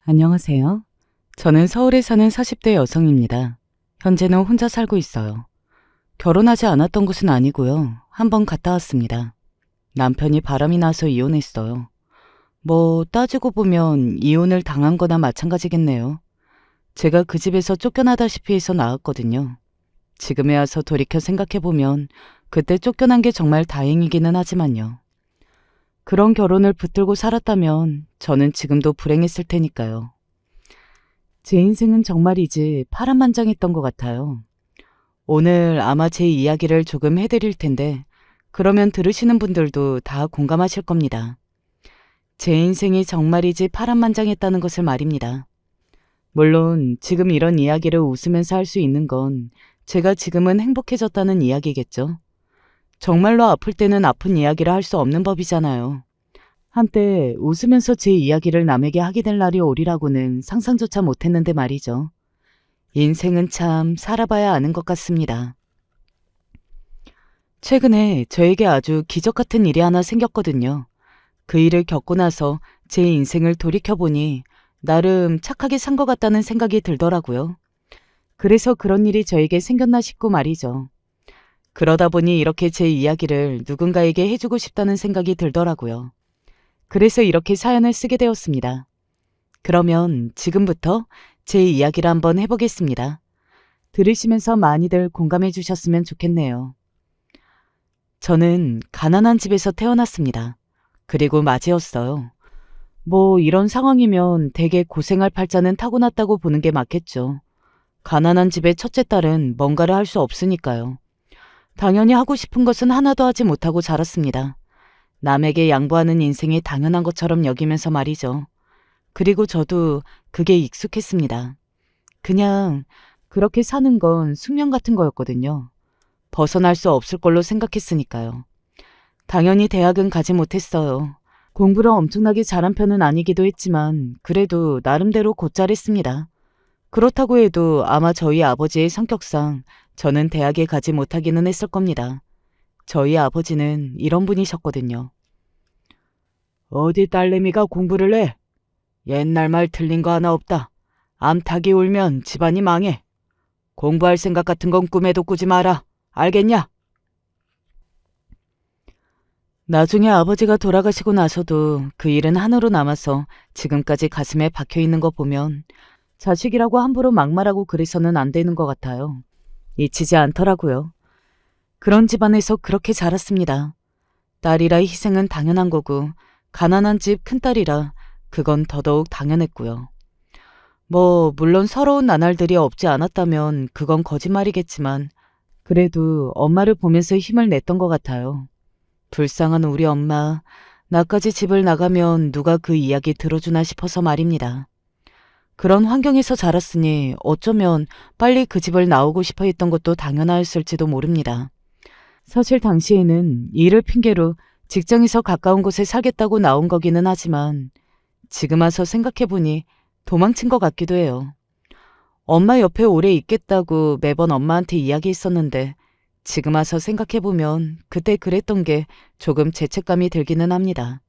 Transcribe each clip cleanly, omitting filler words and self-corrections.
안녕하세요. 저는 서울에 사는 40대 여성입니다. 현재는 혼자 살고 있어요. 결혼하지 않았던 곳은 아니고요. 한번 갔다 왔습니다. 남편이 바람이 나서 이혼했어요. 뭐 따지고 보면 이혼을 당한 거나 마찬가지겠네요. 제가 그 집에서 쫓겨나다시피 해서 나왔거든요. 지금에 와서 돌이켜 생각해보면 그때 쫓겨난 게 정말 다행이기는 하지만요. 그런 결혼을 붙들고 살았다면 저는 지금도 불행했을 테니까요. 제 인생은 정말이지 파란만장했던 것 같아요. 오늘 아마 제 이야기를 조금 해드릴 텐데 그러면 들으시는 분들도 다 공감하실 겁니다. 제 인생이 정말이지 파란만장했다는 것을 말입니다. 물론 지금 이런 이야기를 웃으면서 할 수 있는 건 제가 지금은 행복해졌다는 이야기겠죠. 정말로 아플 때는 아픈 이야기를 할 수 없는 법이잖아요. 한때 웃으면서 제 이야기를 남에게 하게 될 날이 오리라고는 상상조차 못했는데 말이죠. 인생은 참 살아봐야 아는 것 같습니다. 최근에 저에게 아주 기적 같은 일이 하나 생겼거든요. 그 일을 겪고 나서 제 인생을 돌이켜보니 나름 착하게 산 것 같다는 생각이 들더라고요. 그래서 그런 일이 저에게 생겼나 싶고 말이죠. 그러다 보니 이렇게 제 이야기를 누군가에게 해주고 싶다는 생각이 들더라고요. 그래서 이렇게 사연을 쓰게 되었습니다. 그러면 지금부터 제 이야기를 한번 해보겠습니다. 들으시면서 많이들 공감해 주셨으면 좋겠네요. 저는 가난한 집에서 태어났습니다. 그리고 맞이었어요. 뭐 이런 상황이면 되게 고생할 팔자는 타고났다고 보는 게 맞겠죠. 가난한 집의 첫째 딸은 뭔가를 할 수 없으니까요. 당연히 하고 싶은 것은 하나도 하지 못하고 자랐습니다. 남에게 양보하는 인생이 당연한 것처럼 여기면서 말이죠. 그리고 저도 그게 익숙했습니다. 그냥 그렇게 사는 건 숙명 같은 거였거든요. 벗어날 수 없을 걸로 생각했으니까요. 당연히 대학은 가지 못했어요. 공부를 엄청나게 잘한 편은 아니기도 했지만 그래도 나름대로 곧잘했습니다. 그렇다고 해도 아마 저희 아버지의 성격상 저는 대학에 가지 못하기는 했을 겁니다. 저희 아버지는 이런 분이셨거든요. 어디 딸내미가 공부를 해? 옛날 말 틀린 거 하나 없다. 암탉이 울면 집안이 망해. 공부할 생각 같은 건 꿈에도 꾸지 마라. 알겠냐? 나중에 아버지가 돌아가시고 나서도 그 일은 한으로 남아서 지금까지 가슴에 박혀 있는 거 보면 자식이라고 함부로 막말하고 그래서는 안 되는 것 같아요. 잊히지 않더라고요. 그런 집안에서 그렇게 자랐습니다. 딸이라 희생은 당연한 거고 가난한 집 큰딸이라 그건 더더욱 당연했고요. 뭐 물론 서러운 나날들이 없지 않았다면 그건 거짓말이겠지만 그래도 엄마를 보면서 힘을 냈던 것 같아요. 불쌍한 우리 엄마, 나까지 집을 나가면 누가 그 이야기 들어주나 싶어서 말입니다. 그런 환경에서 자랐으니 어쩌면 빨리 그 집을 나오고 싶어 했던 것도 당연하였을지도 모릅니다. 사실 당시에는 일을 핑계로 직장에서 가까운 곳에 살겠다고 나온 거기는 하지만 지금 와서 생각해보니 도망친 것 같기도 해요. 엄마 옆에 오래 있겠다고 매번 엄마한테 이야기했었는데 지금 와서 생각해보면 그때 그랬던 게 조금 죄책감이 들기는 합니다.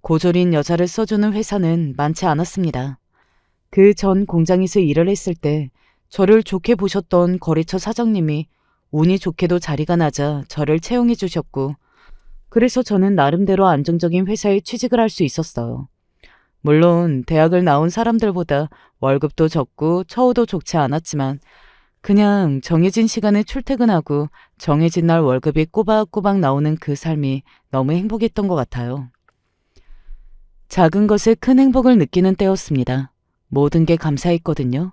고졸인 여자를 써주는 회사는 많지 않았습니다. 그 전 공장에서 일을 했을 때 저를 좋게 보셨던 거래처 사장님이 운이 좋게도 자리가 나자 저를 채용해 주셨고 그래서 저는 나름대로 안정적인 회사에 취직을 할 수 있었어요. 물론 대학을 나온 사람들보다 월급도 적고 처우도 좋지 않았지만 그냥 정해진 시간에 출퇴근하고 정해진 날 월급이 꼬박꼬박 나오는 그 삶이 너무 행복했던 것 같아요. 작은 것에 큰 행복을 느끼는 때였습니다. 모든 게 감사했거든요.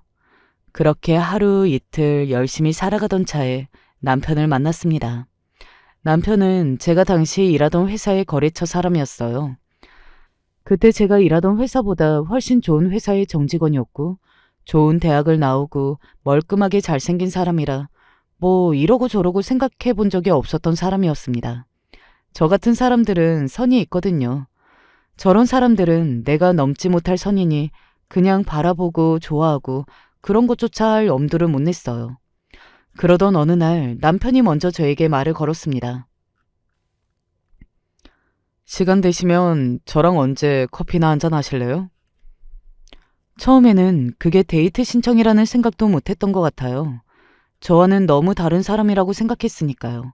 그렇게 하루 이틀 열심히 살아가던 차에 남편을 만났습니다. 남편은 제가 당시 일하던 회사의 거래처 사람이었어요. 그때 제가 일하던 회사보다 훨씬 좋은 회사의 정직원이었고 좋은 대학을 나오고 멀끔하게 잘생긴 사람이라 뭐 이러고 저러고 생각해 본 적이 없었던 사람이었습니다. 저 같은 사람들은 선이 있거든요. 저런 사람들은 내가 넘지 못할 선이니 그냥 바라보고 좋아하고 그런 것조차 할 엄두를 못 냈어요. 그러던 어느 날 남편이 먼저 저에게 말을 걸었습니다. 시간 되시면 저랑 언제 커피나 한잔 하실래요? 처음에는 그게 데이트 신청이라는 생각도 못했던 것 같아요. 저와는 너무 다른 사람이라고 생각했으니까요.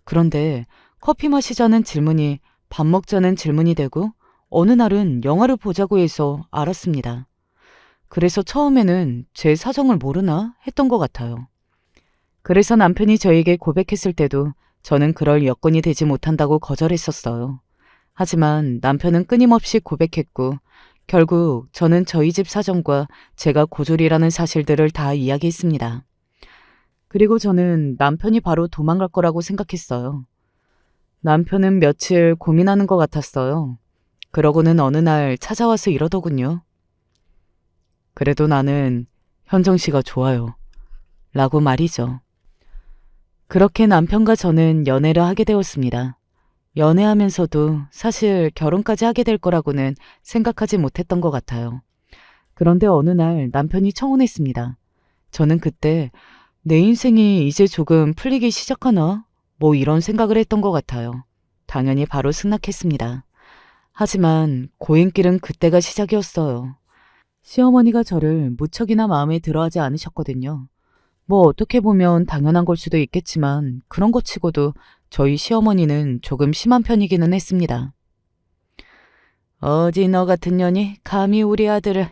그런데 커피 마시자는 질문이 밥 먹자는 질문이 되고 어느 날은 영화를 보자고 해서 알았습니다. 그래서 처음에는 제 사정을 모르나 했던 것 같아요. 그래서 남편이 저에게 고백했을 때도 저는 그럴 여건이 되지 못한다고 거절했었어요. 하지만 남편은 끊임없이 고백했고 결국 저는 저희 집 사정과 제가 고졸이라는 사실들을 다 이야기했습니다. 그리고 저는 남편이 바로 도망갈 거라고 생각했어요. 남편은 며칠 고민하는 것 같았어요. 그러고는 어느 날 찾아와서 이러더군요. 그래도 나는 현정 씨가 좋아요. 라고 말이죠. 그렇게 남편과 저는 연애를 하게 되었습니다. 연애하면서도 사실 결혼까지 하게 될 거라고는 생각하지 못했던 것 같아요. 그런데 어느 날 남편이 청혼했습니다. 저는 그때 내 인생이 이제 조금 풀리기 시작하나? 뭐 이런 생각을 했던 것 같아요. 당연히 바로 승낙했습니다. 하지만 고행길은 그때가 시작이었어요. 시어머니가 저를 무척이나 마음에 들어하지 않으셨거든요. 뭐 어떻게 보면 당연한 걸 수도 있겠지만 그런 것 치고도 저희 시어머니는 조금 심한 편이기는 했습니다. 어디 너 같은 년이 감히 우리 아들을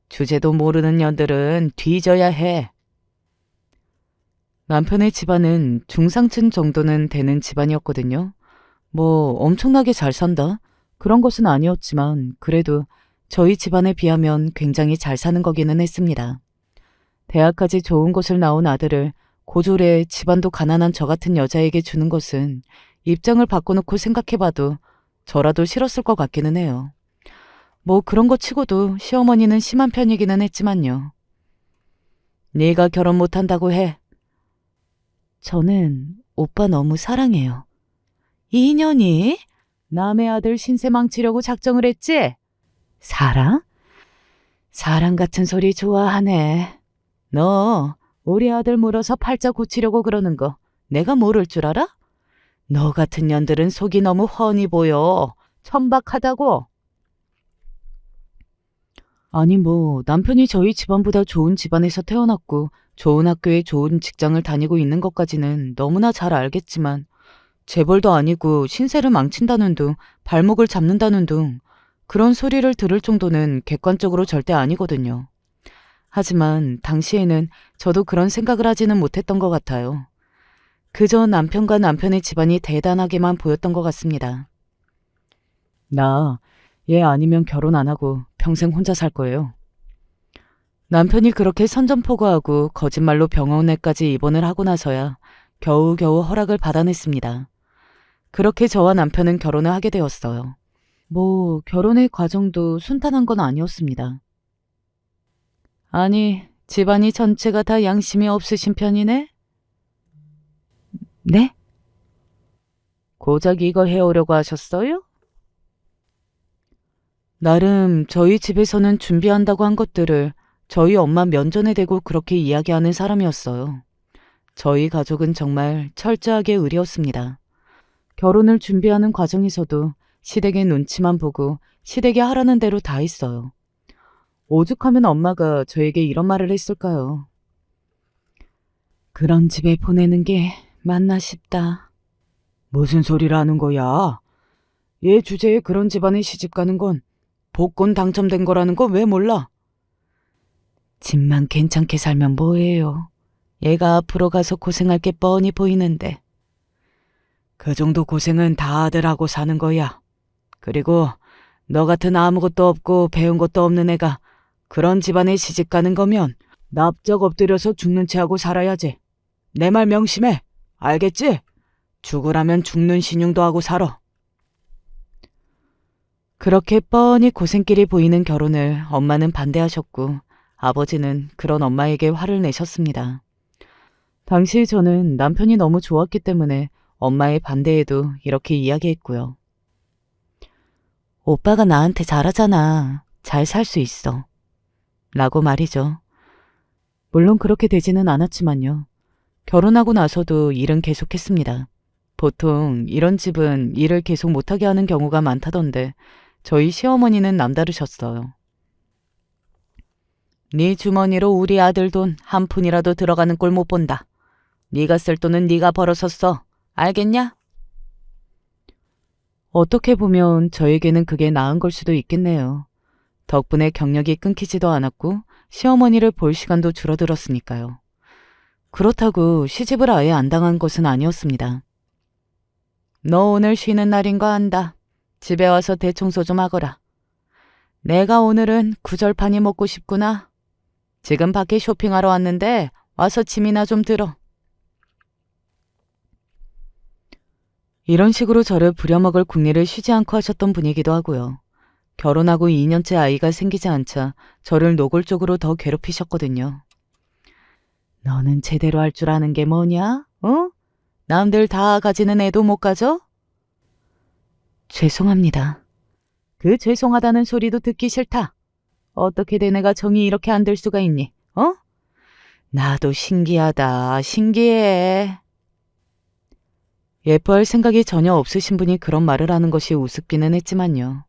주제도 모르는 년들은 뒤져야 해. 남편의 집안은 중상층 정도는 되는 집안이었거든요. 뭐 엄청나게 잘 산다? 그런 것은 아니었지만 그래도 저희 집안에 비하면 굉장히 잘 사는 거기는 했습니다. 대학까지 좋은 곳을 나온 아들을 고졸에 집안도 가난한 저 같은 여자에게 주는 것은 입장을 바꿔놓고 생각해봐도 저라도 싫었을 것 같기는 해요. 뭐 그런 것 치고도 시어머니는 심한 편이기는 했지만요. 네가 결혼 못한다고 해. 저는 오빠 너무 사랑해요. 이 년이 남의 아들 신세 망치려고 작정을 했지? 사랑? 사랑 같은 소리 좋아하네. 너 우리 아들 물어서 팔자 고치려고 그러는 거 내가 모를 줄 알아? 너 같은 년들은 속이 너무 훤히 보여. 천박하다고. 아니 뭐 남편이 저희 집안보다 좋은 집안에서 태어났고 좋은 학교에 좋은 직장을 다니고 있는 것까지는 너무나 잘 알겠지만 재벌도 아니고 신세를 망친다는 둥, 발목을 잡는다는 둥 그런 소리를 들을 정도는 객관적으로 절대 아니거든요. 하지만 당시에는 저도 그런 생각을 하지는 못했던 것 같아요. 그저 남편과 남편의 집안이 대단하게만 보였던 것 같습니다. 나 얘 아니면 결혼 안 하고 평생 혼자 살 거예요. 남편이 그렇게 선전포고하고 거짓말로 병원에까지 입원을 하고 나서야 겨우겨우 허락을 받아냈습니다. 그렇게 저와 남편은 결혼을 하게 되었어요. 뭐 결혼의 과정도 순탄한 건 아니었습니다. 아니, 집안이 전체가 다 양심이 없으신 편이네? 네? 고작 이거 해오려고 하셨어요? 나름 저희 집에서는 준비한다고 한 것들을 저희 엄마 면전에 대고 그렇게 이야기하는 사람이었어요. 저희 가족은 정말 철저하게 의리였습니다. 결혼을 준비하는 과정에서도 시댁의 눈치만 보고 시댁이 하라는 대로 다 했어요. 오죽하면 엄마가 저에게 이런 말을 했을까요? 그런 집에 보내는 게 맞나 싶다. 무슨 소리를 하는 거야? 얘 주제에 그런 집안에 시집가는 건 복권 당첨된 거라는 거 왜 몰라? 집만 괜찮게 살면 뭐해요? 얘가 앞으로 가서 고생할 게 뻔히 보이는데. 그 정도 고생은 다들 하고 사는 거야. 그리고 너 같은 아무것도 없고 배운 것도 없는 애가 그런 집안에 시집가는 거면 납작 엎드려서 죽는 채 하고 살아야지. 내 말 명심해. 알겠지? 죽으라면 죽는 신용도 하고 살아. 그렇게 뻔히 고생길이 보이는 결혼을 엄마는 반대하셨고 아버지는 그런 엄마에게 화를 내셨습니다. 당시 저는 남편이 너무 좋았기 때문에 엄마의 반대에도 이렇게 이야기했고요. 오빠가 나한테 잘하잖아. 잘 살 수 있어. 라고 말이죠. 물론 그렇게 되지는 않았지만요. 결혼하고 나서도 일은 계속했습니다. 보통 이런 집은 일을 계속 못하게 하는 경우가 많다던데 저희 시어머니는 남다르셨어요. 네 주머니로 우리 아들 돈 한 푼이라도 들어가는 꼴 못 본다. 네가 쓸 돈은 네가 벌어서 써. 알겠냐? 어떻게 보면 저에게는 그게 나은 걸 수도 있겠네요. 덕분에 경력이 끊기지도 않았고 시어머니를 볼 시간도 줄어들었으니까요. 그렇다고 시집을 아예 안 당한 것은 아니었습니다. 너 오늘 쉬는 날인 거 안다. 집에 와서 대청소 좀 하거라. 내가 오늘은 구절판이 먹고 싶구나. 지금 밖에 쇼핑하러 왔는데 와서 짐이나 좀 들어. 이런 식으로 저를 부려먹을 궁리를 쉬지 않고 하셨던 분이기도 하고요. 결혼하고 2년째 아이가 생기지 않자 저를 노골적으로 더 괴롭히셨거든요. 너는 제대로 할 줄 아는 게 뭐냐? 어? 남들 다 가지는 애도 못 가져? 죄송합니다. 그 죄송하다는 소리도 듣기 싫다. 어떻게 내 내가 정이 이렇게 안 될 수가 있니? 어? 나도 신기하다. 신기해. 예뻐할 생각이 전혀 없으신 분이 그런 말을 하는 것이 우습기는 했지만요.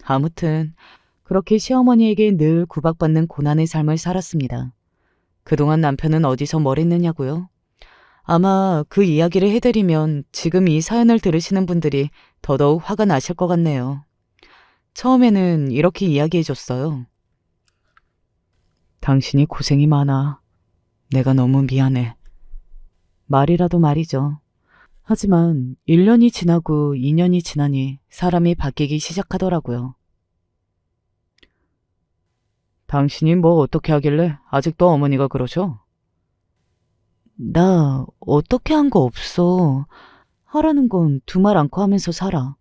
아무튼 그렇게 시어머니에게 늘 구박받는 고난의 삶을 살았습니다. 그동안 남편은 어디서 뭘 했느냐고요? 아마 그 이야기를 해드리면 지금 이 사연을 들으시는 분들이 더더욱 화가 나실 것 같네요. 처음에는 이렇게 이야기해줬어요. 당신이 고생이 많아. 내가 너무 미안해. 말이라도 말이죠. 하지만 1년이 지나고 2년이 지나니 사람이 바뀌기 시작하더라고요. 당신이 뭐 어떻게 하길래 아직도 어머니가 그러셔? 나 어떻게 한 거 없어. 하라는 건 두 말 않고 하면서 살아.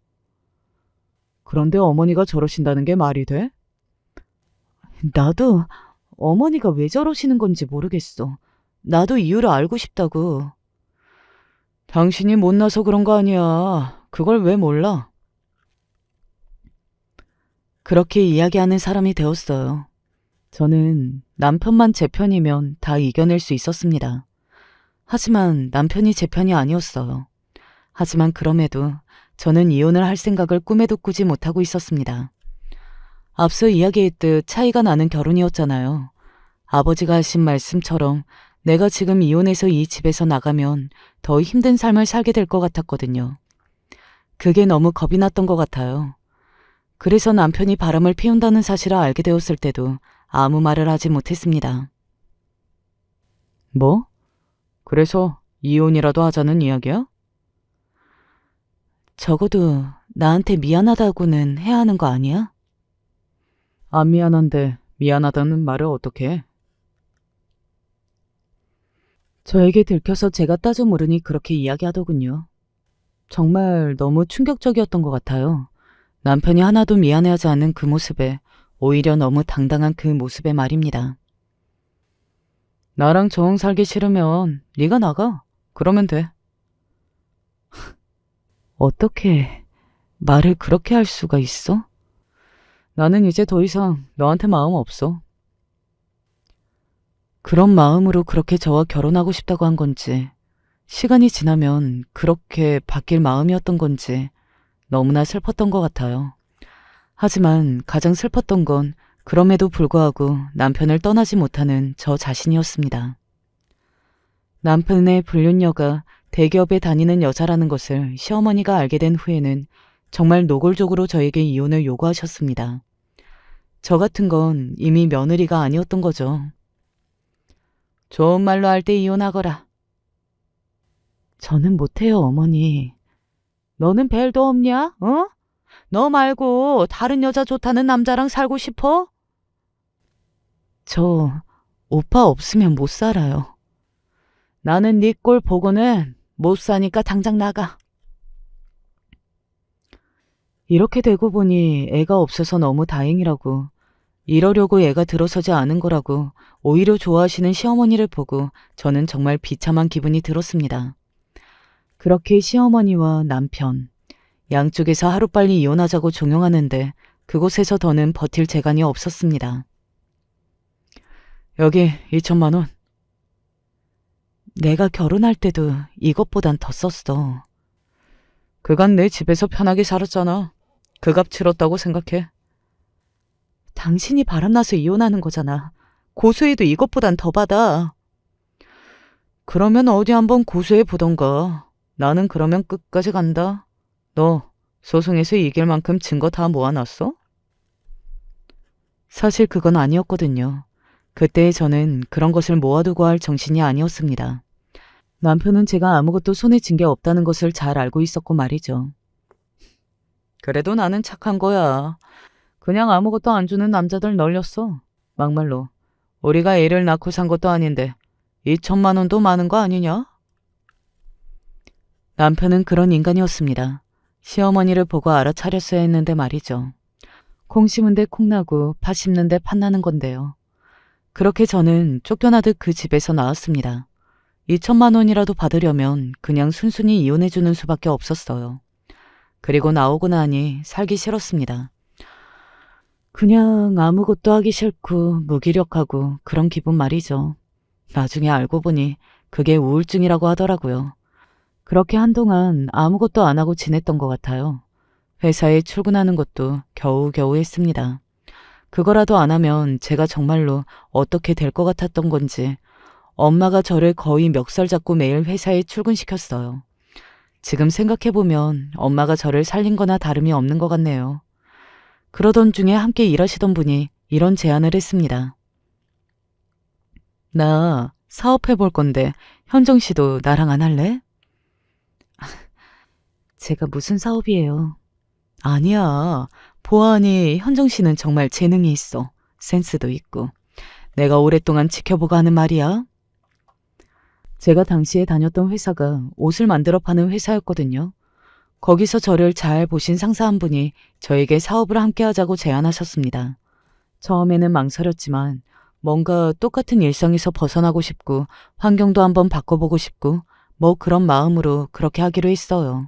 그런데 어머니가 저러신다는 게 말이 돼? 나도 어머니가 왜 저러시는 건지 모르겠어. 나도 이유를 알고 싶다고. 당신이 못나서 그런 거 아니야. 그걸 왜 몰라? 그렇게 이야기하는 사람이 되었어요. 저는 남편만 제 편이면 다 이겨낼 수 있었습니다. 하지만 남편이 제 편이 아니었어요. 하지만 그럼에도 저는 이혼을 할 생각을 꿈에도 꾸지 못하고 있었습니다. 앞서 이야기했듯 차이가 나는 결혼이었잖아요. 아버지가 하신 말씀처럼 내가 지금 이혼해서 이 집에서 나가면 더 힘든 삶을 살게 될 것 같았거든요. 그게 너무 겁이 났던 것 같아요. 그래서 남편이 바람을 피운다는 사실을 알게 되었을 때도 아무 말을 하지 못했습니다. 뭐? 그래서 이혼이라도 하자는 이야기야? 적어도 나한테 미안하다고는 해야 하는 거 아니야? 안 미안한데 미안하다는 말을 어떻게 해? 저에게 들켜서 제가 따져 물으니 그렇게 이야기하더군요. 정말 너무 충격적이었던 것 같아요. 남편이 하나도 미안해하지 않는 그 모습에 오히려 너무 당당한 그 모습에 말입니다. 나랑 정 살기 싫으면 네가 나가. 그러면 돼. 어떻게 말을 그렇게 할 수가 있어? 나는 이제 더 이상 너한테 마음 없어. 그런 마음으로 그렇게 저와 결혼하고 싶다고 한 건지, 시간이 지나면 그렇게 바뀔 마음이었던 건지 너무나 슬펐던 것 같아요. 하지만 가장 슬펐던 건 그럼에도 불구하고 남편을 떠나지 못하는 저 자신이었습니다. 남편의 불륜녀가 대기업에 다니는 여자라는 것을 시어머니가 알게 된 후에는 정말 노골적으로 저에게 이혼을 요구하셨습니다. 저 같은 건 이미 며느리가 아니었던 거죠. 좋은 말로 할 때 이혼하거라. 저는 못해요, 어머니. 너는 벨도 없냐? 어? 너 말고 다른 여자 좋다는 남자랑 살고 싶어? 저 오빠 없으면 못 살아요. 나는 네 꼴 보고는 못 사니까 당장 나가. 이렇게 되고 보니 애가 없어서 너무 다행이라고, 이러려고 애가 들어서지 않은 거라고 오히려 좋아하시는 시어머니를 보고 저는 정말 비참한 기분이 들었습니다. 그렇게 시어머니와 남편, 양쪽에서 하루빨리 이혼하자고 종용하는데 그곳에서 더는 버틸 재간이 없었습니다. 여기 2천만 원. 내가 결혼할 때도 이것보단 더 썼어. 그간 내 집에서 편하게 살았잖아. 그 값 치렀다고 생각해. 당신이 바람나서 이혼하는 거잖아. 고소해도 이것보단 더 받아. 그러면 어디 한번 고소해 보던가. 나는 그러면 끝까지 간다. 너 소송에서 이길 만큼 증거 다 모아놨어? 사실 그건 아니었거든요. 그때 저는 그런 것을 모아두고 할 정신이 아니었습니다. 남편은 제가 아무것도 손에 쥔 게 없다는 것을 잘 알고 있었고 말이죠. 그래도 나는 착한 거야. 그냥 아무것도 안 주는 남자들 널렸어. 막말로. 우리가 애를 낳고 산 것도 아닌데 2천만 원도 많은 거 아니냐? 남편은 그런 인간이었습니다. 시어머니를 보고 알아차렸어야 했는데 말이죠. 콩 심은 데 콩나고 팥 심는 데 팥나는 건데요. 그렇게 저는 쫓겨나듯 그 집에서 나왔습니다. 2천만 원이라도 받으려면 그냥 순순히 이혼해주는 수밖에 없었어요. 그리고 나오고 나니 살기 싫었습니다. 그냥 아무것도 하기 싫고 무기력하고 그런 기분 말이죠. 나중에 알고 보니 그게 우울증이라고 하더라고요. 그렇게 한동안 아무것도 안 하고 지냈던 것 같아요. 회사에 출근하는 것도 겨우겨우 했습니다. 그거라도 안 하면 제가 정말로 어떻게 될 것 같았던 건지 엄마가 저를 거의 멱살 잡고 매일 회사에 출근시켰어요. 지금 생각해보면 엄마가 저를 살린 거나 다름이 없는 것 같네요. 그러던 중에 함께 일하시던 분이 이런 제안을 했습니다. 나 사업해볼 건데 현정 씨도 나랑 안 할래? 제가 무슨 사업이에요? 아니야. 보아하니 현정 씨는 정말 재능이 있어. 센스도 있고. 내가 오랫동안 지켜보고 하는 말이야. 제가 당시에 다녔던 회사가 옷을 만들어 파는 회사였거든요. 거기서 저를 잘 보신 상사 한 분이 저에게 사업을 함께 하자고 제안하셨습니다. 처음에는 망설였지만 뭔가 똑같은 일상에서 벗어나고 싶고 환경도 한번 바꿔보고 싶고 뭐 그런 마음으로 그렇게 하기로 했어요.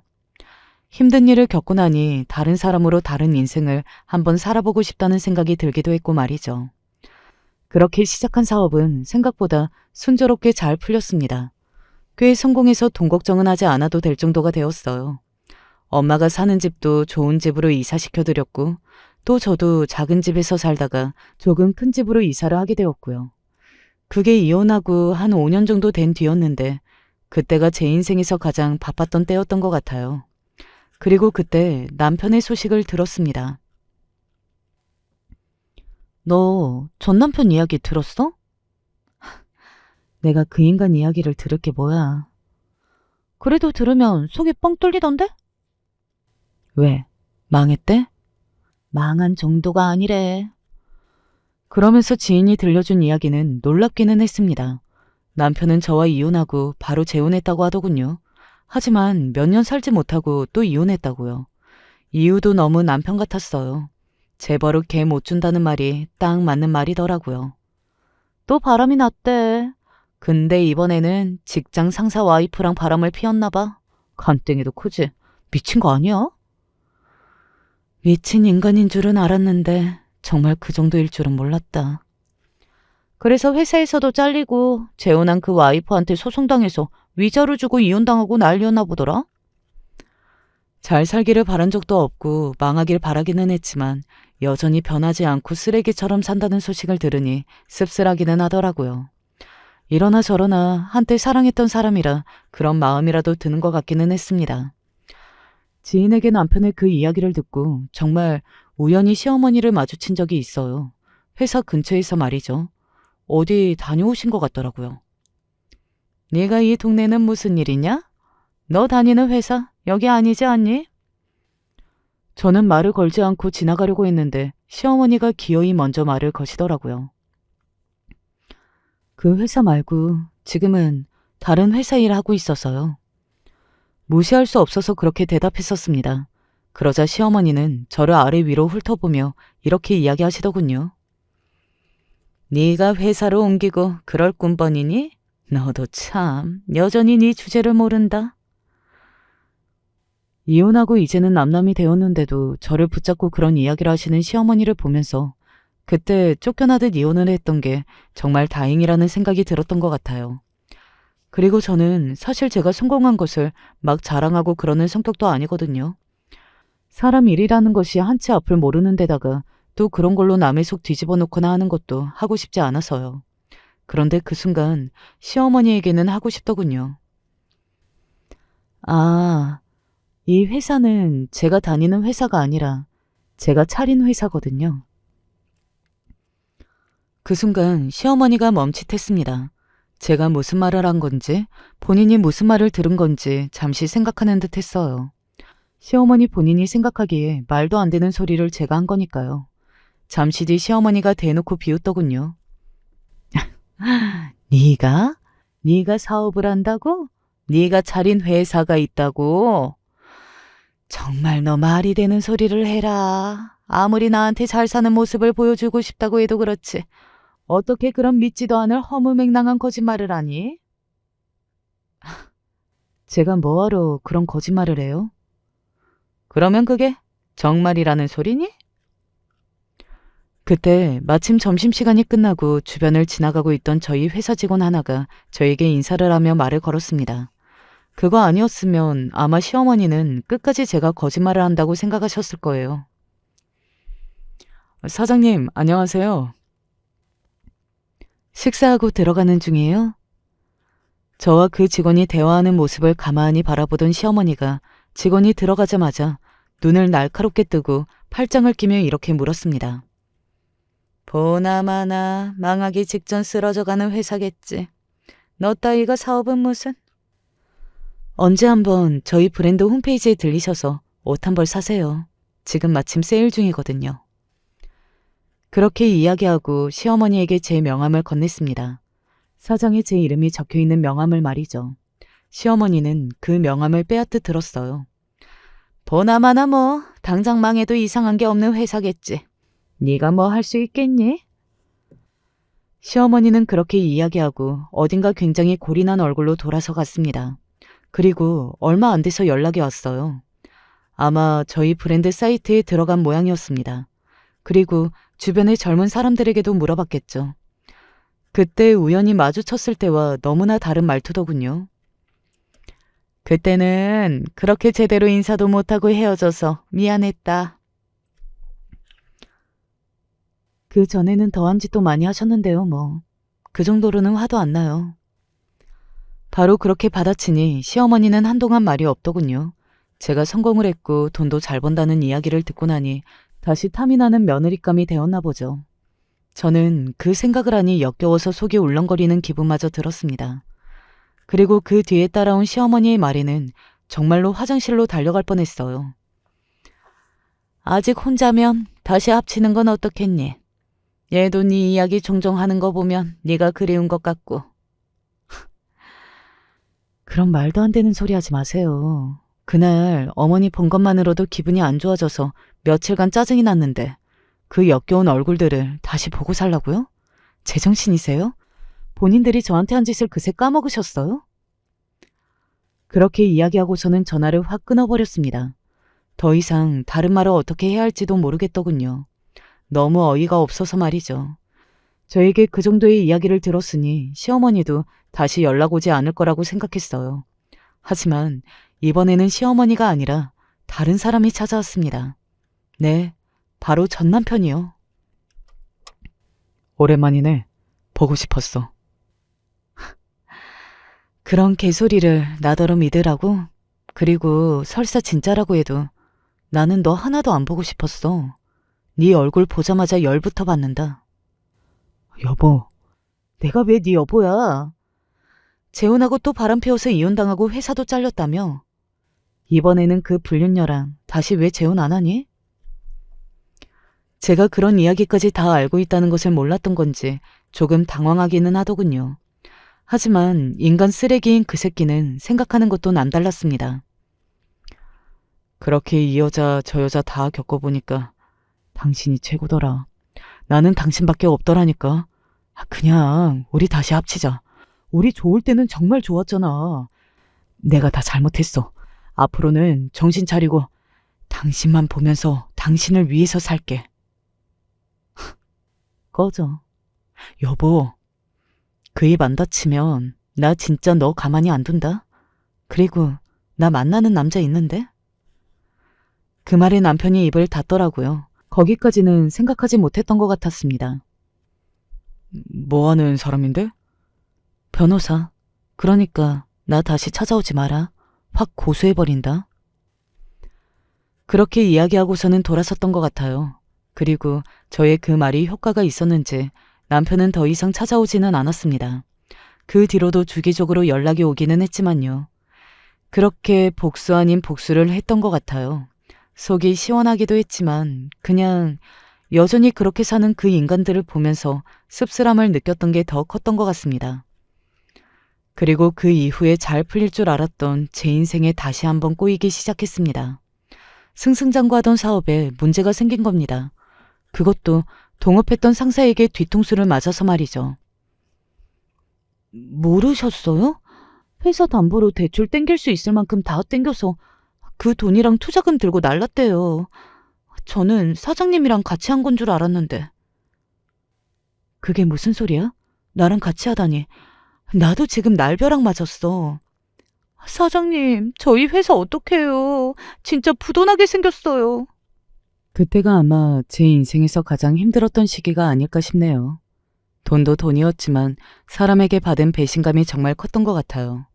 힘든 일을 겪고 나니 다른 사람으로 다른 인생을 한번 살아보고 싶다는 생각이 들기도 했고 말이죠. 그렇게 시작한 사업은 생각보다 순조롭게 잘 풀렸습니다. 꽤 성공해서 돈 걱정은 하지 않아도 될 정도가 되었어요. 엄마가 사는 집도 좋은 집으로 이사시켜드렸고 또 저도 작은 집에서 살다가 조금 큰 집으로 이사를 하게 되었고요. 그게 이혼하고 한 5년 정도 된 뒤였는데 그때가 제 인생에서 가장 바빴던 때였던 것 같아요. 그리고 그때 남편의 소식을 들었습니다. 너 전 남편 이야기 들었어? 내가 그 인간 이야기를 들을 게 뭐야. 그래도 들으면 속이 뻥 뚫리던데? 왜? 망했대? 망한 정도가 아니래. 그러면서 지인이 들려준 이야기는 놀랍기는 했습니다. 남편은 저와 이혼하고 바로 재혼했다고 하더군요. 하지만 몇 년 살지 못하고 또 이혼했다고요. 이유도 너무 남편 같았어요. 재벌을 개 못 준다는 말이 딱 맞는 말이더라고요. 또 바람이 났대. 근데 이번에는 직장 상사 와이프랑 바람을 피웠나 봐. 간땡이도 크지. 미친 거 아니야? 미친 인간인 줄은 알았는데 정말 그 정도일 줄은 몰랐다. 그래서 회사에서도 잘리고 재혼한 그 와이프한테 소송당해서 위자료 주고 이혼당하고 난리였나 보더라. 잘 살기를 바란 적도 없고 망하길 바라기는 했지만 여전히 변하지 않고 쓰레기처럼 산다는 소식을 들으니 씁쓸하기는 하더라고요. 이러나 저러나 한때 사랑했던 사람이라 그런 마음이라도 드는 것 같기는 했습니다. 지인에게 남편의 그 이야기를 듣고 정말 우연히 시어머니를 마주친 적이 있어요. 회사 근처에서 말이죠. 어디 다녀오신 것 같더라고요. 네가 이 동네는 무슨 일이냐? 너 다니는 회사 여기 아니지 않니? 저는 말을 걸지 않고 지나가려고 했는데 시어머니가 기어이 먼저 말을 거시더라고요. 그 회사 말고 지금은 다른 회사 일을 하고 있어서요. 무시할 수 없어서 그렇게 대답했었습니다. 그러자 시어머니는 저를 아래 위로 훑어보며 이렇게 이야기하시더군요. 네가 회사로 옮기고 그럴 꿈뻔이니? 너도 참 여전히 네 주제를 모른다. 이혼하고 이제는 남남이 되었는데도 저를 붙잡고 그런 이야기를 하시는 시어머니를 보면서 그때 쫓겨나듯 이혼을 했던 게 정말 다행이라는 생각이 들었던 것 같아요. 그리고 저는 사실 제가 성공한 것을 막 자랑하고 그러는 성격도 아니거든요. 사람 일이라는 것이 한치 앞을 모르는 데다가 또 그런 걸로 남의 속 뒤집어 놓거나 하는 것도 하고 싶지 않아서요. 그런데 그 순간 시어머니에게는 하고 싶더군요. 아, 이 회사는 제가 다니는 회사가 아니라 제가 차린 회사거든요. 그 순간 시어머니가 멈칫했습니다. 제가 무슨 말을 한 건지, 본인이 무슨 말을 들은 건지 잠시 생각하는 듯 했어요. 시어머니 본인이 생각하기에 말도 안 되는 소리를 제가 한 거니까요. 잠시 뒤 시어머니가 대놓고 비웃더군요. 네가? 네가 사업을 한다고? 네가 차린 회사가 있다고? 정말 너 말이 되는 소리를 해라. 아무리 나한테 잘 사는 모습을 보여주고 싶다고 해도 그렇지. 어떻게 그런 믿지도 않을 허무맹랑한 거짓말을 하니? 제가 뭐하러 그런 거짓말을 해요? 그러면 그게 정말이라는 소리니? 그때 마침 점심시간이 끝나고 주변을 지나가고 있던 저희 회사 직원 하나가 저에게 인사를 하며 말을 걸었습니다. 그거 아니었으면 아마 시어머니는 끝까지 제가 거짓말을 한다고 생각하셨을 거예요. 사장님, 안녕하세요. 식사하고 들어가는 중이에요? 저와 그 직원이 대화하는 모습을 가만히 바라보던 시어머니가 직원이 들어가자마자 눈을 날카롭게 뜨고 팔짱을 끼며 이렇게 물었습니다. 보나마나 망하기 직전 쓰러져가는 회사겠지. 너 따위가 사업은 무슨? 언제 한번 저희 브랜드 홈페이지에 들리셔서 옷 한 벌 사세요. 지금 마침 세일 중이거든요. 그렇게 이야기하고 시어머니에게 제 명함을 건넸습니다. 사장에 제 이름이 적혀있는 명함을 말이죠. 시어머니는 그 명함을 빼앗듯 들었어요. 보나마나 뭐 당장 망해도 이상한 게 없는 회사겠지. 네가 뭐 할 수 있겠니? 시어머니는 그렇게 이야기하고 어딘가 굉장히 골인한 얼굴로 돌아서 갔습니다. 그리고 얼마 안 돼서 연락이 왔어요. 아마 저희 브랜드 사이트에 들어간 모양이었습니다. 그리고 주변의 젊은 사람들에게도 물어봤겠죠. 그때 우연히 마주쳤을 때와 너무나 다른 말투더군요. 그때는 그렇게 제대로 인사도 못하고 헤어져서 미안했다. 그 전에는 더한 짓도 많이 하셨는데요, 뭐. 그 정도로는 화도 안 나요. 바로 그렇게 받아치니 시어머니는 한동안 말이 없더군요. 제가 성공을 했고 돈도 잘 번다는 이야기를 듣고 나니 다시 탐이 나는 며느리감이 되었나 보죠. 저는 그 생각을 하니 역겨워서 속이 울렁거리는 기분마저 들었습니다. 그리고 그 뒤에 따라온 시어머니의 말에는 정말로 화장실로 달려갈 뻔했어요. 아직 혼자면 다시 합치는 건 어떻겠니? 얘도 네 이야기 종종 하는 거 보면 네가 그리운 것 같고. 그런 말도 안 되는 소리 하지 마세요. 그날 어머니 본 것만으로도 기분이 안 좋아져서 며칠간 짜증이 났는데 그 역겨운 얼굴들을 다시 보고 살라고요? 제정신이세요? 본인들이 저한테 한 짓을 그새 까먹으셨어요? 그렇게 이야기하고서는 전화를 확 끊어버렸습니다. 더 이상 다른 말을 어떻게 해야 할지도 모르겠더군요. 너무 어이가 없어서 말이죠. 저에게 그 정도의 이야기를 들었으니 시어머니도 다시 연락 오지 않을 거라고 생각했어요. 하지만 이번에는 시어머니가 아니라 다른 사람이 찾아왔습니다. 네, 바로 전 남편이요. 오랜만이네. 보고 싶었어. 그런 개소리를 나더러 믿으라고? 그리고 설사 진짜라고 해도 나는 너 하나도 안 보고 싶었어. 네 얼굴 보자마자 열부터 받는다. 여보, 내가 왜 네 여보야? 재혼하고 또 바람 피워서 이혼당하고 회사도 잘렸다며? 이번에는 그 불륜녀랑 다시 왜 재혼 안 하니? 제가 그런 이야기까지 다 알고 있다는 것을 몰랐던 건지 조금 당황하기는 하더군요. 하지만 인간 쓰레기인 그 새끼는 생각하는 것도 남달랐습니다. 그렇게 이 여자 저 여자 다 겪어보니까 당신이 최고더라. 나는 당신밖에 없더라니까. 그냥 우리 다시 합치자. 우리 좋을 때는 정말 좋았잖아. 내가 다 잘못했어. 앞으로는 정신 차리고 당신만 보면서 당신을 위해서 살게. 꺼져. 여보, 그 입 안 닫히면 나 진짜 너 가만히 안 둔다. 그리고 나 만나는 남자 있는데? 그 말에 남편이 입을 닫더라고요. 거기까지는 생각하지 못했던 것 같았습니다. 뭐 하는 사람인데? 변호사, 그러니까 나 다시 찾아오지 마라. 확 고소해버린다. 그렇게 이야기하고서는 돌아섰던 것 같아요. 그리고 저의 그 말이 효과가 있었는지 남편은 더 이상 찾아오지는 않았습니다. 그 뒤로도 주기적으로 연락이 오기는 했지만요. 그렇게 복수 아닌 복수를 했던 것 같아요. 속이 시원하기도 했지만 그냥 여전히 그렇게 사는 그 인간들을 보면서 씁쓸함을 느꼈던 게 더 컸던 것 같습니다. 그리고 그 이후에 잘 풀릴 줄 알았던 제 인생에 다시 한번 꼬이기 시작했습니다. 승승장구하던 사업에 문제가 생긴 겁니다. 그것도 동업했던 상사에게 뒤통수를 맞아서 말이죠. 모르셨어요? 회사 담보로 대출 땡길 수 있을 만큼 다 땡겨서 그 돈이랑 투자금 들고 날랐대요. 저는 사장님이랑 같이 한 건 줄 알았는데. 그게 무슨 소리야? 나랑 같이 하다니. 나도 지금 날벼락 맞았어. 사장님, 저희 회사 어떡해요. 진짜 부도나게 생겼어요. 그때가 아마 제 인생에서 가장 힘들었던 시기가 아닐까 싶네요. 돈도 돈이었지만 사람에게 받은 배신감이 정말 컸던 것 같아요.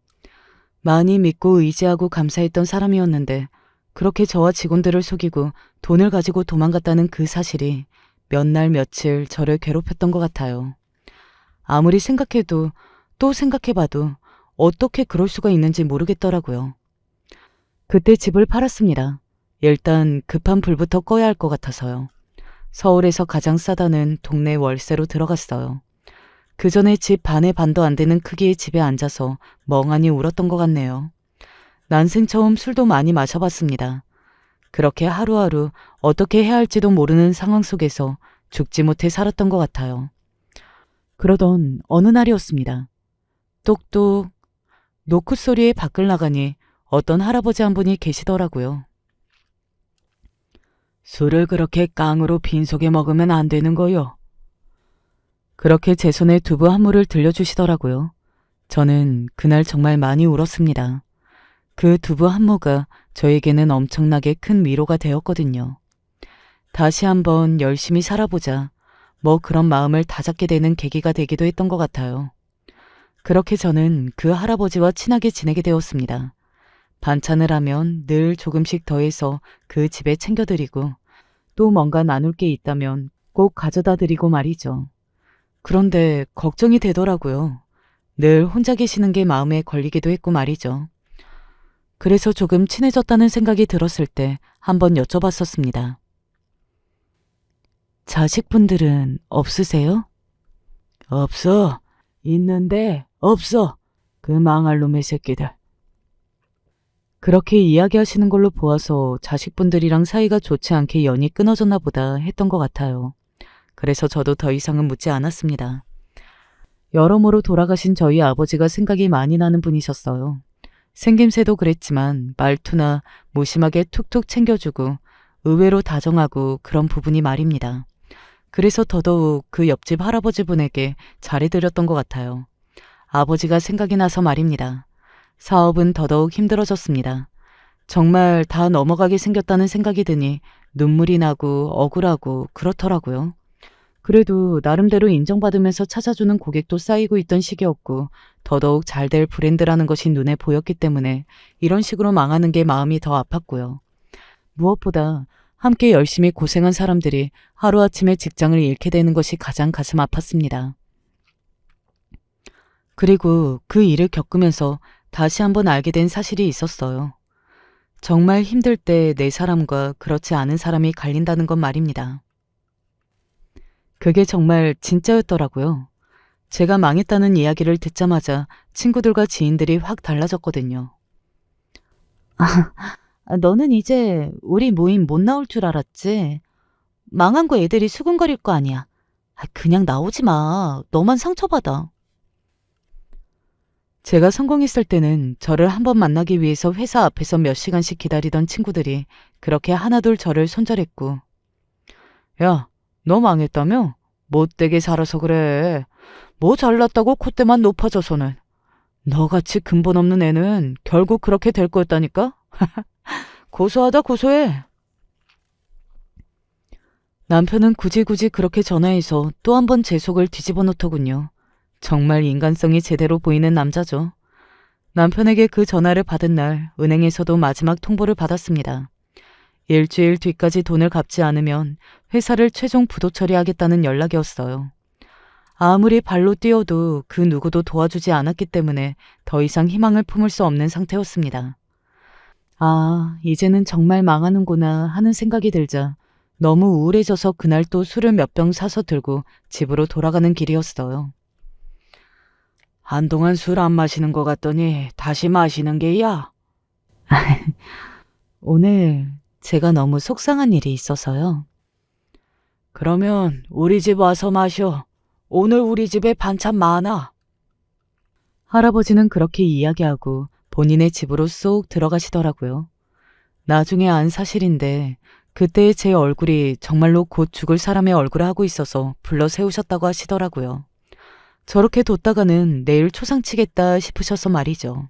많이 믿고 의지하고 감사했던 사람이었는데 그렇게 저와 직원들을 속이고 돈을 가지고 도망갔다는 그 사실이 몇 날 며칠 저를 괴롭혔던 것 같아요. 아무리 생각해도 또 생각해봐도 어떻게 그럴 수가 있는지 모르겠더라고요. 그때 집을 팔았습니다. 일단 급한 불부터 꺼야 할 것 같아서요. 서울에서 가장 싸다는 동네 월세로 들어갔어요. 그 전에 집 반의 반도 안 되는 크기의 집에 앉아서 멍하니 울었던 것 같네요. 난생 처음 술도 많이 마셔봤습니다. 그렇게 하루하루 어떻게 해야 할지도 모르는 상황 속에서 죽지 못해 살았던 것 같아요. 그러던 어느 날이었습니다. 똑똑 노크 소리에 밖을 나가니 어떤 할아버지 한 분이 계시더라고요. 술을 그렇게 깡으로 빈속에 먹으면 안 되는 거요. 그렇게 제 손에 두부 한 무를 들려주시더라고요. 저는 그날 정말 많이 울었습니다. 그 두부 한 무가 저에게는 엄청나게 큰 위로가 되었거든요. 다시 한번 열심히 살아보자. 뭐 그런 마음을 다잡게 되는 계기가 되기도 했던 것 같아요. 그렇게 저는 그 할아버지와 친하게 지내게 되었습니다. 반찬을 하면 늘 조금씩 더해서 그 집에 챙겨드리고 또 뭔가 나눌 게 있다면 꼭 가져다 드리고 말이죠. 그런데 걱정이 되더라고요. 늘 혼자 계시는 게 마음에 걸리기도 했고 말이죠. 그래서 조금 친해졌다는 생각이 들었을 때 한번 여쭤봤었습니다. 자식분들은 없으세요? 없어. 있는데 없어. 그 망할 놈의 새끼들. 그렇게 이야기하시는 걸로 보아서 자식분들이랑 사이가 좋지 않게 연이 끊어졌나 보다 했던 것 같아요. 그래서 저도 더 이상은 묻지 않았습니다. 여러모로 돌아가신 저희 아버지가 생각이 많이 나는 분이셨어요. 생김새도 그랬지만 말투나 무심하게 툭툭 챙겨주고 의외로 다정하고 그런 부분이 말입니다. 그래서 더더욱 그 옆집 할아버지 분에게 잘해드렸던 것 같아요. 아버지가 생각이 나서 말입니다. 사업은 더더욱 힘들어졌습니다. 정말 다 넘어가게 생겼다는 생각이 드니 눈물이 나고 억울하고 그렇더라고요. 그래도 나름대로 인정받으면서 찾아주는 고객도 쌓이고 있던 시기였고 더더욱 잘 될 브랜드라는 것이 눈에 보였기 때문에 이런 식으로 망하는 게 마음이 더 아팠고요. 무엇보다 함께 열심히 고생한 사람들이 하루아침에 직장을 잃게 되는 것이 가장 가슴 아팠습니다. 그리고 그 일을 겪으면서 다시 한번 알게 된 사실이 있었어요. 정말 힘들 때 내 사람과 그렇지 않은 사람이 갈린다는 건 말입니다. 그게 정말 진짜였더라고요. 제가 망했다는 이야기를 듣자마자 친구들과 지인들이 확 달라졌거든요. 너는 이제 우리 모임 못 나올 줄 알았지? 망한 거 애들이 수군거릴 거 아니야. 그냥 나오지 마. 너만 상처받아. 제가 성공했을 때는 저를 한번 만나기 위해서 회사 앞에서 몇 시간씩 기다리던 친구들이 그렇게 하나둘 저를 손절했고, 야, 너 망했다며? 못되게 살아서 그래. 뭐 잘났다고 콧대만 높아져서는. 너같이 근본 없는 애는 결국 그렇게 될 거였다니까? 고소하다 고소해. 남편은 굳이 그렇게 전화해서 또 한 번 제 속을 뒤집어 놓더군요. 정말 인간성이 제대로 보이는 남자죠. 남편에게 그 전화를 받은 날 은행에서도 마지막 통보를 받았습니다. 일주일 뒤까지 돈을 갚지 않으면 회사를 최종 부도 처리하겠다는 연락이었어요. 아무리 발로 뛰어도 그 누구도 도와주지 않았기 때문에 더 이상 희망을 품을 수 없는 상태였습니다. 아, 이제는 정말 망하는구나 하는 생각이 들자 너무 우울해져서 그날 또 술을 몇 병 사서 들고 집으로 돌아가는 길이었어요. 한동안 술 안 마시는 것 같더니 다시 마시는 게야? 오늘 제가 너무 속상한 일이 있어서요. 그러면 우리 집 와서 마셔. 오늘 우리 집에 반찬 많아. 할아버지는 그렇게 이야기하고 본인의 집으로 쏙 들어가시더라고요. 나중에 안 사실인데 그때의 제 얼굴이 정말로 곧 죽을 사람의 얼굴을 하고 있어서 불러 세우셨다고 하시더라고요. 저렇게 뒀다가는 내일 초상치겠다 싶으셔서 말이죠.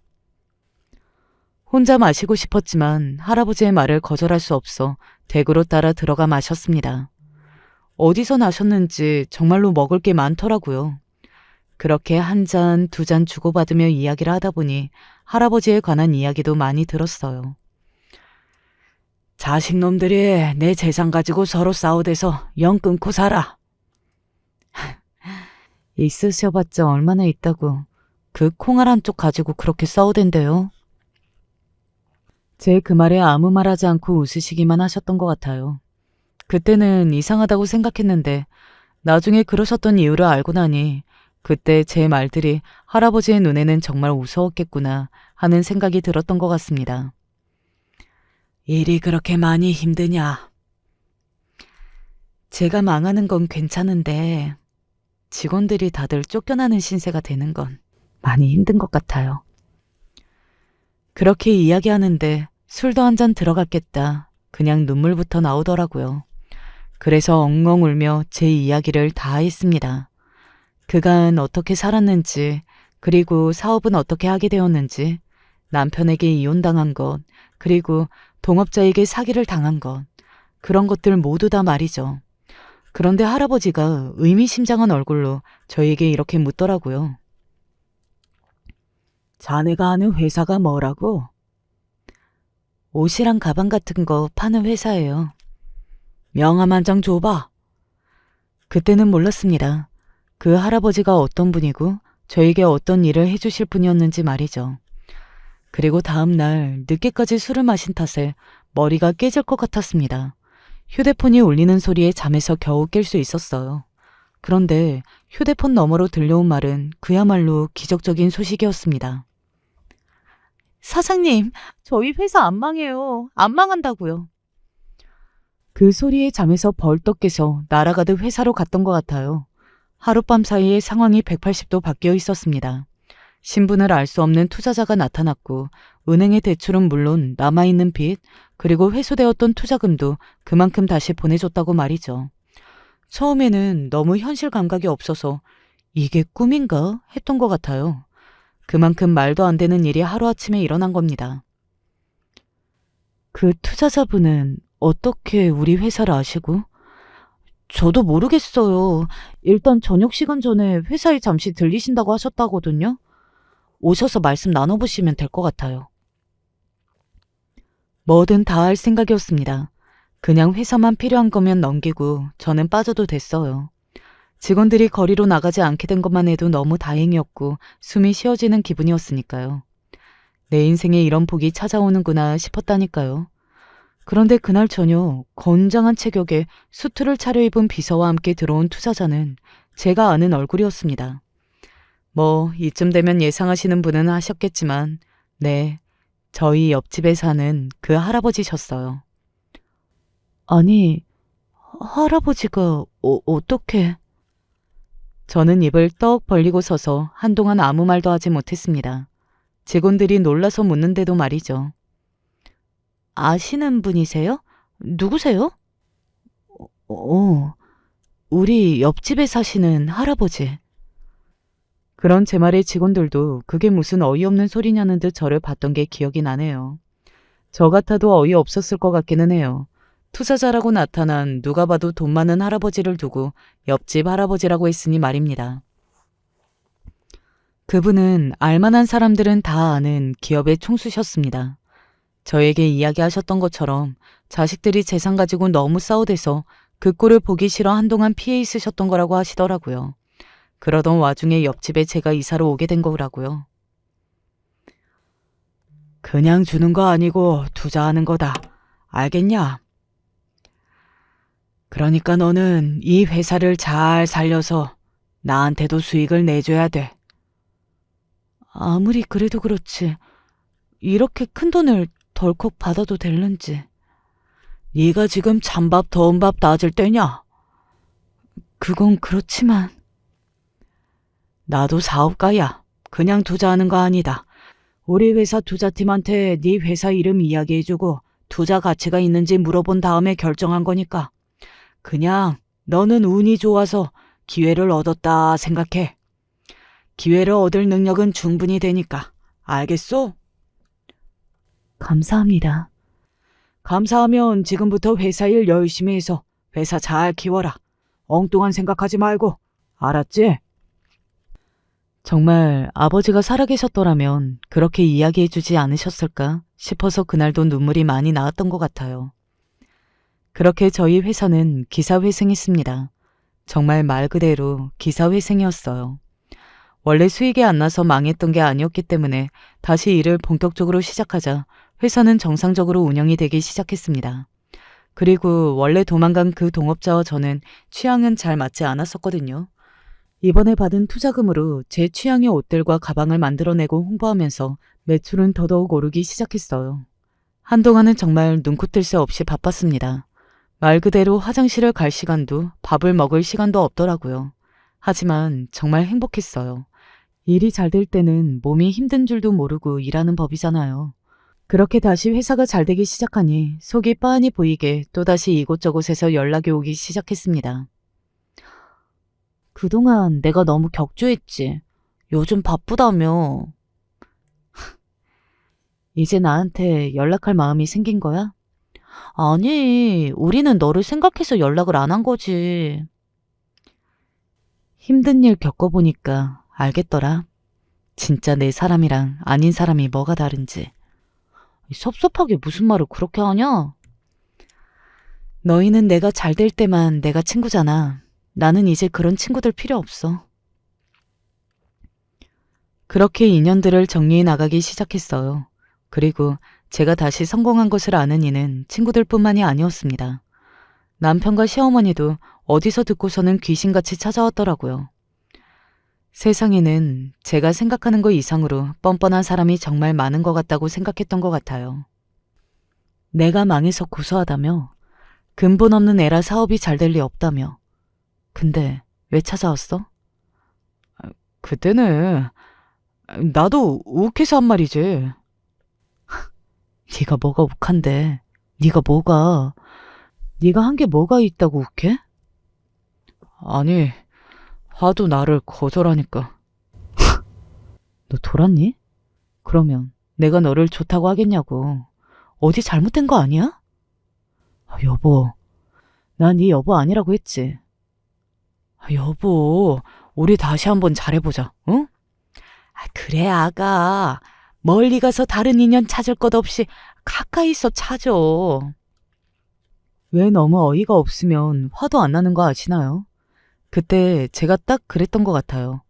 혼자 마시고 싶었지만 할아버지의 말을 거절할 수 없어 댁으로 따라 들어가 마셨습니다. 어디서 나셨는지 정말로 먹을 게 많더라고요. 그렇게 한 잔, 두 잔 주고받으며 이야기를 하다 보니 할아버지에 관한 이야기도 많이 들었어요. 자식놈들이 내 재산 가지고 서로 싸우대서 영 끊고 살아. 있으셔봤자 얼마나 있다고 그 콩알 한쪽 가지고 그렇게 싸우댄대요. 제 그 말에 아무 말 하지 않고 웃으시기만 하셨던 것 같아요. 그때는 이상하다고 생각했는데 나중에 그러셨던 이유를 알고 나니 그때 제 말들이 할아버지의 눈에는 정말 우스웠겠구나 하는 생각이 들었던 것 같습니다. 일이 그렇게 많이 힘드냐? 제가 망하는 건 괜찮은데 직원들이 다들 쫓겨나는 신세가 되는 건 많이 힘든 것 같아요. 그렇게 이야기하는데 술도 한 잔 들어갔겠다. 그냥 눈물부터 나오더라고요. 그래서 엉엉 울며 제 이야기를 다 했습니다. 그간 어떻게 살았는지, 그리고 사업은 어떻게 하게 되었는지, 남편에게 이혼당한 것, 그리고 동업자에게 사기를 당한 것, 그런 것들 모두 다 말이죠. 그런데 할아버지가 의미심장한 얼굴로 저에게 이렇게 묻더라고요. 자네가 아는 회사가 뭐라고? 옷이랑 가방 같은 거 파는 회사예요. 명함 한 장 줘봐. 그때는 몰랐습니다. 그 할아버지가 어떤 분이고 저에게 어떤 일을 해주실 분이었는지 말이죠. 그리고 다음 날 늦게까지 술을 마신 탓에 머리가 깨질 것 같았습니다. 휴대폰이 울리는 소리에 잠에서 겨우 깰 수 있었어요. 그런데 휴대폰 너머로 들려온 말은 그야말로 기적적인 소식이었습니다. 사장님, 저희 회사 안 망해요. 안 망한다고요. 그 소리에 잠에서 벌떡 깨서 날아가듯 회사로 갔던 것 같아요. 하룻밤 사이에 상황이 180도 바뀌어 있었습니다. 신분을 알 수 없는 투자자가 나타났고 은행의 대출은 물론 남아있는 빚 그리고 회수되었던 투자금도 그만큼 다시 보내줬다고 말이죠. 처음에는 너무 현실 감각이 없어서 이게 꿈인가 했던 것 같아요. 그만큼 말도 안 되는 일이 하루아침에 일어난 겁니다. 그 투자자분은 어떻게 우리 회사를 아시고? 저도 모르겠어요. 일단 저녁 시간 전에 회사에 잠시 들리신다고 하셨다거든요. 오셔서 말씀 나눠보시면 될 것 같아요. 뭐든 다 할 생각이었습니다. 그냥 회사만 필요한 거면 넘기고 저는 빠져도 됐어요. 직원들이 거리로 나가지 않게 된 것만 해도 너무 다행이었고 숨이 쉬어지는 기분이었으니까요. 내 인생에 이런 복이 찾아오는구나 싶었다니까요. 그런데 그날 저녁 건장한 체격에 수트를 차려입은 비서와 함께 들어온 투자자는 제가 아는 얼굴이었습니다. 뭐 이쯤 되면 예상하시는 분은 하셨겠지만 네, 저희 옆집에 사는 그 할아버지셨어요. 아니, 할아버지가 어떻게... 저는 입을 떡 벌리고 서서 한동안 아무 말도 하지 못했습니다. 직원들이 놀라서 묻는데도 말이죠. 아시는 분이세요? 누구세요? 우리 옆집에 사시는 할아버지. 그런 제 말에 직원들도 그게 무슨 어이없는 소리냐는 듯 저를 봤던 게 기억이 나네요. 저 같아도 어이없었을 것 같기는 해요. 투자자라고 나타난 누가 봐도 돈 많은 할아버지를 두고 옆집 할아버지라고 했으니 말입니다. 그분은 알만한 사람들은 다 아는 기업의 총수셨습니다. 저에게 이야기하셨던 것처럼 자식들이 재산 가지고 너무 싸우대서 그 꼴을 보기 싫어 한동안 피해 있으셨던 거라고 하시더라고요. 그러던 와중에 옆집에 제가 이사로 오게 된 거라고요. 그냥 주는 거 아니고 투자하는 거다. 알겠냐? 그러니까 너는 이 회사를 잘 살려서 나한테도 수익을 내줘야 돼. 아무리 그래도 그렇지. 이렇게 큰 돈을 덜컥 받아도 될는지. 네가 지금 찬밥 더운 밥 따질 때냐? 그건 그렇지만. 나도 사업가야. 그냥 투자하는 거 아니다. 우리 회사 투자팀한테 네 회사 이름 이야기해주고 투자 가치가 있는지 물어본 다음에 결정한 거니까. 그냥 너는 운이 좋아서 기회를 얻었다 생각해. 기회를 얻을 능력은 충분히 되니까. 알겠소? 감사합니다. 감사하면 지금부터 회사 일 열심히 해서 회사 잘 키워라. 엉뚱한 생각하지 말고. 알았지? 정말 아버지가 살아계셨더라면 그렇게 이야기해주지 않으셨을까 싶어서 그날도 눈물이 많이 나왔던 것 같아요. 그렇게 저희 회사는 기사회생했습니다. 정말 말 그대로 기사회생이었어요. 원래 수익이 안 나서 망했던 게 아니었기 때문에 다시 일을 본격적으로 시작하자 회사는 정상적으로 운영이 되기 시작했습니다. 그리고 원래 도망간 그 동업자와 저는 취향은 잘 맞지 않았었거든요. 이번에 받은 투자금으로 제 취향의 옷들과 가방을 만들어내고 홍보하면서 매출은 더더욱 오르기 시작했어요. 한동안은 정말 눈코 뜰 새 없이 바빴습니다. 말 그대로 화장실을 갈 시간도 밥을 먹을 시간도 없더라고요. 하지만 정말 행복했어요. 일이 잘 될 때는 몸이 힘든 줄도 모르고 일하는 법이잖아요. 그렇게 다시 회사가 잘 되기 시작하니 속이 빤히 보이게 또다시 이곳저곳에서 연락이 오기 시작했습니다. 그동안 내가 너무 격조했지. 요즘 바쁘다며. 이제 나한테 연락할 마음이 생긴 거야? 아니, 우리는 너를 생각해서 연락을 안 한 거지. 힘든 일 겪어보니까 알겠더라. 진짜 내 사람이랑 아닌 사람이 뭐가 다른지. 섭섭하게 무슨 말을 그렇게 하냐? 너희는 내가 잘 될 때만 내가 친구잖아. 나는 이제 그런 친구들 필요 없어. 그렇게 인연들을 정리해 나가기 시작했어요. 그리고 제가 다시 성공한 것을 아는 이는 친구들뿐만이 아니었습니다. 남편과 시어머니도 어디서 듣고서는 귀신같이 찾아왔더라고요. 세상에는 제가 생각하는 것 이상으로 뻔뻔한 사람이 정말 많은 것 같다고 생각했던 것 같아요. 내가 망해서 고소하다며? 근본 없는 애라 사업이 잘 될 리 없다며? 근데 왜 찾아왔어? 그때는 나도 욱해서 한 말이지. 네가 뭐가 욱한데? 네가 뭐가? 네가 한 게 뭐가 있다고 욱해? 아니, 하도 나를 거절하니까. 너 돌았니? 그러면 내가 너를 좋다고 하겠냐고. 어디 잘못된 거 아니야? 여보, 난 네 여보 아니라고 했지. 여보, 우리 다시 한번 잘해보자, 응? 그래, 아가. 멀리 가서 다른 인연 찾을 것 없이 가까이서 찾아. 왜 너무 어이가 없으면 화도 안 나는 거 아시나요? 그때 제가 딱 그랬던 것 같아요.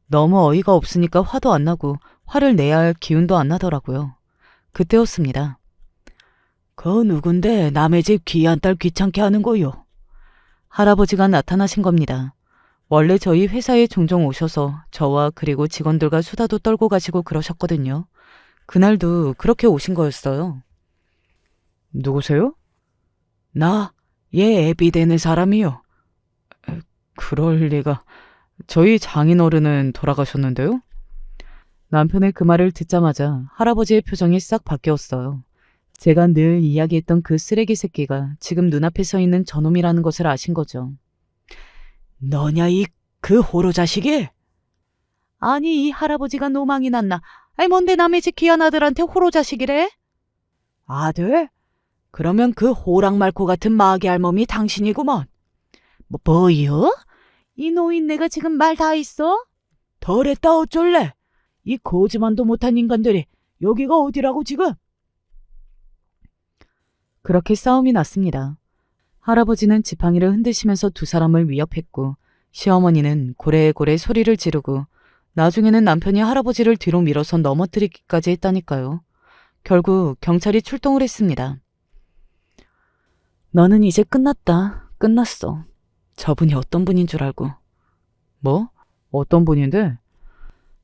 너무 어이가 없으니까 화도 안 나고 화를 내야 할 기운도 안 나더라고요. 그때였습니다. 그 누군데 남의 집 귀한 딸 귀찮게 하는 거요? 할아버지가 나타나신 겁니다. 원래 저희 회사에 종종 오셔서 저와 그리고 직원들과 수다도 떨고 가시고 그러셨거든요. 그날도 그렇게 오신 거였어요. 누구세요? 나, 얘 애비 되는 사람이요. 그럴 리가. 저희 장인어른은 돌아가셨는데요? 남편의 그 말을 듣자마자 할아버지의 표정이 싹 바뀌었어요. 제가 늘 이야기했던 그 쓰레기 새끼가 지금 눈앞에 서 있는 저놈이라는 것을 아신 거죠. 너냐 그 호로 자식이? 아니, 이 할아버지가 노망이 났나. 아니 뭔데 남의 집 귀한 아들한테 호로 자식이래? 아들? 그러면 그 호랑말코 같은 마귀 할멈이 당신이구먼. 뭐요? 이 노인네가 지금 말 다 있어? 덜했다 어쩔래? 이 거지만도 못한 인간들이 여기가 어디라고 지금? 그렇게 싸움이 났습니다. 할아버지는 지팡이를 흔드시면서 두 사람을 위협했고 시어머니는 고래고래 소리를 지르고 나중에는 남편이 할아버지를 뒤로 밀어서 넘어뜨리기까지 했다니까요. 결국 경찰이 출동을 했습니다. 너는 이제 끝났다. 끝났어. 저분이 어떤 분인 줄 알고. 뭐? 어떤 분인데?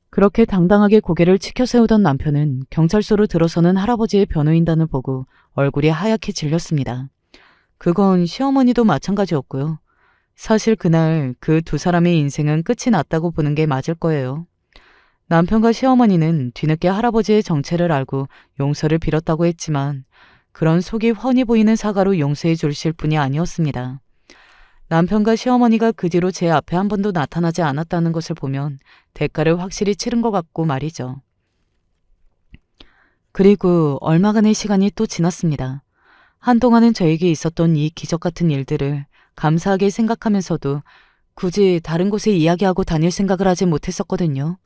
그렇게 당당하게 고개를 치켜세우던 남편은 경찰서로 들어서는 할아버지의 변호인단을 보고 얼굴이 하얗게 질렸습니다. 그건 시어머니도 마찬가지였고요. 사실 그날 그 두 사람의 인생은 끝이 났다고 보는 게 맞을 거예요. 남편과 시어머니는 뒤늦게 할아버지의 정체를 알고 용서를 빌었다고 했지만 그런 속이 훤히 보이는 사과로 용서해 주실 분이 아니었습니다. 남편과 시어머니가 그 뒤로 제 앞에 한 번도 나타나지 않았다는 것을 보면 대가를 확실히 치른 것 같고 말이죠. 그리고 얼마간의 시간이 또 지났습니다. 한동안은 저에게 있었던 이 기적 같은 일들을 감사하게 생각하면서도 굳이 다른 곳에 이야기하고 다닐 생각을 하지 못했었거든요.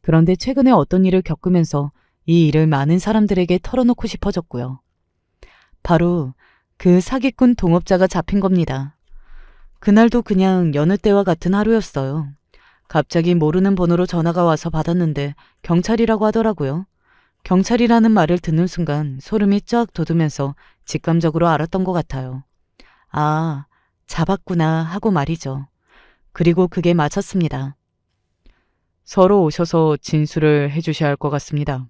그런데 최근에 어떤 일을 겪으면서 이 일을 많은 사람들에게 털어놓고 싶어졌고요. 바로 그 사기꾼 동업자가 잡힌 겁니다. 그날도 그냥 여느 때와 같은 하루였어요. 갑자기 모르는 번호로 전화가 와서 받았는데 경찰이라고 하더라고요. 경찰이라는 말을 듣는 순간 소름이 쫙 돋으면서 직감적으로 알았던 것 같아요. 아, 잡았구나 하고 말이죠. 그리고 그게 맞았습니다. 서로 오셔서 진술을 해주셔야 할 것 같습니다.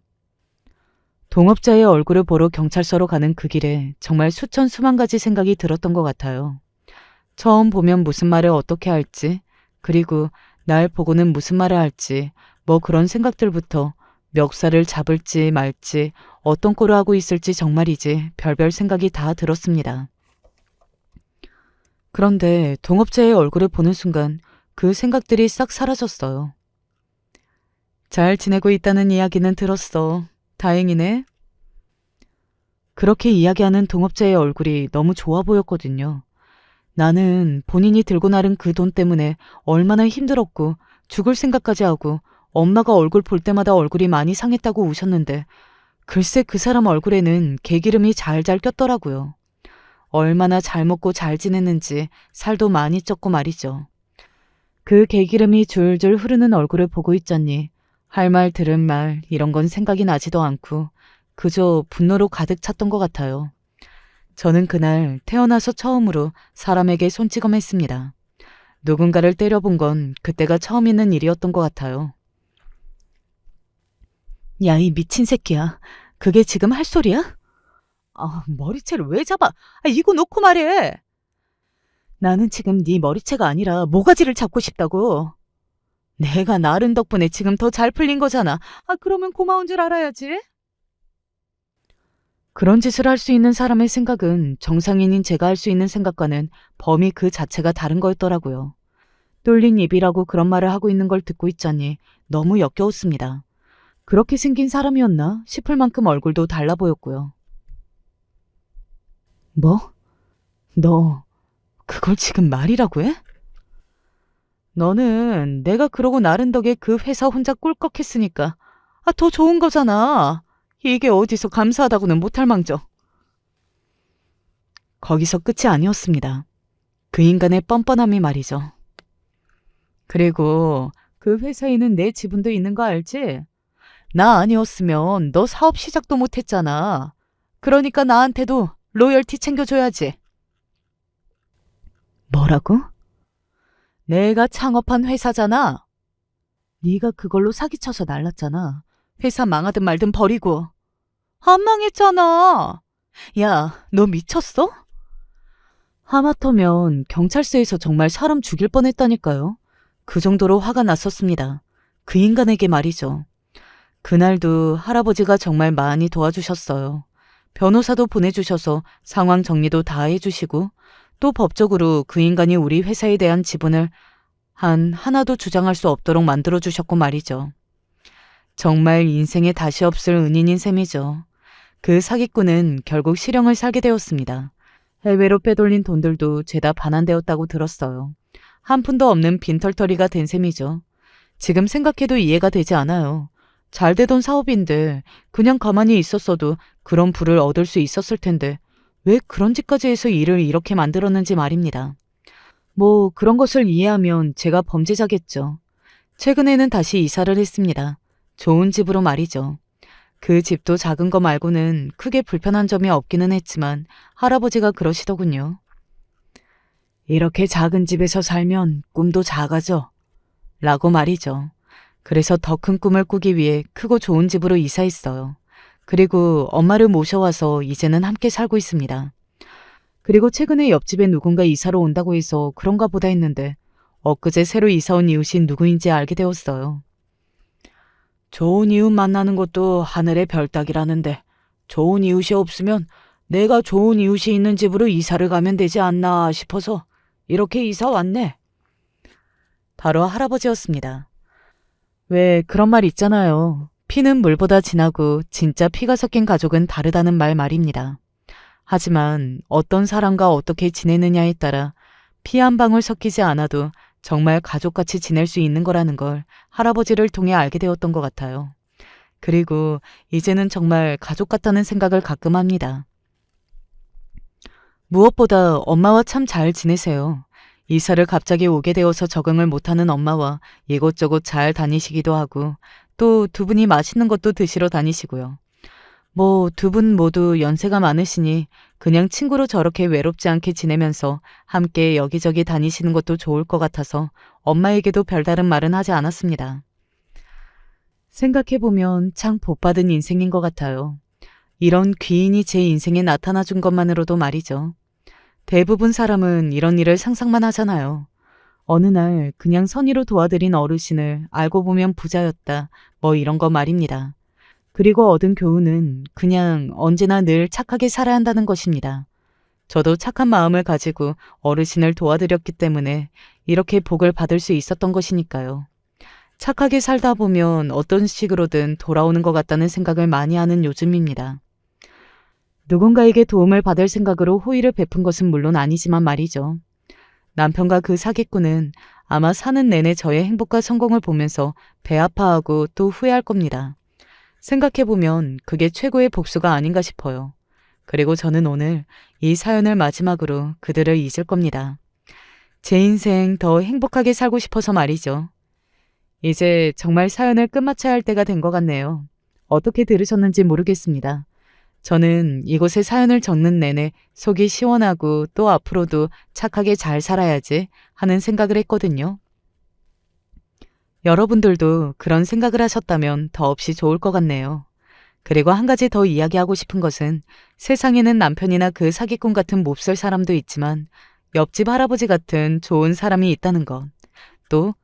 동업자의 얼굴을 보러 경찰서로 가는 그 길에 정말 수천 수만 가지 생각이 들었던 것 같아요. 처음 보면 무슨 말을 어떻게 할지, 그리고 날 보고는 무슨 말을 할지, 뭐 그런 생각들부터 멱살을 잡을지 말지, 어떤 꼴을 하고 있을지 정말이지 별별 생각이 다 들었습니다. 그런데 동업자의 얼굴을 보는 순간 그 생각들이 싹 사라졌어요. 잘 지내고 있다는 이야기는 들었어. 다행이네. 그렇게 이야기하는 동업자의 얼굴이 너무 좋아 보였거든요. 나는 본인이 들고 나른 그 돈 때문에 얼마나 힘들었고 죽을 생각까지 하고 엄마가 얼굴 볼 때마다 얼굴이 많이 상했다고 우셨는데 글쎄 그 사람 얼굴에는 개기름이 잘잘 꼈더라고요. 얼마나 잘 먹고 잘 지냈는지 살도 많이 쪘고 말이죠. 그 개기름이 줄줄 흐르는 얼굴을 보고 있자니 할 말 들을 말 이런 건 생각이 나지도 않고 그저 분노로 가득 찼던 것 같아요. 저는 그날 태어나서 처음으로 사람에게 손찌검했습니다. 누군가를 때려본 건 그때가 처음 있는 일이었던 것 같아요. 야, 이 미친 새끼야. 그게 지금 할 소리야? 아, 머리채를 왜 잡아? 아, 이거 놓고 말해. 나는 지금 네 머리채가 아니라 모가지를 잡고 싶다고. 내가 나른 덕분에 지금 더 잘 풀린 거잖아. 아, 그러면 고마운 줄 알아야지. 그런 짓을 할 수 있는 사람의 생각은 정상인인 제가 할 수 있는 생각과는 범위 그 자체가 다른 거였더라고요. 뚫린 입이라고 그런 말을 하고 있는 걸 듣고 있자니 너무 역겨웠습니다. 그렇게 생긴 사람이었나 싶을 만큼 얼굴도 달라 보였고요. 뭐? 너 그걸 지금 말이라고 해? 너는 내가 그러고 나른 덕에 그 회사 혼자 꿀꺽했으니까 더 좋은 거잖아. 이게 어디서 감사하다고는 못할 망정. 거기서 끝이 아니었습니다. 그 인간의 뻔뻔함이 말이죠. 그리고 그 회사에는 내 지분도 있는 거 알지? 나 아니었으면 너 사업 시작도 못했잖아. 그러니까 나한테도 로열티 챙겨줘야지. 뭐라고? 내가 창업한 회사잖아. 네가 그걸로 사기쳐서 날랐잖아. 회사 망하든 말든 버리고. 안 망했잖아. 야, 너 미쳤어? 하마터면 경찰서에서 정말 사람 죽일 뻔했다니까요. 그 정도로 화가 났었습니다. 그 인간에게 말이죠. 그날도 할아버지가 정말 많이 도와주셨어요. 변호사도 보내주셔서 상황 정리도 다 해주시고 또 법적으로 그 인간이 우리 회사에 대한 지분을 하나도 주장할 수 없도록 만들어주셨고 말이죠. 정말 인생에 다시 없을 은인인 셈이죠. 그 사기꾼은 결국 실형을 살게 되었습니다. 해외로 빼돌린 돈들도 죄다 반환되었다고 들었어요. 한 푼도 없는 빈털터리가 된 셈이죠. 지금 생각해도 이해가 되지 않아요. 잘 되던 사업인데 그냥 가만히 있었어도 그런 부를 얻을 수 있었을 텐데 왜 그런 짓까지 해서 일을 이렇게 만들었는지 말입니다. 뭐 그런 것을 이해하면 제가 범죄자겠죠. 최근에는 다시 이사를 했습니다. 좋은 집으로 말이죠. 그 집도 작은 거 말고는 크게 불편한 점이 없기는 했지만 할아버지가 그러시더군요. 이렇게 작은 집에서 살면 꿈도 작아져. 라고 말이죠. 그래서 더 큰 꿈을 꾸기 위해 크고 좋은 집으로 이사했어요. 그리고 엄마를 모셔와서 이제는 함께 살고 있습니다. 그리고 최근에 옆집에 누군가 이사로 온다고 해서 그런가 보다 했는데 엊그제 새로 이사 온 이웃이 누구인지 알게 되었어요. 좋은 이웃 만나는 것도 하늘의 별 따기라는데 좋은 이웃이 없으면 내가 좋은 이웃이 있는 집으로 이사를 가면 되지 않나 싶어서 이렇게 이사 왔네. 바로 할아버지였습니다. 왜 그런 말 있잖아요. 피는 물보다 진하고 진짜 피가 섞인 가족은 다르다는 말입니다. 하지만 어떤 사람과 어떻게 지내느냐에 따라 피 한 방울 섞이지 않아도 정말 가족같이 지낼 수 있는 거라는 걸 할아버지를 통해 알게 되었던 것 같아요. 그리고 이제는 정말 가족 같다는 생각을 가끔 합니다. 무엇보다 엄마와 참 잘 지내세요. 이사를 갑자기 오게 되어서 적응을 못하는 엄마와 이곳저곳 잘 다니시기도 하고 또 두 분이 맛있는 것도 드시러 다니시고요. 뭐 두 분 모두 연세가 많으시니 그냥 친구로 저렇게 외롭지 않게 지내면서 함께 여기저기 다니시는 것도 좋을 것 같아서 엄마에게도 별다른 말은 하지 않았습니다. 생각해보면 참 복받은 인생인 것 같아요. 이런 귀인이 제 인생에 나타나 준 것만으로도 말이죠. 대부분 사람은 이런 일을 상상만 하잖아요. 어느 날 그냥 선의로 도와드린 어르신을 알고 보면 부자였다. 뭐 이런 거 말입니다. 그리고 얻은 교훈은 그냥 언제나 늘 착하게 살아야 한다는 것입니다. 저도 착한 마음을 가지고 어르신을 도와드렸기 때문에 이렇게 복을 받을 수 있었던 것이니까요. 착하게 살다 보면 어떤 식으로든 돌아오는 것 같다는 생각을 많이 하는 요즘입니다. 누군가에게 도움을 받을 생각으로 호의를 베푼 것은 물론 아니지만 말이죠. 남편과 그 사기꾼은 아마 사는 내내 저의 행복과 성공을 보면서 배 아파하고 또 후회할 겁니다. 생각해보면 그게 최고의 복수가 아닌가 싶어요. 그리고 저는 오늘 이 사연을 마지막으로 그들을 잊을 겁니다. 제 인생 더 행복하게 살고 싶어서 말이죠. 이제 정말 사연을 끝마쳐야 할 때가 된 것 같네요. 어떻게 들으셨는지 모르겠습니다. 저는 이곳에 사연을 적는 내내 속이 시원하고 또 앞으로도 착하게 잘 살아야지 하는 생각을 했거든요. 여러분들도 그런 생각을 하셨다면 더없이 좋을 것 같네요. 그리고 한 가지 더 이야기하고 싶은 것은 세상에는 남편이나 그 사기꾼 같은 몹쓸 사람도 있지만 옆집 할아버지 같은 좋은 사람이 있다는 것. 또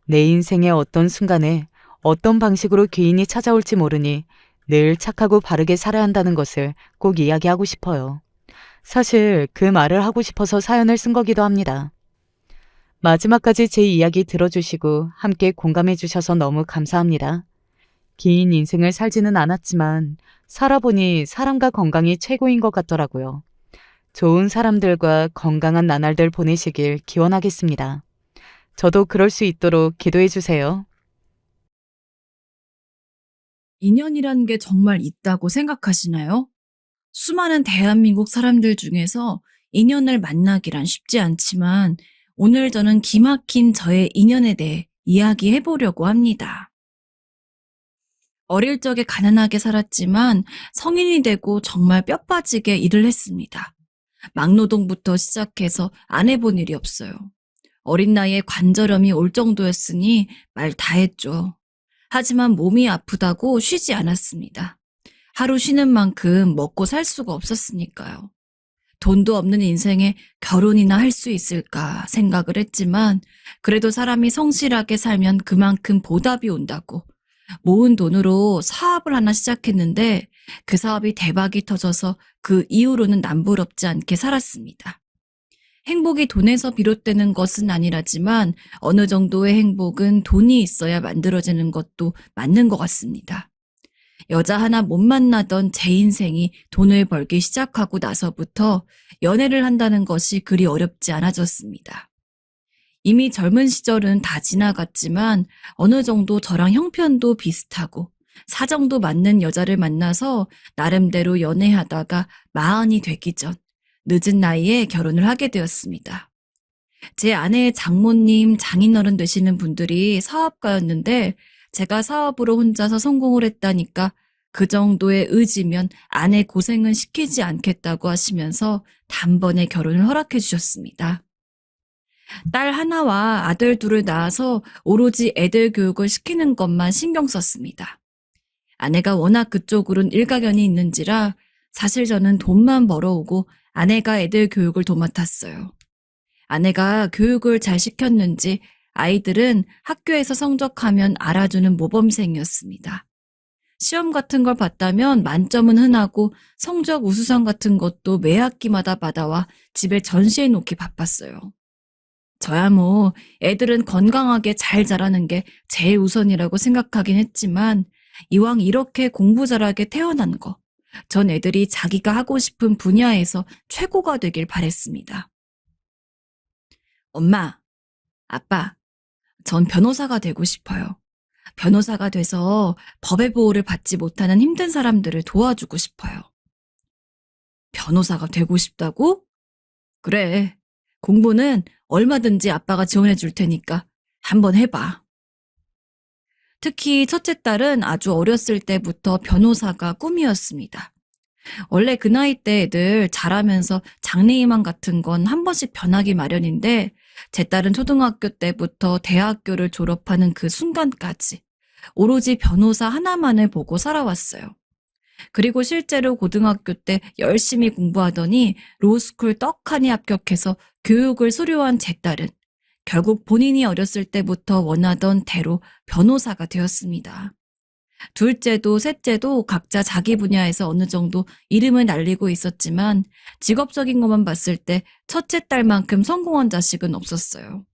내 인생의 어떤 순간에 어떤 방식으로 귀인이 찾아올지 모르니 늘 착하고 바르게 살아야 한다는 것을 꼭 이야기하고 싶어요. 사실 그 말을 하고 싶어서 사연을 쓴 거기도 합니다. 마지막까지 제 이야기 들어주시고 함께 공감해 주셔서 너무 감사합니다. 긴 인생을 살지는 않았지만 살아보니 사람과 건강이 최고인 것 같더라고요. 좋은 사람들과 건강한 나날들 보내시길 기원하겠습니다. 저도 그럴 수 있도록 기도해 주세요. 인연이란 게 정말 있다고 생각하시나요? 수많은 대한민국 사람들 중에서 인연을 만나기란 쉽지 않지만 오늘 저는 기막힌 저의 인연에 대해 이야기해 보려고 합니다. 어릴 적에 가난하게 살았지만 성인이 되고 정말 뼈 빠지게 일을 했습니다. 막노동부터 시작해서 안 해본 일이 없어요. 어린 나이에 관절염이 올 정도였으니 말 다 했죠. 하지만 몸이 아프다고 쉬지 않았습니다. 하루 쉬는 만큼 먹고 살 수가 없었으니까요. 돈도 없는 인생에 결혼이나 할 수 있을까 생각을 했지만 그래도 사람이 성실하게 살면 그만큼 보답이 온다고 모은 돈으로 사업을 하나 시작했는데 그 사업이 대박이 터져서 그 이후로는 남부럽지 않게 살았습니다. 행복이 돈에서 비롯되는 것은 아니라지만 어느 정도의 행복은 돈이 있어야 만들어지는 것도 맞는 것 같습니다. 여자 하나 못 만나던 제 인생이 돈을 벌기 시작하고 나서부터 연애를 한다는 것이 그리 어렵지 않아졌습니다. 이미 젊은 시절은 다 지나갔지만 어느 정도 저랑 형편도 비슷하고 사정도 맞는 여자를 만나서 나름대로 연애하다가 마흔이 되기 전 늦은 나이에 결혼을 하게 되었습니다. 제 아내의 장모님, 장인어른 되시는 분들이 사업가였는데 제가 사업으로 혼자서 성공을 했다니까 그 정도의 의지면 아내 고생은 시키지 않겠다고 하시면서 단번에 결혼을 허락해 주셨습니다. 딸 하나와 아들 둘을 낳아서 오로지 애들 교육을 시키는 것만 신경 썼습니다. 아내가 워낙 그쪽으론 일가견이 있는지라 사실 저는 돈만 벌어오고 아내가 애들 교육을 도맡았어요. 아내가 교육을 잘 시켰는지 아이들은 학교에서 성적하면 알아주는 모범생이었습니다. 시험 같은 걸 봤다면 만점은 흔하고 성적 우수상 같은 것도 매 학기마다 받아와 집에 전시해 놓기 바빴어요. 저야 뭐 애들은 건강하게 잘 자라는 게 제일 우선이라고 생각하긴 했지만 이왕 이렇게 공부 잘하게 태어난 거, 전 애들이 자기가 하고 싶은 분야에서 최고가 되길 바랬습니다. 엄마, 아빠, 전 변호사가 되고 싶어요. 변호사가 돼서 법의 보호를 받지 못하는 힘든 사람들을 도와주고 싶어요. 변호사가 되고 싶다고? 그래. 공부는 얼마든지 아빠가 지원해 줄 테니까 한번 해봐. 특히 첫째 딸은 아주 어렸을 때부터 변호사가 꿈이었습니다. 원래 그 나이 때 애들 자라면서 장래희망 같은 건 한 번씩 변하기 마련인데 제 딸은 초등학교 때부터 대학교를 졸업하는 그 순간까지 오로지 변호사 하나만을 보고 살아왔어요. 그리고 실제로 고등학교 때 열심히 공부하더니 로스쿨 떡하니 합격해서 교육을 수료한 제 딸은 결국 본인이 어렸을 때부터 원하던 대로 변호사가 되었습니다. 둘째도 셋째도 각자 자기 분야에서 어느 정도 이름을 날리고 있었지만 직업적인 것만 봤을 때 첫째 딸만큼 성공한 자식은 없었어요.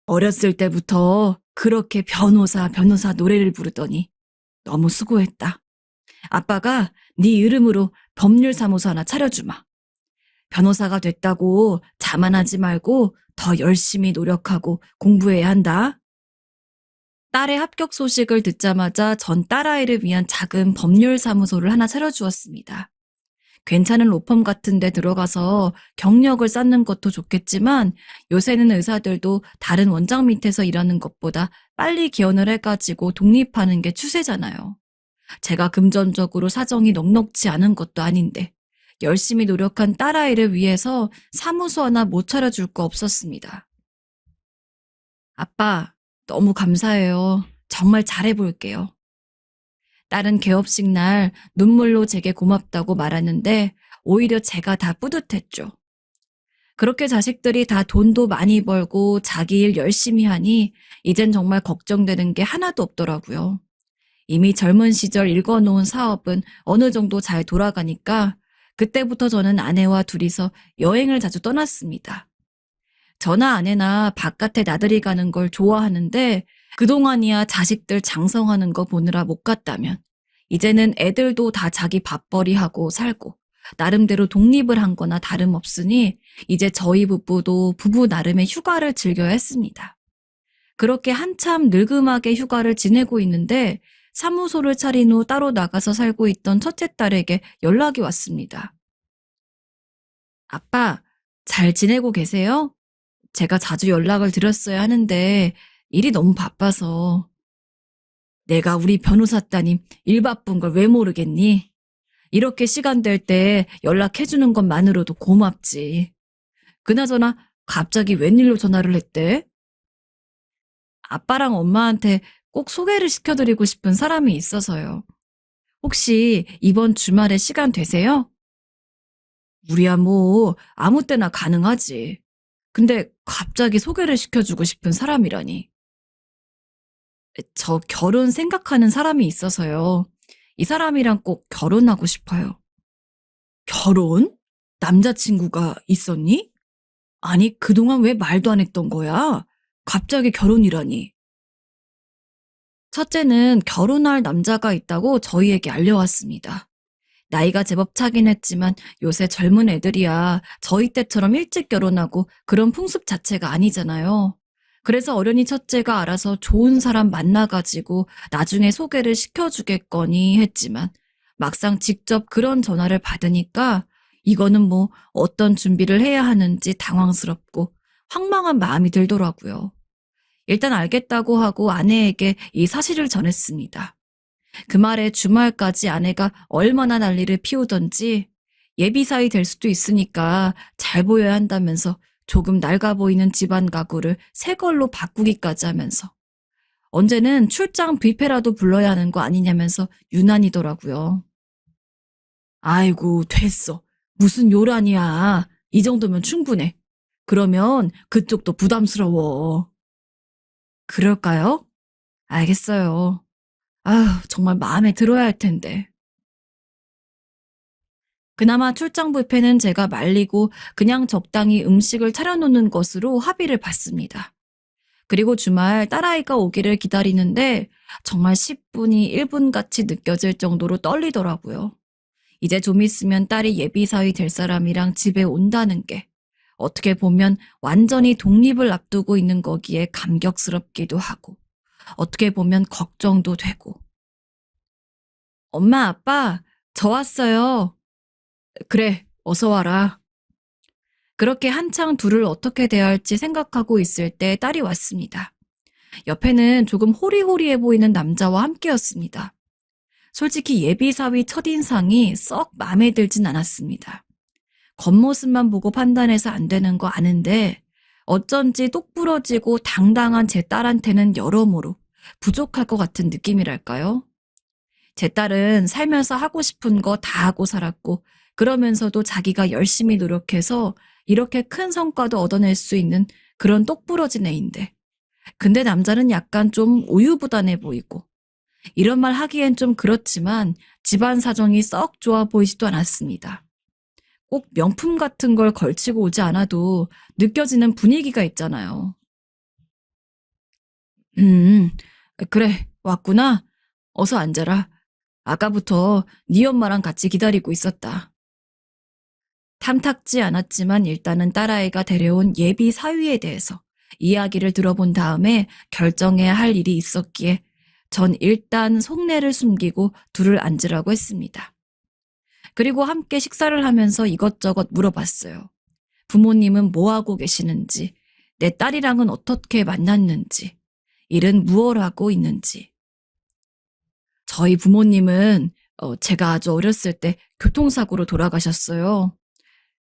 어렸을 때부터 그렇게 변호사 노래를 부르더니 너무 수고했다. 아빠가 네 이름으로 법률사무소 하나 차려주마. 변호사가 됐다고 자만하지 말고 더 열심히 노력하고 공부해야 한다. 딸의 합격 소식을 듣자마자 전 딸아이를 위한 작은 법률사무소를 하나 차려주었습니다. 괜찮은 로펌 같은 데 들어가서 경력을 쌓는 것도 좋겠지만 요새는 의사들도 다른 원장 밑에서 일하는 것보다 빨리 개원을 해가지고 독립하는 게 추세잖아요. 제가 금전적으로 사정이 넉넉지 않은 것도 아닌데 열심히 노력한 딸아이를 위해서 사무소 하나 못 차려줄 거 없었습니다. 아빠, 너무 감사해요. 정말 잘해볼게요. 딸은 개업식 날 눈물로 제게 고맙다고 말하는데 오히려 제가 다 뿌듯했죠. 그렇게 자식들이 다 돈도 많이 벌고 자기 일 열심히 하니 이젠 정말 걱정되는 게 하나도 없더라고요. 이미 젊은 시절 읽어놓은 사업은 어느 정도 잘 돌아가니까 그때부터 저는 아내와 둘이서 여행을 자주 떠났습니다. 저나 아내나 바깥에 나들이 가는 걸 좋아하는데 그동안이야 자식들 장성하는 거 보느라 못 갔다면 이제는 애들도 다 자기 밥벌이하고 살고 나름대로 독립을 한 거나 다름없으니 이제 저희 부부도 부부 나름의 휴가를 즐겨야 했습니다. 그렇게 한참 늙음하게 휴가를 지내고 있는데 사무소를 차린 후 따로 나가서 살고 있던 첫째 딸에게 연락이 왔습니다. 아빠, 잘 지내고 계세요? 제가 자주 연락을 드렸어야 하는데 일이 너무 바빠서. 내가 우리 변호사 따님 일 바쁜 걸 왜 모르겠니? 이렇게 시간 될 때 연락해주는 것만으로도 고맙지. 그나저나 갑자기 웬일로 전화를 했대? 아빠랑 엄마한테 꼭 소개를 시켜드리고 싶은 사람이 있어서요. 혹시 이번 주말에 시간 되세요? 우리야 뭐 아무 때나 가능하지. 근데 갑자기 소개를 시켜주고 싶은 사람이라니. 저 결혼 생각하는 사람이 있어서요. 이 사람이랑 꼭 결혼하고 싶어요. 결혼? 남자친구가 있었니? 아니, 그동안 왜 말도 안 했던 거야? 갑자기 결혼이라니. 첫째는 결혼할 남자가 있다고 저희에게 알려왔습니다. 나이가 제법 차긴 했지만 요새 젊은 애들이야 저희 때처럼 일찍 결혼하고 그런 풍습 자체가 아니잖아요. 그래서 어련히 첫째가 알아서 좋은 사람 만나가지고 나중에 소개를 시켜주겠거니 했지만 막상 직접 그런 전화를 받으니까 이거는 뭐 어떤 준비를 해야 하는지 당황스럽고 황망한 마음이 들더라고요. 일단 알겠다고 하고 아내에게 이 사실을 전했습니다. 그 말에 주말까지 아내가 얼마나 난리를 피우던지 예비사위 될 수도 있으니까 잘 보여야 한다면서 조금 낡아 보이는 집안 가구를 새 걸로 바꾸기까지 하면서 언제는 출장 뷔페라도 불러야 하는 거 아니냐면서 유난이더라고요. 아이고, 됐어. 무슨 요란이야. 이 정도면 충분해. 그러면 그쪽도 부담스러워. 그럴까요? 알겠어요. 아휴, 정말 마음에 들어야 할 텐데. 그나마 출장 뷔페는 제가 말리고 그냥 적당히 음식을 차려놓는 것으로 합의를 봤습니다. 그리고 주말 딸아이가 오기를 기다리는데 정말 10분이 1분 같이 느껴질 정도로 떨리더라고요. 이제 좀 있으면 딸이 예비사위 될 사람이랑 집에 온다는 게 어떻게 보면 완전히 독립을 앞두고 있는 거기에 감격스럽기도 하고 어떻게 보면 걱정도 되고. 엄마, 아빠, 저 왔어요. 그래, 어서 와라. 그렇게 한창 둘을 어떻게 대할지 생각하고 있을 때 딸이 왔습니다. 옆에는 조금 호리호리해 보이는 남자와 함께였습니다. 솔직히 예비사위 첫인상이 썩 마음에 들진 않았습니다. 겉모습만 보고 판단해서 안 되는 거 아는데 어쩐지 똑부러지고 당당한 제 딸한테는 여러모로 부족할 것 같은 느낌이랄까요? 제 딸은 살면서 하고 싶은 거 다 하고 살았고 그러면서도 자기가 열심히 노력해서 이렇게 큰 성과도 얻어낼 수 있는 그런 똑부러진 애인데 근데 남자는 약간 좀 우유부단해 보이고 이런 말 하기엔 좀 그렇지만 집안 사정이 썩 좋아 보이지도 않았습니다. 꼭 명품 같은 걸 걸치고 오지 않아도 느껴지는 분위기가 있잖아요. 음, 그래, 왔구나. 어서 앉아라. 아까부터 네 엄마랑 같이 기다리고 있었다. 탐탁지 않았지만 일단은 딸아이가 데려온 예비 사위에 대해서 이야기를 들어본 다음에 결정해야 할 일이 있었기에 전 일단 속내를 숨기고 둘을 앉으라고 했습니다. 그리고 함께 식사를 하면서 이것저것 물어봤어요. 부모님은 뭐하고 계시는지, 내 딸이랑은 어떻게 만났는지, 일은 무얼 하고 있는지. 저희 부모님은 제가 아주 어렸을 때 교통사고로 돌아가셨어요.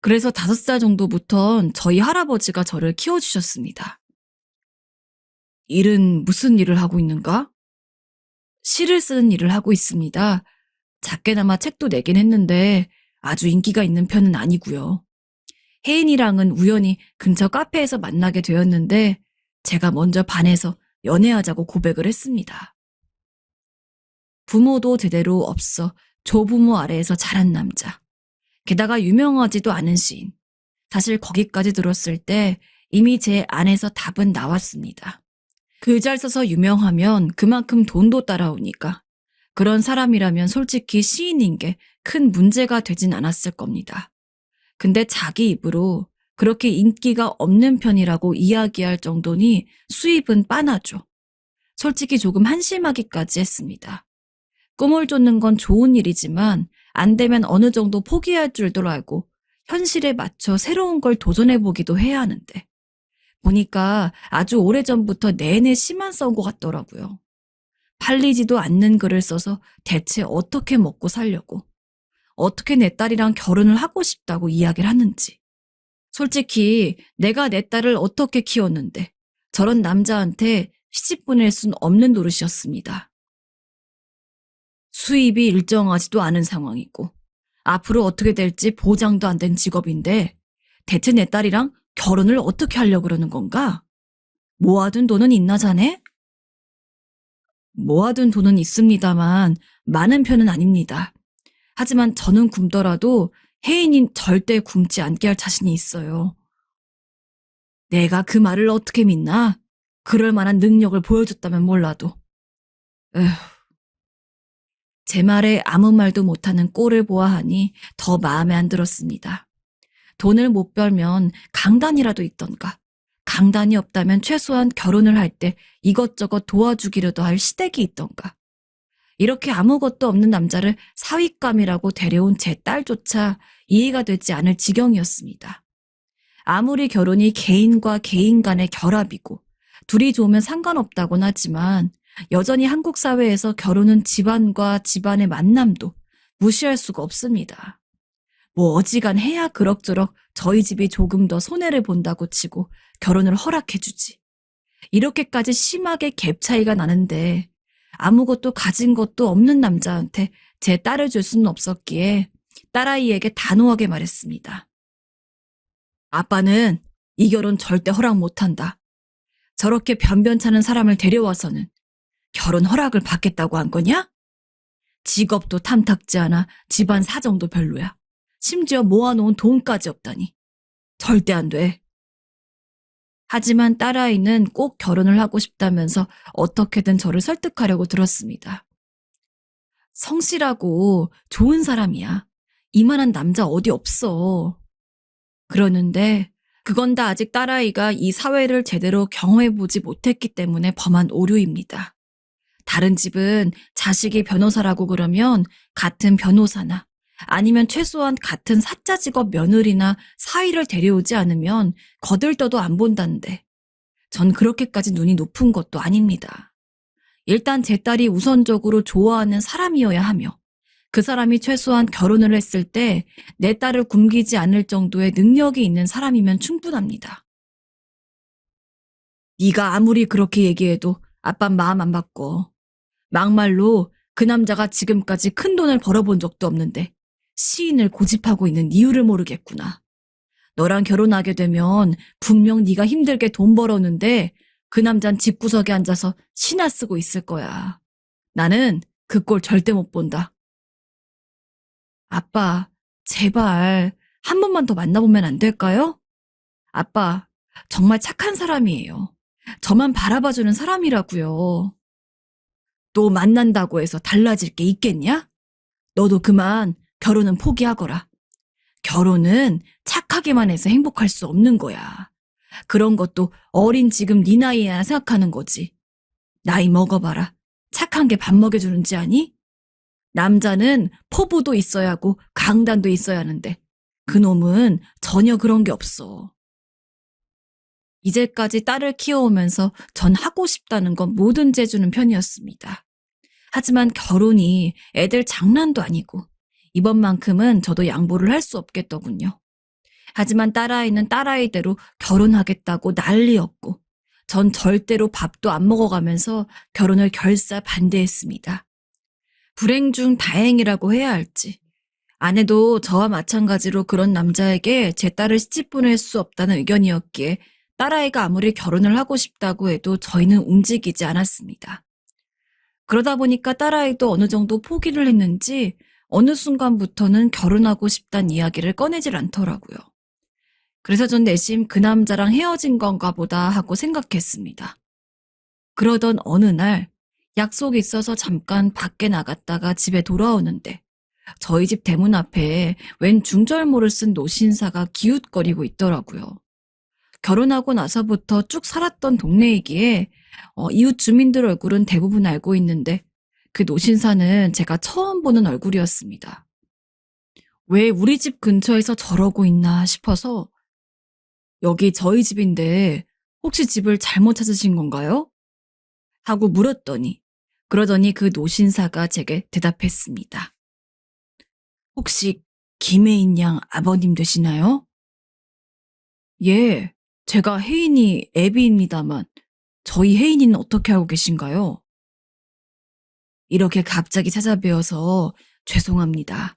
그래서 5살 정도부턴 저희 할아버지가 저를 키워주셨습니다. 일은 무슨 일을 하고 있는가? 시를 쓰는 일을 하고 있습니다. 작게나마 책도 내긴 했는데 아주 인기가 있는 편은 아니고요. 혜인이랑은 우연히 근처 카페에서 만나게 되었는데 제가 먼저 반해서 연애하자고 고백을 했습니다. 부모도 제대로 없어 조부모 아래에서 자란 남자. 게다가 유명하지도 않은 시인. 사실 거기까지 들었을 때 이미 제 안에서 답은 나왔습니다. 글 잘 써서 유명하면 그만큼 돈도 따라오니까 그런 사람이라면 솔직히 시인인 게 큰 문제가 되진 않았을 겁니다. 근데 자기 입으로 그렇게 인기가 없는 편이라고 이야기할 정도니 수입은 빠나죠. 솔직히 조금 한심하기까지 했습니다. 꿈을 쫓는 건 좋은 일이지만 안 되면 어느 정도 포기할 줄도 알고 현실에 맞춰 새로운 걸 도전해보기도 해야 하는데 보니까 아주 오래전부터 내내 시만 써온 것 같더라고요. 팔리지도 않는 글을 써서 대체 어떻게 먹고 살려고 어떻게 내 딸이랑 결혼을 하고 싶다고 이야기를 하는지. 솔직히 내가 내 딸을 어떻게 키웠는데 저런 남자한테 시집 보낼 순 없는 노릇이었습니다. 수입이 일정하지도 않은 상황이고 앞으로 어떻게 될지 보장도 안 된 직업인데 대체 내 딸이랑 결혼을 어떻게 하려고 그러는 건가? 모아둔 돈은 있나 자네? 모아둔 돈은 있습니다만 많은 편은 아닙니다. 하지만 저는 굶더라도 혜인인 절대 굶지 않게 할 자신이 있어요. 내가 그 말을 어떻게 믿나? 그럴 만한 능력을 보여줬다면 몰라도. 에휴. 제 말에 아무 말도 못하는 꼴을 보아하니 더 마음에 안 들었습니다. 돈을 못 벌면 강단이라도 있던가. 강단이 없다면 최소한 결혼을 할 때 이것저것 도와주기라도 할 시댁이 있던가. 이렇게 아무것도 없는 남자를 사윗감이라고 데려온 제 딸조차 이해가 되지 않을 지경이었습니다. 아무리 결혼이 개인과 개인 간의 결합이고 둘이 좋으면 상관없다곤 하지만 여전히 한국 사회에서 결혼은 집안과 집안의 만남도 무시할 수가 없습니다. 뭐 어지간해야 그럭저럭 저희 집이 조금 더 손해를 본다고 치고 결혼을 허락해주지. 이렇게까지 심하게 갭 차이가 나는데 아무것도 가진 것도 없는 남자한테 제 딸을 줄 수는 없었기에 딸아이에게 단호하게 말했습니다. 아빠는 이 결혼 절대 허락 못한다. 저렇게 변변찮은 사람을 데려와서는 결혼 허락을 받겠다고 한 거냐? 직업도 탐탁지 않아 집안 사정도 별로야. 심지어 모아놓은 돈까지 없다니. 절대 안 돼. 하지만 딸아이는 꼭 결혼을 하고 싶다면서 어떻게든 저를 설득하려고 들었습니다. 성실하고 좋은 사람이야. 이만한 남자 어디 없어. 그러는데 그건 다 아직 딸아이가 이 사회를 제대로 경험해보지 못했기 때문에 범한 오류입니다. 다른 집은 자식이 변호사라고 그러면 같은 변호사나 아니면 최소한 같은 사자 직업 며느리나 사위를 데려오지 않으면 거들떠도 안 본다는데 전 그렇게까지 눈이 높은 것도 아닙니다. 일단 제 딸이 우선적으로 좋아하는 사람이어야 하며 그 사람이 최소한 결혼을 했을 때 내 딸을 굶기지 않을 정도의 능력이 있는 사람이면 충분합니다. 네가 아무리 그렇게 얘기해도 아빤 마음 안 바꿔. 막말로 그 남자가 지금까지 큰 돈을 벌어본 적도 없는데 시인을 고집하고 있는 이유를 모르겠구나. 너랑 결혼하게 되면 분명 네가 힘들게 돈 벌었는데 그 남잔 집구석에 앉아서 시나 쓰고 있을 거야. 나는 그 꼴 절대 못 본다. 아빠, 제발 한 번만 더 만나보면 안 될까요? 아빠, 정말 착한 사람이에요. 저만 바라봐주는 사람이라고요. 또 만난다고 해서 달라질 게 있겠냐? 너도 그만 결혼은 포기하거라. 결혼은 착하게만 해서 행복할 수 없는 거야. 그런 것도 어린 지금 네 나이에나 생각하는 거지. 나이 먹어봐라. 착한 게 밥 먹여주는지 아니? 남자는 포부도 있어야 하고 강단도 있어야 하는데 그놈은 전혀 그런 게 없어. 이제까지 딸을 키워오면서 전 하고 싶다는 건 뭐든지 해주는 편이었습니다. 하지만 결혼이 애들 장난도 아니고 이번만큼은 저도 양보를 할 수 없겠더군요. 하지만 딸아이는 딸아이대로 결혼하겠다고 난리였고 전 절대로 밥도 안 먹어가면서 결혼을 결사 반대했습니다. 불행 중 다행이라고 해야 할지. 아내도 저와 마찬가지로 그런 남자에게 제 딸을 시집 보낼 수 없다는 의견이었기에 딸아이가 아무리 결혼을 하고 싶다고 해도 저희는 움직이지 않았습니다. 그러다 보니까 딸아이도 어느 정도 포기를 했는지 어느 순간부터는 결혼하고 싶다는 이야기를 꺼내질 않더라고요. 그래서 전 내심 그 남자랑 헤어진 건가 보다 하고 생각했습니다. 그러던 어느 날 약속이 있어서 잠깐 밖에 나갔다가 집에 돌아오는데 저희 집 대문 앞에 웬 중절모를 쓴 노신사가 기웃거리고 있더라고요. 결혼하고 나서부터 쭉 살았던 동네이기에 이웃 주민들 얼굴은 대부분 알고 있는데 그 노신사는 제가 처음 보는 얼굴이었습니다. 왜 우리 집 근처에서 저러고 있나 싶어서 여기 저희 집인데 혹시 집을 잘못 찾으신 건가요? 하고 물었더니 그러더니 그 노신사가 제게 대답했습니다. 혹시 김혜인 양 아버님 되시나요? 예, 제가 혜인이 애비입니다만 저희 혜인이는 어떻게 알고 계신가요? 이렇게 갑자기 찾아뵈어서 죄송합니다.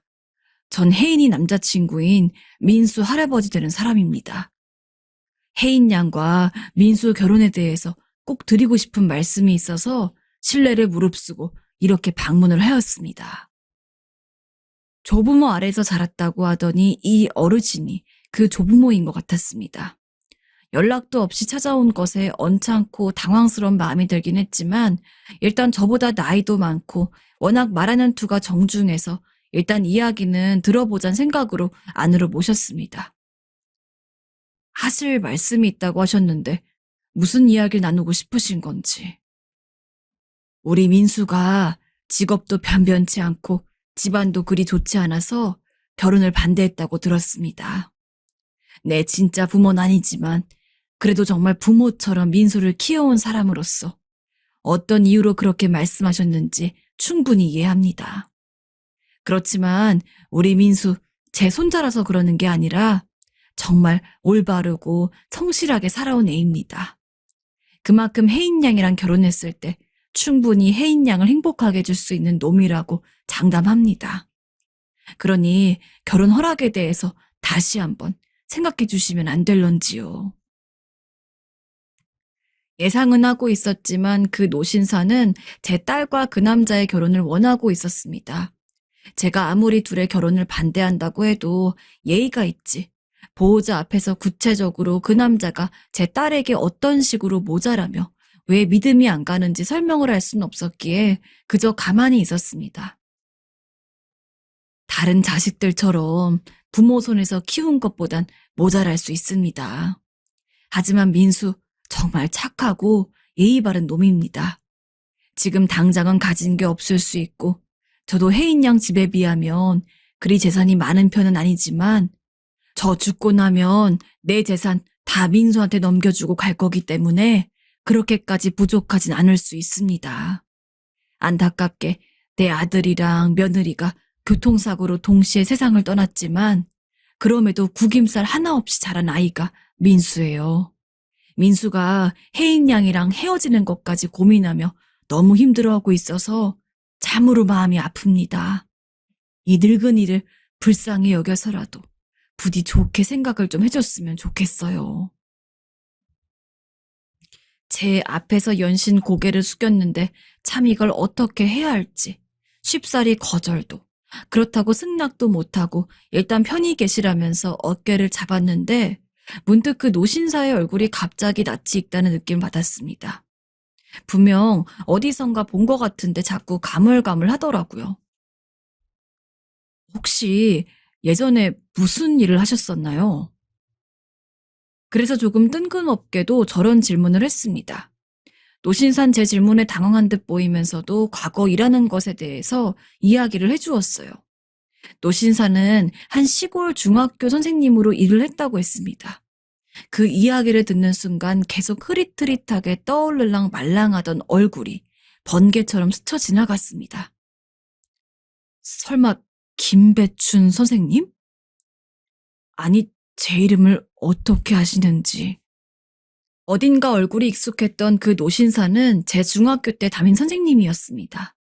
전 혜인이 남자친구인 민수 할아버지 되는 사람입니다. 혜인 양과 민수 결혼에 대해서 꼭 드리고 싶은 말씀이 있어서 신뢰를 무릅쓰고 이렇게 방문을 하였습니다. 조부모 아래서 자랐다고 하더니 이 어르신이 그 조부모인 것 같았습니다. 연락도 없이 찾아온 것에 언짢고 당황스러운 마음이 들긴 했지만 일단 저보다 나이도 많고 워낙 말하는 투가 정중해서 일단 이야기는 들어보자는 생각으로 안으로 모셨습니다. 하실 말씀이 있다고 하셨는데 무슨 이야기를 나누고 싶으신 건지. 우리 민수가 직업도 변변치 않고 집안도 그리 좋지 않아서 결혼을 반대했다고 들었습니다. 내 진짜 부모는 아니지만 그래도 정말 부모처럼 민수를 키워온 사람으로서 어떤 이유로 그렇게 말씀하셨는지 충분히 이해합니다. 그렇지만 우리 민수 제 손자라서 그러는 게 아니라 정말 올바르고 성실하게 살아온 애입니다. 그만큼 혜인 양이랑 결혼했을 때 충분히 혜인 양을 행복하게 해줄 수 있는 놈이라고 장담합니다. 그러니 결혼 허락에 대해서 다시 한번 생각해 주시면 안 될런지요. 예상은 하고 있었지만 그 노신사는 제 딸과 그 남자의 결혼을 원하고 있었습니다. 제가 아무리 둘의 결혼을 반대한다고 해도 예의가 있지. 보호자 앞에서 구체적으로 그 남자가 제 딸에게 어떤 식으로 모자라며 왜 믿음이 안 가는지 설명을 할 수는 없었기에 그저 가만히 있었습니다. 다른 자식들처럼 부모 손에서 키운 것보단 모자랄 수 있습니다. 하지만 민수 정말 착하고 예의 바른 놈입니다. 지금 당장은 가진 게 없을 수 있고 저도 혜인 양 집에 비하면 그리 재산이 많은 편은 아니지만 저 죽고 나면 내 재산 다 민수한테 넘겨주고 갈 거기 때문에 그렇게까지 부족하진 않을 수 있습니다. 안타깝게 내 아들이랑 며느리가 교통사고로 동시에 세상을 떠났지만 그럼에도 구김살 하나 없이 자란 아이가 민수예요. 민수가 혜인 양이랑 헤어지는 것까지 고민하며 너무 힘들어하고 있어서 참으로 마음이 아픕니다. 이 늙은이를 불쌍히 여겨서라도 부디 좋게 생각을 좀 해줬으면 좋겠어요. 제 앞에서 연신 고개를 숙였는데 참 이걸 어떻게 해야 할지 쉽사리 거절도 그렇다고 승낙도 못하고 일단 편히 계시라면서 어깨를 잡았는데 문득 그 노신사의 얼굴이 갑자기 낯이 익다는 느낌을 받았습니다. 분명 어디선가 본 것 같은데 자꾸 가물가물 하더라고요. 혹시 예전에 무슨 일을 하셨었나요? 그래서 조금 뜬금없게도 저런 질문을 했습니다. 노신산 제 질문에 당황한 듯 보이면서도 과거 일하는 것에 대해서 이야기를 해주었어요. 노신사는 한 시골 중학교 선생님으로 일을 했다고 했습니다. 그 이야기를 듣는 순간 계속 흐릿흐릿하게 떠오르랑 말랑하던 얼굴이 번개처럼 스쳐 지나갔습니다. 설마 김배춘 선생님? 아니, 제 이름을 어떻게 아시는지. 어딘가 얼굴이 익숙했던 그 노신사는 제 중학교 때 담임 선생님이었습니다.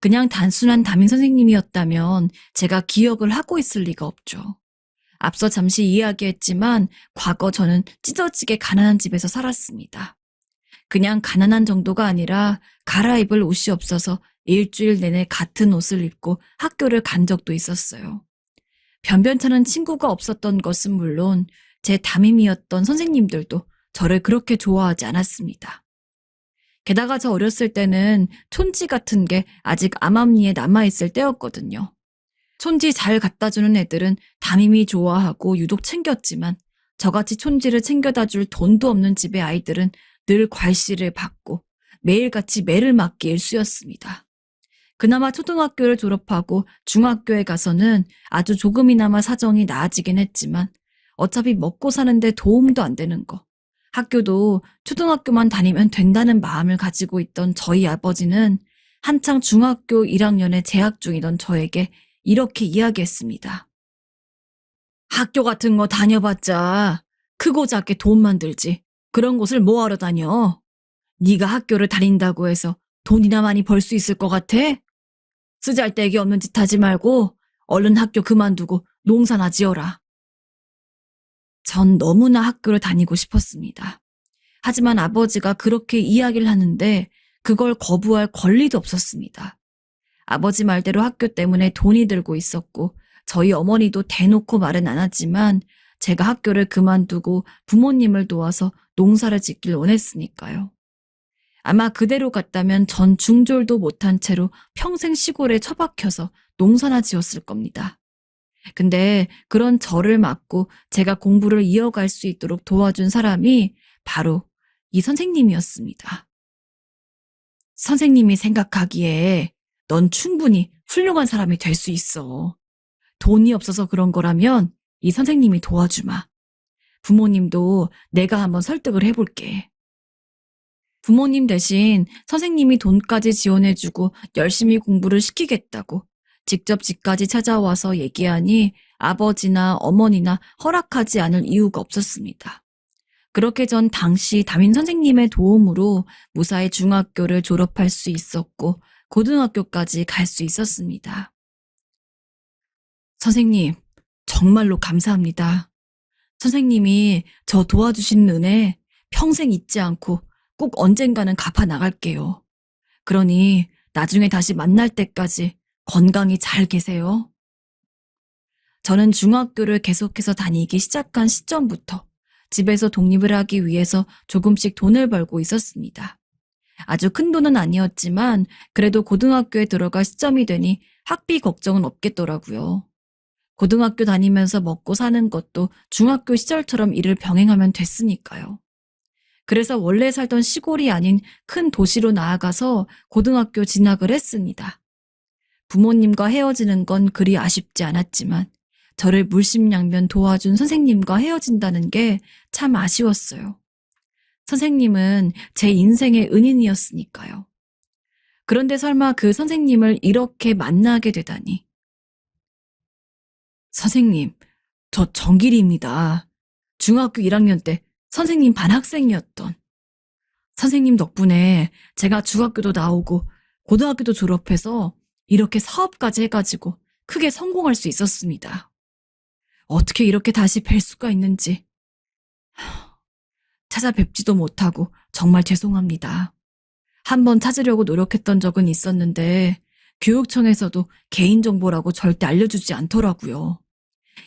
그냥 단순한 담임 선생님이었다면 제가 기억을 하고 있을 리가 없죠. 앞서 잠시 이야기했지만 과거 저는 찢어지게 가난한 집에서 살았습니다. 그냥 가난한 정도가 아니라 갈아입을 옷이 없어서 일주일 내내 같은 옷을 입고 학교를 간 적도 있었어요. 변변찮은 친구가 없었던 것은 물론 제 담임이었던 선생님들도 저를 그렇게 좋아하지 않았습니다. 게다가 저 어렸을 때는 촌지 같은 게 아직 암암리에 남아있을 때였거든요. 촌지 잘 갖다주는 애들은 담임이 좋아하고 유독 챙겼지만 저같이 촌지를 챙겨다 줄 돈도 없는 집의 아이들은 늘 괄시를 받고 매일같이 매를 맞기 일쑤였습니다. 그나마 초등학교를 졸업하고 중학교에 가서는 아주 조금이나마 사정이 나아지긴 했지만 어차피 먹고 사는데 도움도 안 되는 거. 학교도 초등학교만 다니면 된다는 마음을 가지고 있던 저희 아버지는 한창 중학교 1학년에 재학 중이던 저에게 이렇게 이야기했습니다. 학교 같은 거 다녀봤자 크고 작게 돈 만들지. 그런 곳을 뭐하러 다녀? 네가 학교를 다닌다고 해서 돈이나 많이 벌 수 있을 것 같아? 쓰잘데기 없는 짓 하지 말고 얼른 학교 그만두고 농사나 지어라. 전 너무나 학교를 다니고 싶었습니다. 하지만 아버지가 그렇게 이야기를 하는데 그걸 거부할 권리도 없었습니다. 아버지 말대로 학교 때문에 돈이 들고 있었고 저희 어머니도 대놓고 말은 안 하지만 제가 학교를 그만두고 부모님을 도와서 농사를 짓길 원했으니까요. 아마 그대로 갔다면 전 중졸도 못한 채로 평생 시골에 처박혀서 농사나 지었을 겁니다. 근데 그런 저를 막고 제가 공부를 이어갈 수 있도록 도와준 사람이 바로 이 선생님이었습니다. 선생님이 생각하기에 넌 충분히 훌륭한 사람이 될 수 있어. 돈이 없어서 그런 거라면 이 선생님이 도와주마. 부모님도 내가 한번 설득을 해볼게. 부모님 대신 선생님이 돈까지 지원해주고 열심히 공부를 시키겠다고 직접 집까지 찾아와서 얘기하니 아버지나 어머니나 허락하지 않을 이유가 없었습니다. 그렇게 전 당시 담임 선생님의 도움으로 무사히 중학교를 졸업할 수 있었고 고등학교까지 갈 수 있었습니다. 선생님, 정말로 감사합니다. 선생님이 저 도와주신 은혜 평생 잊지 않고 꼭 언젠가는 갚아 나갈게요. 그러니 나중에 다시 만날 때까지 건강히 잘 계세요. 저는 중학교를 계속해서 다니기 시작한 시점부터 집에서 독립을 하기 위해서 조금씩 돈을 벌고 있었습니다. 아주 큰 돈은 아니었지만 그래도 고등학교에 들어갈 시점이 되니 학비 걱정은 없겠더라고요. 고등학교 다니면서 먹고 사는 것도 중학교 시절처럼 일을 병행하면 됐으니까요. 그래서 원래 살던 시골이 아닌 큰 도시로 나아가서 고등학교 진학을 했습니다. 부모님과 헤어지는 건 그리 아쉽지 않았지만 저를 물심양면 도와준 선생님과 헤어진다는 게 참 아쉬웠어요. 선생님은 제 인생의 은인이었으니까요. 그런데 설마 그 선생님을 이렇게 만나게 되다니. 선생님, 저 정길이입니다. 중학교 1학년 때 선생님 반 학생이었던. 선생님 덕분에 제가 중학교도 나오고 고등학교도 졸업해서 이렇게 사업까지 해가지고 크게 성공할 수 있었습니다. 어떻게 이렇게 다시 뵐 수가 있는지. 찾아뵙지도 못하고 정말 죄송합니다. 한번 찾으려고 노력했던 적은 있었는데 교육청에서도 개인정보라고 절대 알려주지 않더라고요.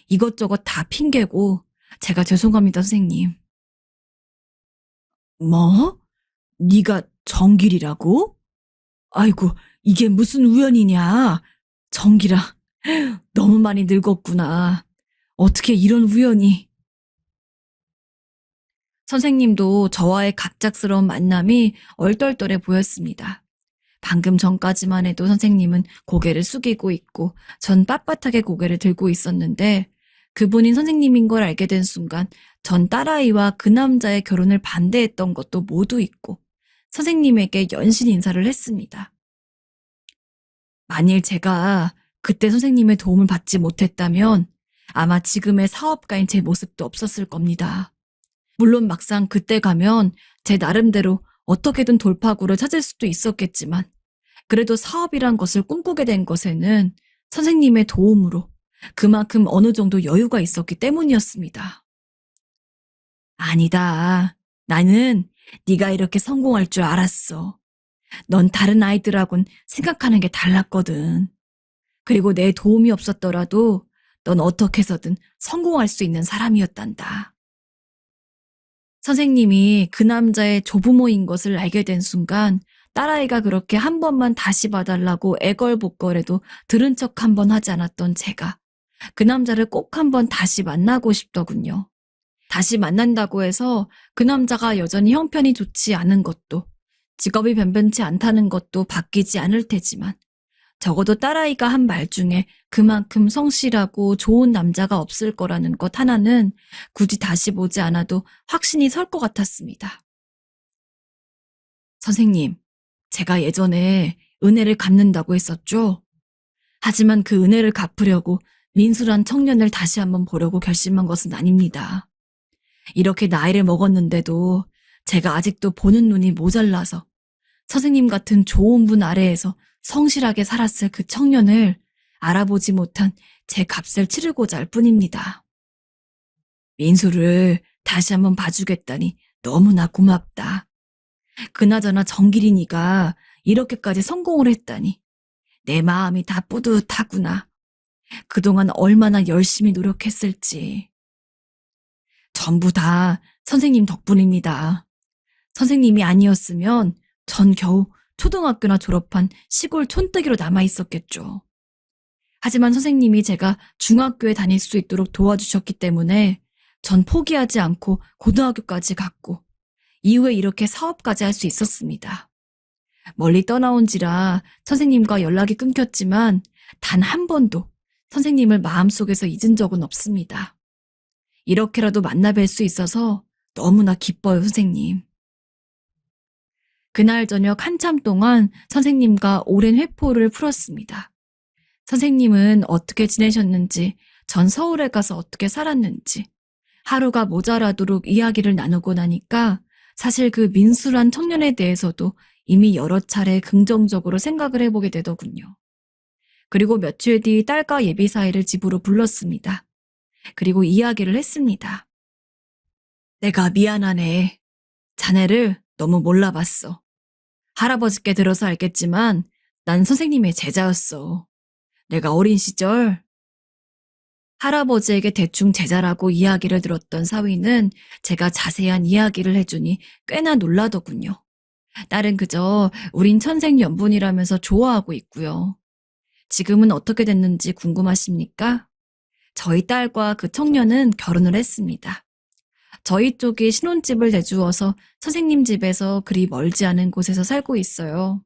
이것저것 다 핑계고 제가 죄송합니다, 선생님. 뭐? 네가 정길이라고? 아이고, 이게 무슨 우연이냐. 정길아, 너무 많이 늙었구나. 어떻게 이런 우연이. 선생님도 저와의 갑작스러운 만남이 얼떨떨해 보였습니다. 방금 전까지만 해도 선생님은 고개를 숙이고 있고 전 빳빳하게 고개를 들고 있었는데 그분인 선생님인 걸 알게 된 순간 전 딸아이와 그 남자의 결혼을 반대했던 것도 모두 잊고 선생님에게 연신 인사를 했습니다. 만일 제가 그때 선생님의 도움을 받지 못했다면 아마 지금의 사업가인 제 모습도 없었을 겁니다. 물론 막상 그때 가면 제 나름대로 어떻게든 돌파구를 찾을 수도 있었겠지만 그래도 사업이란 것을 꿈꾸게 된 것에는 선생님의 도움으로 그만큼 어느 정도 여유가 있었기 때문이었습니다. 아니다. 나는 네가 이렇게 성공할 줄 알았어. 넌 다른 아이들하고는 생각하는 게 달랐거든. 그리고 내 도움이 없었더라도 넌 어떻게 해서든 성공할 수 있는 사람이었단다. 선생님이 그 남자의 조부모인 것을 알게 된 순간 딸아이가 그렇게 한 번만 다시 봐달라고 애걸복걸해도 들은 척 한 번 하지 않았던 제가 그 남자를 꼭 한 번 다시 만나고 싶더군요. 다시 만난다고 해서 그 남자가 여전히 형편이 좋지 않은 것도 직업이 변변치 않다는 것도 바뀌지 않을 테지만 적어도 딸아이가 한 말 중에 그만큼 성실하고 좋은 남자가 없을 거라는 것 하나는 굳이 다시 보지 않아도 확신이 설 것 같았습니다. 선생님, 제가 예전에 은혜를 갚는다고 했었죠? 하지만 그 은혜를 갚으려고 민수란 청년을 다시 한번 보려고 결심한 것은 아닙니다. 이렇게 나이를 먹었는데도 제가 아직도 보는 눈이 모자라서 선생님 같은 좋은 분 아래에서 성실하게 살았을 그 청년을 알아보지 못한 제 값을 치르고자 할 뿐입니다. 민수를 다시 한번 봐주겠다니 너무나 고맙다. 그나저나 정길이니가 이렇게까지 성공을 했다니 내 마음이 다 뿌듯하구나. 그동안 얼마나 열심히 노력했을지. 전부 다 선생님 덕분입니다. 선생님이 아니었으면 전 겨우 초등학교나 졸업한 시골 촌뜨기로 남아 있었겠죠. 하지만 선생님이 제가 중학교에 다닐 수 있도록 도와주셨기 때문에 전 포기하지 않고 고등학교까지 갔고 이후에 이렇게 사업까지 할 수 있었습니다. 멀리 떠나온지라 선생님과 연락이 끊겼지만 단 한 번도 선생님을 마음속에서 잊은 적은 없습니다. 이렇게라도 만나뵐 수 있어서 너무나 기뻐요, 선생님. 그날 저녁 한참 동안 선생님과 오랜 회포를 풀었습니다. 선생님은 어떻게 지내셨는지, 전 서울에 가서 어떻게 살았는지, 하루가 모자라도록 이야기를 나누고 나니까 사실 그 민수란 청년에 대해서도 이미 여러 차례 긍정적으로 생각을 해보게 되더군요. 그리고 며칠 뒤 딸과 예비 사이를 집으로 불렀습니다. 그리고 이야기를 했습니다. 내가 미안하네. 자네를 너무 몰라봤어. 할아버지께 들어서 알겠지만 난 선생님의 제자였어. 내가 어린 시절 할아버지에게 대충 제자라고 이야기를 들었던 사위는 제가 자세한 이야기를 해주니 꽤나 놀라더군요. 딸은 그저 우린 천생연분이라면서 좋아하고 있고요. 지금은 어떻게 됐는지 궁금하십니까? 저희 딸과 그 청년은 결혼을 했습니다. 저희 쪽이 신혼집을 내주어서 선생님 집에서 그리 멀지 않은 곳에서 살고 있어요.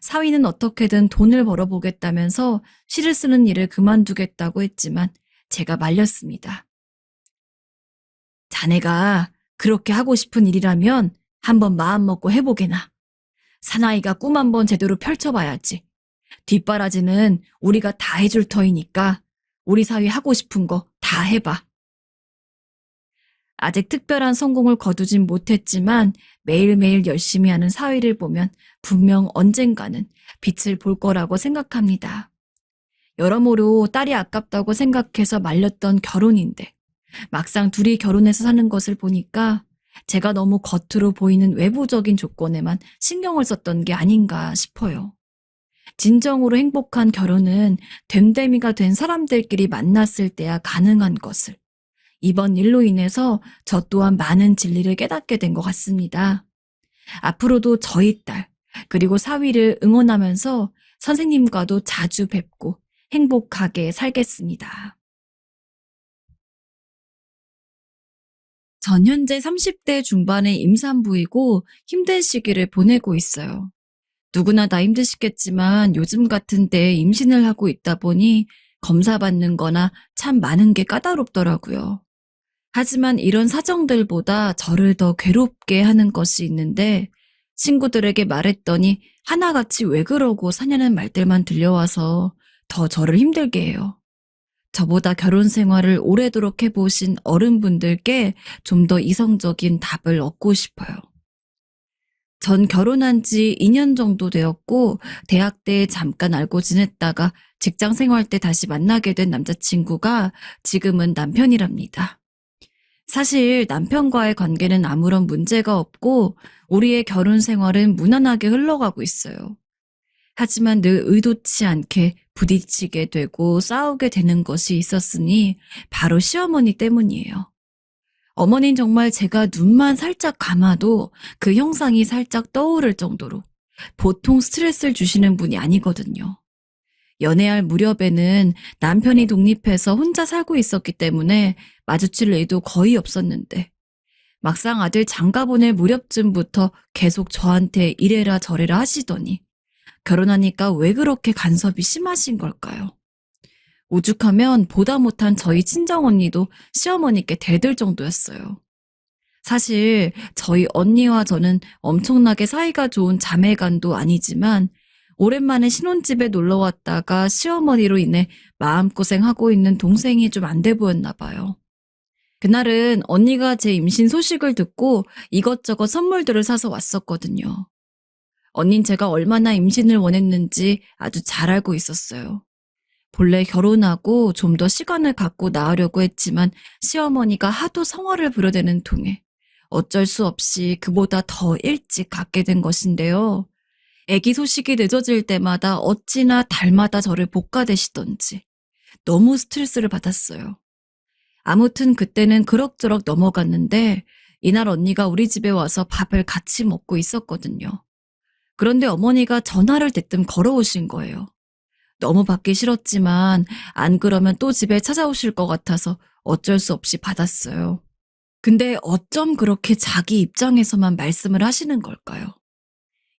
사위는 어떻게든 돈을 벌어보겠다면서 시를 쓰는 일을 그만두겠다고 했지만 제가 말렸습니다. 자네가 그렇게 하고 싶은 일이라면 한번 마음먹고 해보게나. 사나이가 꿈 한번 제대로 펼쳐봐야지. 뒷바라지는 우리가 다 해줄 터이니까 우리 사위 하고 싶은 거 다 해봐. 아직 특별한 성공을 거두진 못했지만 매일매일 열심히 하는 사위를 보면 분명 언젠가는 빛을 볼 거라고 생각합니다. 여러모로 딸이 아깝다고 생각해서 말렸던 결혼인데 막상 둘이 결혼해서 사는 것을 보니까 제가 너무 겉으로 보이는 외부적인 조건에만 신경을 썼던 게 아닌가 싶어요. 진정으로 행복한 결혼은 됨됨이가 된 사람들끼리 만났을 때야 가능한 것을 이번 일로 인해서 저 또한 많은 진리를 깨닫게 된 것 같습니다. 앞으로도 저희 딸 그리고 사위를 응원하면서 선생님과도 자주 뵙고 행복하게 살겠습니다. 전 현재 30대 중반의 임산부이고 힘든 시기를 보내고 있어요. 누구나 다 힘드시겠지만 요즘 같은 때에 임신을 하고 있다 보니 검사 받는 거나 참 많은 게 까다롭더라고요. 하지만 이런 사정들보다 저를 더 괴롭게 하는 것이 있는데 친구들에게 말했더니 하나같이 왜 그러고 사냐는 말들만 들려와서 더 저를 힘들게 해요. 저보다 결혼 생활을 오래도록 해보신 어른분들께 좀 더 이성적인 답을 얻고 싶어요. 전 결혼한 지 2년 정도 되었고 대학 때 잠깐 알고 지냈다가 직장 생활 때 다시 만나게 된 남자친구가 지금은 남편이랍니다. 사실 남편과의 관계는 아무런 문제가 없고 우리의 결혼 생활은 무난하게 흘러가고 있어요. 하지만 늘 의도치 않게 부딪히게 되고 싸우게 되는 것이 있었으니 바로 시어머니 때문이에요. 어머니는 정말 제가 눈만 살짝 감아도 그 형상이 살짝 떠오를 정도로 보통 스트레스를 주시는 분이 아니거든요. 연애할 무렵에는 남편이 독립해서 혼자 살고 있었기 때문에 마주칠 일도 거의 없었는데 막상 아들 장가 보낼 무렵쯤부터 계속 저한테 이래라 저래라 하시더니 결혼하니까 왜 그렇게 간섭이 심하신 걸까요? 오죽하면 보다 못한 저희 친정언니도 시어머니께 대들 정도였어요. 사실 저희 언니와 저는 엄청나게 사이가 좋은 자매간도 아니지만 오랜만에 신혼집에 놀러 왔다가 시어머니로 인해 마음고생하고 있는 동생이 좀 안 돼 보였나 봐요. 그날은 언니가 제 임신 소식을 듣고 이것저것 선물들을 사서 왔었거든요. 언닌 제가 얼마나 임신을 원했는지 아주 잘 알고 있었어요. 본래 결혼하고 좀 더 시간을 갖고 낳으려고 했지만 시어머니가 하도 성화를 부려대는 통에 어쩔 수 없이 그보다 더 일찍 갖게 된 것인데요. 아기 소식이 늦어질 때마다 어찌나 달마다 저를 볶아대시던지 너무 스트레스를 받았어요. 아무튼 그때는 그럭저럭 넘어갔는데 이날 언니가 우리 집에 와서 밥을 같이 먹고 있었거든요. 그런데 어머니가 전화를 대뜸 걸어오신 거예요. 너무 받기 싫었지만 안 그러면 또 집에 찾아오실 것 같아서 어쩔 수 없이 받았어요. 근데 어쩜 그렇게 자기 입장에서만 말씀을 하시는 걸까요?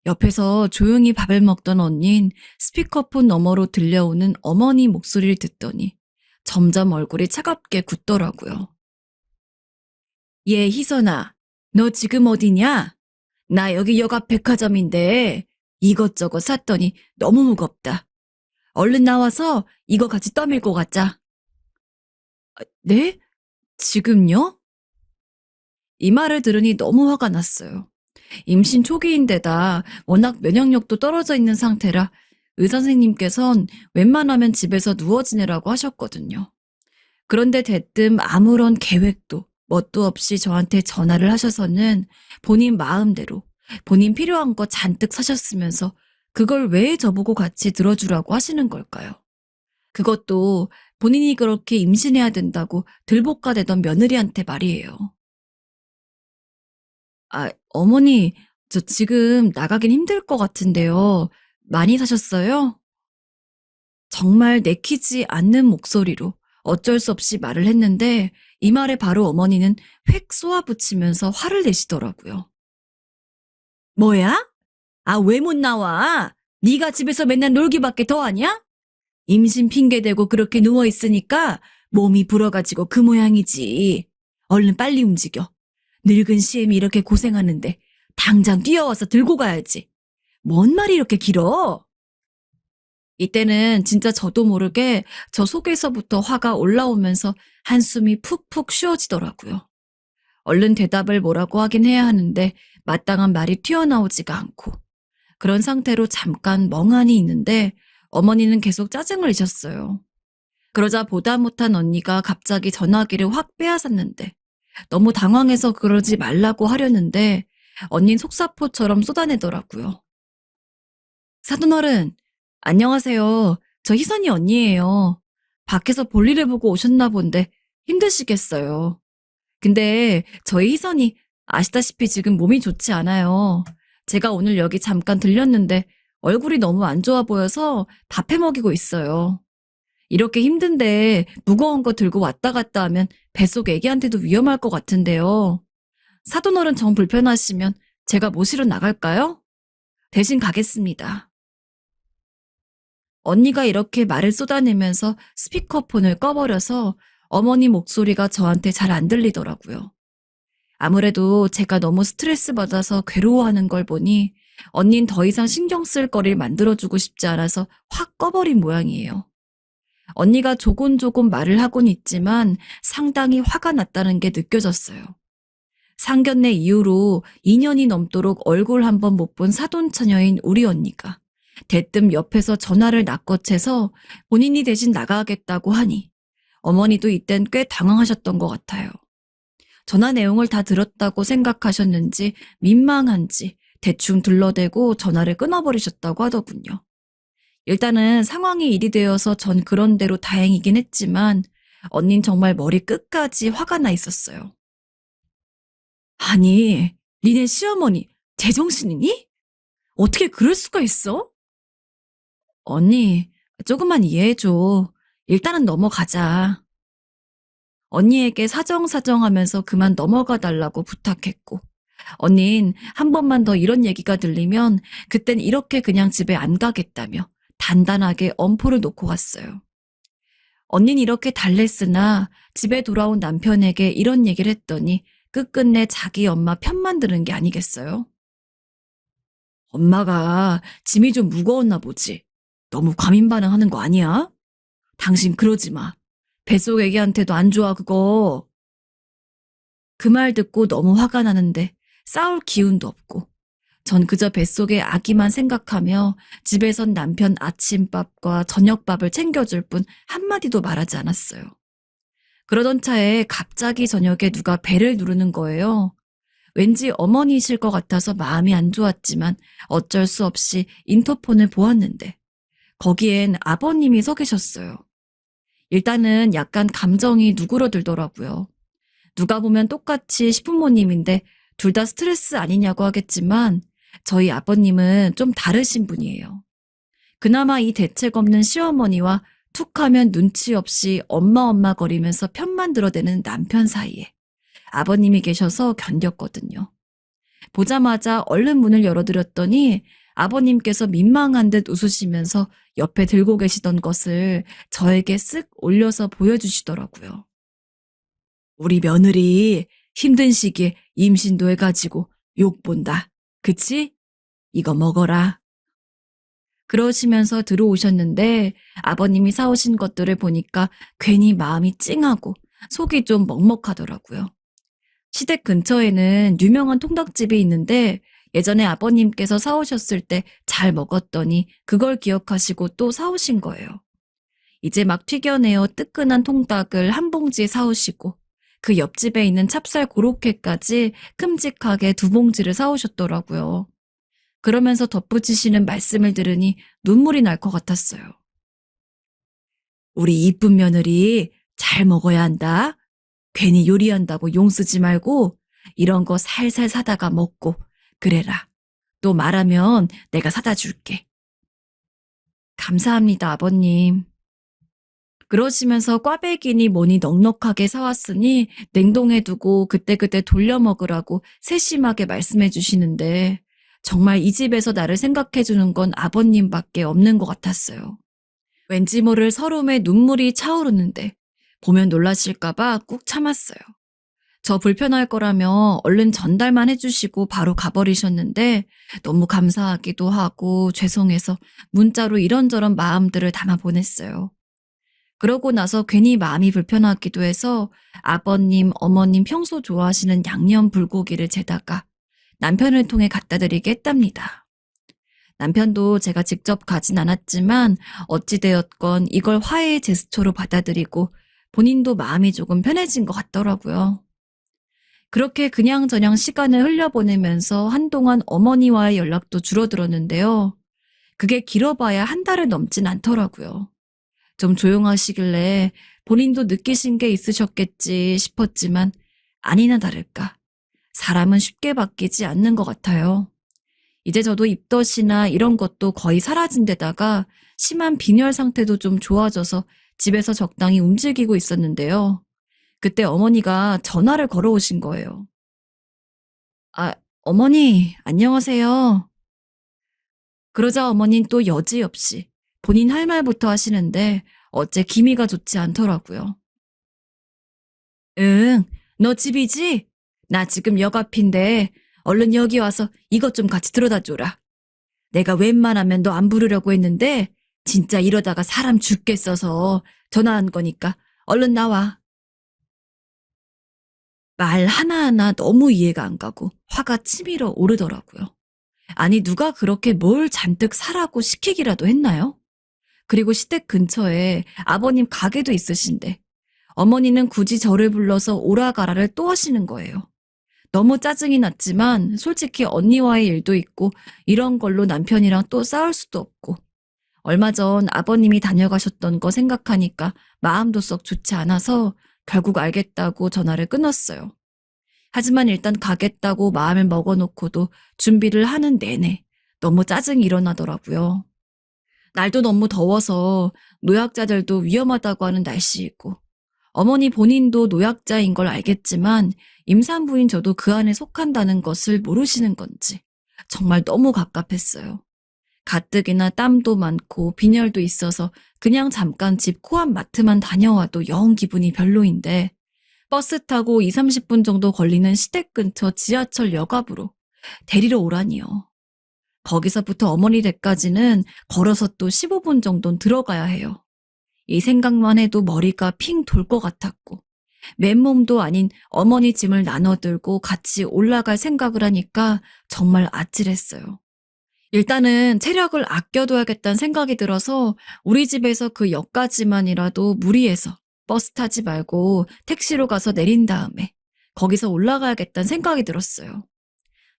옆에서 조용히 밥을 먹던 언닌 스피커폰 너머로 들려오는 어머니 목소리를 듣더니 점점 얼굴이 차갑게 굳더라고요. 예, 희선아, 너 지금 어디냐? 나 여기 역 앞 백화점인데 이것저것 샀더니 너무 무겁다. 얼른 나와서 이거 같이 떠밀고 가자. 네? 지금요? 이 말을 들으니 너무 화가 났어요. 임신 초기인데다 워낙 면역력도 떨어져 있는 상태라 의사 선생님께선 웬만하면 집에서 누워 지내라고 하셨거든요. 그런데 대뜸 아무런 계획도 뭣도 없이 저한테 전화를 하셔서는 본인 마음대로 본인 필요한 거 잔뜩 사셨으면서 그걸 왜 저보고 같이 들어주라고 하시는 걸까요? 그것도 본인이 그렇게 임신해야 된다고 들볶아대던 며느리한테 말이에요. 아, 어머니, 저 지금 나가긴 힘들 것 같은데요. 많이 사셨어요? 정말 내키지 않는 목소리로 어쩔 수 없이 말을 했는데 이 말에 바로 어머니는 획 쏘아붙이면서 화를 내시더라고요. 뭐야? 아, 왜 못 나와? 네가 집에서 맨날 놀기밖에 더 하냐? 임신 핑계대고 그렇게 누워있으니까 몸이 불어가지고 그 모양이지. 얼른 빨리 움직여. 늙은 시엠이 이렇게 고생하는데 당장 뛰어와서 들고 가야지. 뭔 말이 이렇게 길어? 이때는 진짜 저도 모르게 저 속에서부터 화가 올라오면서 한숨이 푹푹 쉬어지더라고요. 얼른 대답을 뭐라고 하긴 해야 하는데 마땅한 말이 튀어나오지가 않고 그런 상태로 잠깐 멍하니 있는데 어머니는 계속 짜증을 내셨어요. 그러자 보다 못한 언니가 갑자기 전화기를 확 빼앗았는데 너무 당황해서 그러지 말라고 하려는데 언닌 속사포처럼 쏟아내더라고요. 사돈어른, 안녕하세요. 저 희선이 언니예요. 밖에서 볼일을 보고 오셨나 본데 힘드시겠어요. 근데 저희 희선이 아시다시피 지금 몸이 좋지 않아요. 제가 오늘 여기 잠깐 들렸는데 얼굴이 너무 안 좋아 보여서 밥 해 먹이고 있어요. 이렇게 힘든데 무거운 거 들고 왔다 갔다 하면 뱃속 애기한테도 위험할 것 같은데요. 사돈어른 정 불편하시면 제가 모시러 나갈까요? 대신 가겠습니다. 언니가 이렇게 말을 쏟아내면서 스피커폰을 꺼버려서 어머니 목소리가 저한테 잘 안 들리더라고요. 아무래도 제가 너무 스트레스 받아서 괴로워하는 걸 보니 언닌 더 이상 신경 쓸 거리를 만들어주고 싶지 않아서 확 꺼버린 모양이에요. 언니가 조곤조곤 말을 하곤 있지만 상당히 화가 났다는 게 느껴졌어요. 상견례 이후로 2년이 넘도록 얼굴 한 번 못 본 사돈처녀인 우리 언니가 대뜸 옆에서 전화를 낚아채서 본인이 대신 나가겠다고 하니 어머니도 이땐 꽤 당황하셨던 것 같아요. 전화 내용을 다 들었다고 생각하셨는지 민망한지 대충 둘러대고 전화를 끊어버리셨다고 하더군요. 일단은 상황이 일이 되어서 전 그런 대로 다행이긴 했지만 언닌 정말 머리 끝까지 화가 나 있었어요. 아니, 니네 시어머니 제정신이니? 어떻게 그럴 수가 있어? 언니, 조금만 이해해줘. 일단은 넘어가자. 언니에게 사정사정하면서 그만 넘어가 달라고 부탁했고 언닌 한 번만 더 이런 얘기가 들리면 그땐 이렇게 그냥 집에 안 가겠다며 단단하게 엄포를 놓고 갔어요. 언닌 이렇게 달랬으나 집에 돌아온 남편에게 이런 얘기를 했더니 끝끝내 자기 엄마 편만 드는 게 아니겠어요? 엄마가 짐이 좀 무거웠나 보지. 너무 과민 반응하는 거 아니야? 당신 그러지 마. 뱃속 애기한테도 안 좋아 그거. 그 말 듣고 너무 화가 나는데 싸울 기운도 없고 전 그저 뱃속의 아기만 생각하며 집에선 남편 아침밥과 저녁밥을 챙겨줄 뿐 한마디도 말하지 않았어요. 그러던 차에 갑자기 저녁에 누가 벨을 누르는 거예요. 왠지 어머니이실 것 같아서 마음이 안 좋았지만 어쩔 수 없이 인터폰을 보았는데 거기엔 아버님이 서 계셨어요. 일단은 약간 감정이 누그러들더라고요. 누가 보면 똑같이 시부모님인데 둘 다 스트레스 아니냐고 하겠지만 저희 아버님은 좀 다르신 분이에요. 그나마 이 대책 없는 시어머니와 툭하면 눈치 없이 엄마 거리면서 편만 들어대는 남편 사이에 아버님이 계셔서 견뎠거든요. 보자마자 얼른 문을 열어드렸더니 아버님께서 민망한 듯 웃으시면서 옆에 들고 계시던 것을 저에게 쓱 올려서 보여주시더라고요. 우리 며느리 힘든 시기에 임신도 해가지고 욕 본다. 그치? 이거 먹어라. 그러시면서 들어오셨는데 아버님이 사오신 것들을 보니까 괜히 마음이 찡하고 속이 좀 먹먹하더라고요. 시댁 근처에는 유명한 통닭집이 있는데 예전에 아버님께서 사오셨을 때 잘 먹었더니 그걸 기억하시고 또 사오신 거예요. 이제 막 튀겨내어 뜨끈한 통닭을 한 봉지에 사오시고 그 옆집에 있는 찹쌀 고로케까지 큼직하게 2봉지를 사오셨더라고요. 그러면서 덧붙이시는 말씀을 들으니 눈물이 날 것 같았어요. 우리 이쁜 며느리 잘 먹어야 한다. 괜히 요리한다고 용 쓰지 말고 이런 거 살살 사다가 먹고 그래라. 또 말하면 내가 사다 줄게. 감사합니다, 아버님. 그러시면서 꽈배기니 뭐니 넉넉하게 사왔으니 냉동해 두고 그때그때 돌려 먹으라고 세심하게 말씀해 주시는데 정말 이 집에서 나를 생각해 주는 건 아버님밖에 없는 것 같았어요. 왠지 모를 서러움에 눈물이 차오르는데 보면 놀라실까봐 꾹 참았어요. 저 불편할 거라며 얼른 전달만 해주시고 바로 가버리셨는데 너무 감사하기도 하고 죄송해서 문자로 이런저런 마음들을 담아 보냈어요. 그러고 나서 괜히 마음이 불편하기도 해서 아버님, 어머님 평소 좋아하시는 양념 불고기를 재다가 남편을 통해 갖다 드리게 했답니다. 남편도 제가 직접 가진 않았지만 어찌되었건 이걸 화해의 제스처로 받아들이고 본인도 마음이 조금 편해진 것 같더라고요. 그렇게 그냥저냥 시간을 흘려보내면서 한동안 어머니와의 연락도 줄어들었는데요. 그게 길어봐야 한 달을 넘진 않더라고요. 좀 조용하시길래 본인도 느끼신 게 있으셨겠지 싶었지만 아니나 다를까 사람은 쉽게 바뀌지 않는 것 같아요. 이제 저도 입덧이나 이런 것도 거의 사라진 데다가 심한 빈혈 상태도 좀 좋아져서 집에서 적당히 움직이고 있었는데요. 그때 어머니가 전화를 걸어오신 거예요. 아, 어머니, 안녕하세요. 그러자 어머니는 또 여지없이 본인 할 말부터 하시는데 어째 기미가 좋지 않더라고요. 응, 너 집이지? 나 지금 역 앞인데 얼른 여기 와서 이것 좀 같이 들어다 줘라. 내가 웬만하면 너 안 부르려고 했는데 진짜 이러다가 사람 죽겠어서 전화한 거니까 얼른 나와. 말 하나하나 너무 이해가 안 가고 화가 치밀어 오르더라고요. 아니 누가 그렇게 뭘 잔뜩 사라고 시키기라도 했나요? 그리고 시댁 근처에 아버님 가게도 있으신데 어머니는 굳이 저를 불러서 오라가라를 또 하시는 거예요. 너무 짜증이 났지만 솔직히 언니와의 일도 있고 이런 걸로 남편이랑 또 싸울 수도 없고 얼마 전 아버님이 다녀가셨던 거 생각하니까 마음도 썩 좋지 않아서 결국 알겠다고 전화를 끊었어요. 하지만 일단 가겠다고 마음을 먹어놓고도 준비를 하는 내내 너무 짜증이 일어나더라고요. 날도 너무 더워서 노약자들도 위험하다고 하는 날씨이고 어머니 본인도 노약자인 걸 알겠지만 임산부인 저도 그 안에 속한다는 것을 모르시는 건지 정말 너무 갑갑했어요. 가뜩이나 땀도 많고 빈혈도 있어서 그냥 잠깐 집 코앞 마트만 다녀와도 영 기분이 별로인데 버스 타고 20-30분 정도 걸리는 시댁 근처 지하철 역 앞으로 데리러 오라니요. 거기서부터 어머니 댁까지는 걸어서 또 15분 정도는 들어가야 해요. 이 생각만 해도 머리가 핑 돌 것 같았고 맨몸도 아닌 어머니 짐을 나눠 들고 같이 올라갈 생각을 하니까 정말 아찔했어요. 일단은 체력을 아껴둬야겠다는 생각이 들어서 우리 집에서 그 역까지만이라도 무리해서 버스 타지 말고 택시로 가서 내린 다음에 거기서 올라가야겠다는 생각이 들었어요.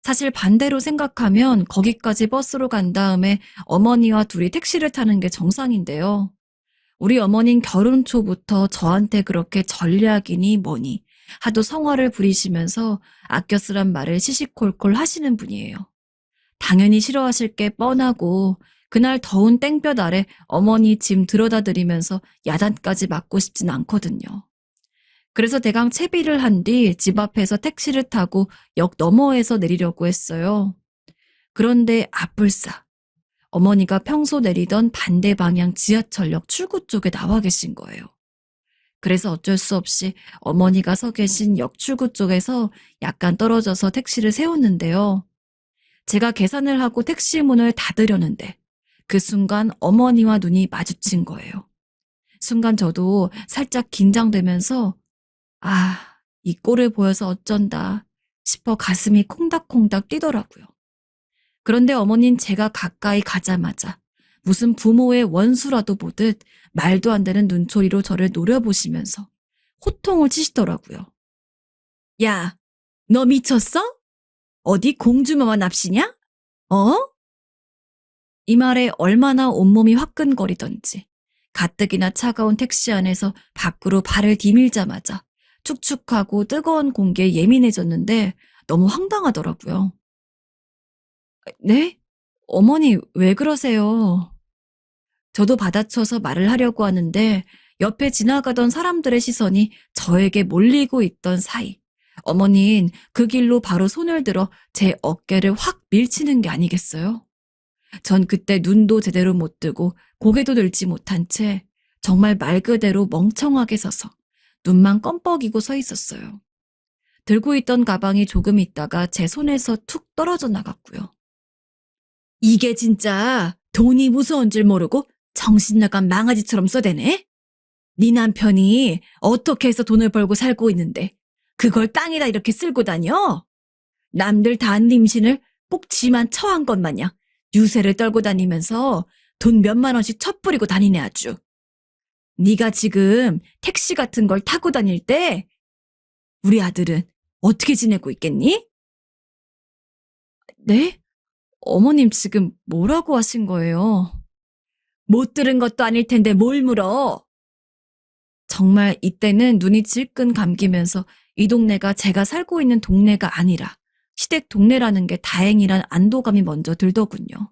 사실 반대로 생각하면 거기까지 버스로 간 다음에 어머니와 둘이 택시를 타는 게 정상인데요. 우리 어머닌 결혼 초부터 저한테 그렇게 전략이니 뭐니 하도 성화를 부리시면서 아껴 쓰란 말을 시시콜콜 하시는 분이에요. 당연히 싫어하실 게 뻔하고 그날 더운 땡볕 아래 어머니 짐 들여다 드리면서 야단까지 맞고 싶진 않거든요. 그래서 대강 채비를 한 뒤 집 앞에서 택시를 타고 역 너머에서 내리려고 했어요. 그런데 아뿔싸 어머니가 평소 내리던 반대 방향 지하철역 출구 쪽에 나와 계신 거예요. 그래서 어쩔 수 없이 어머니가 서 계신 역 출구 쪽에서 약간 떨어져서 택시를 세웠는데요. 제가 계산을 하고 택시 문을 닫으려는데 그 순간 어머니와 눈이 마주친 거예요. 순간 저도 살짝 긴장되면서 이 꼴을 보여서 어쩐다 싶어 가슴이 콩닥콩닥 뛰더라고요. 그런데 어머닌 제가 가까이 가자마자 무슨 부모의 원수라도 보듯 말도 안 되는 눈초리로 저를 노려보시면서 호통을 치시더라고요. 야, 너 미쳤어? 어디 공주마마 납시냐? 어? 이 말에 얼마나 온몸이 화끈거리던지 가뜩이나 차가운 택시 안에서 밖으로 발을 디밀자마자 축축하고 뜨거운 공기에 예민해졌는데 너무 황당하더라고요. 네? 어머니 왜 그러세요? 저도 받아쳐서 말을 하려고 하는데 옆에 지나가던 사람들의 시선이 저에게 몰리고 있던 사이 어머니는 그 길로 바로 손을 들어 제 어깨를 확 밀치는 게 아니겠어요? 전 그때 눈도 제대로 못 뜨고 고개도 들지 못한 채 정말 말 그대로 멍청하게 서서 눈만 껌뻑이고 서 있었어요. 들고 있던 가방이 조금 있다가 제 손에서 툭 떨어져 나갔고요. 이게 진짜 돈이 무서운 줄 모르고 정신 나간 망아지처럼 써대네? 네 남편이 어떻게 해서 돈을 벌고 살고 있는데 그걸 땅에다 이렇게 쓸고 다녀? 남들 다 한 임신을 꼭 지만 처한 것 마냥 유세를 떨고 다니면서 돈 몇만 원씩 쳐뿌리고 다니네 아주. 네가 지금 택시 같은 걸 타고 다닐 때 우리 아들은 어떻게 지내고 있겠니? 네? 어머님 지금 뭐라고 하신 거예요? 못 들은 것도 아닐 텐데 뭘 물어? 정말 이때는 눈이 질끈 감기면서 이 동네가 제가 살고 있는 동네가 아니라 시댁 동네라는 게 다행이란 안도감이 먼저 들더군요.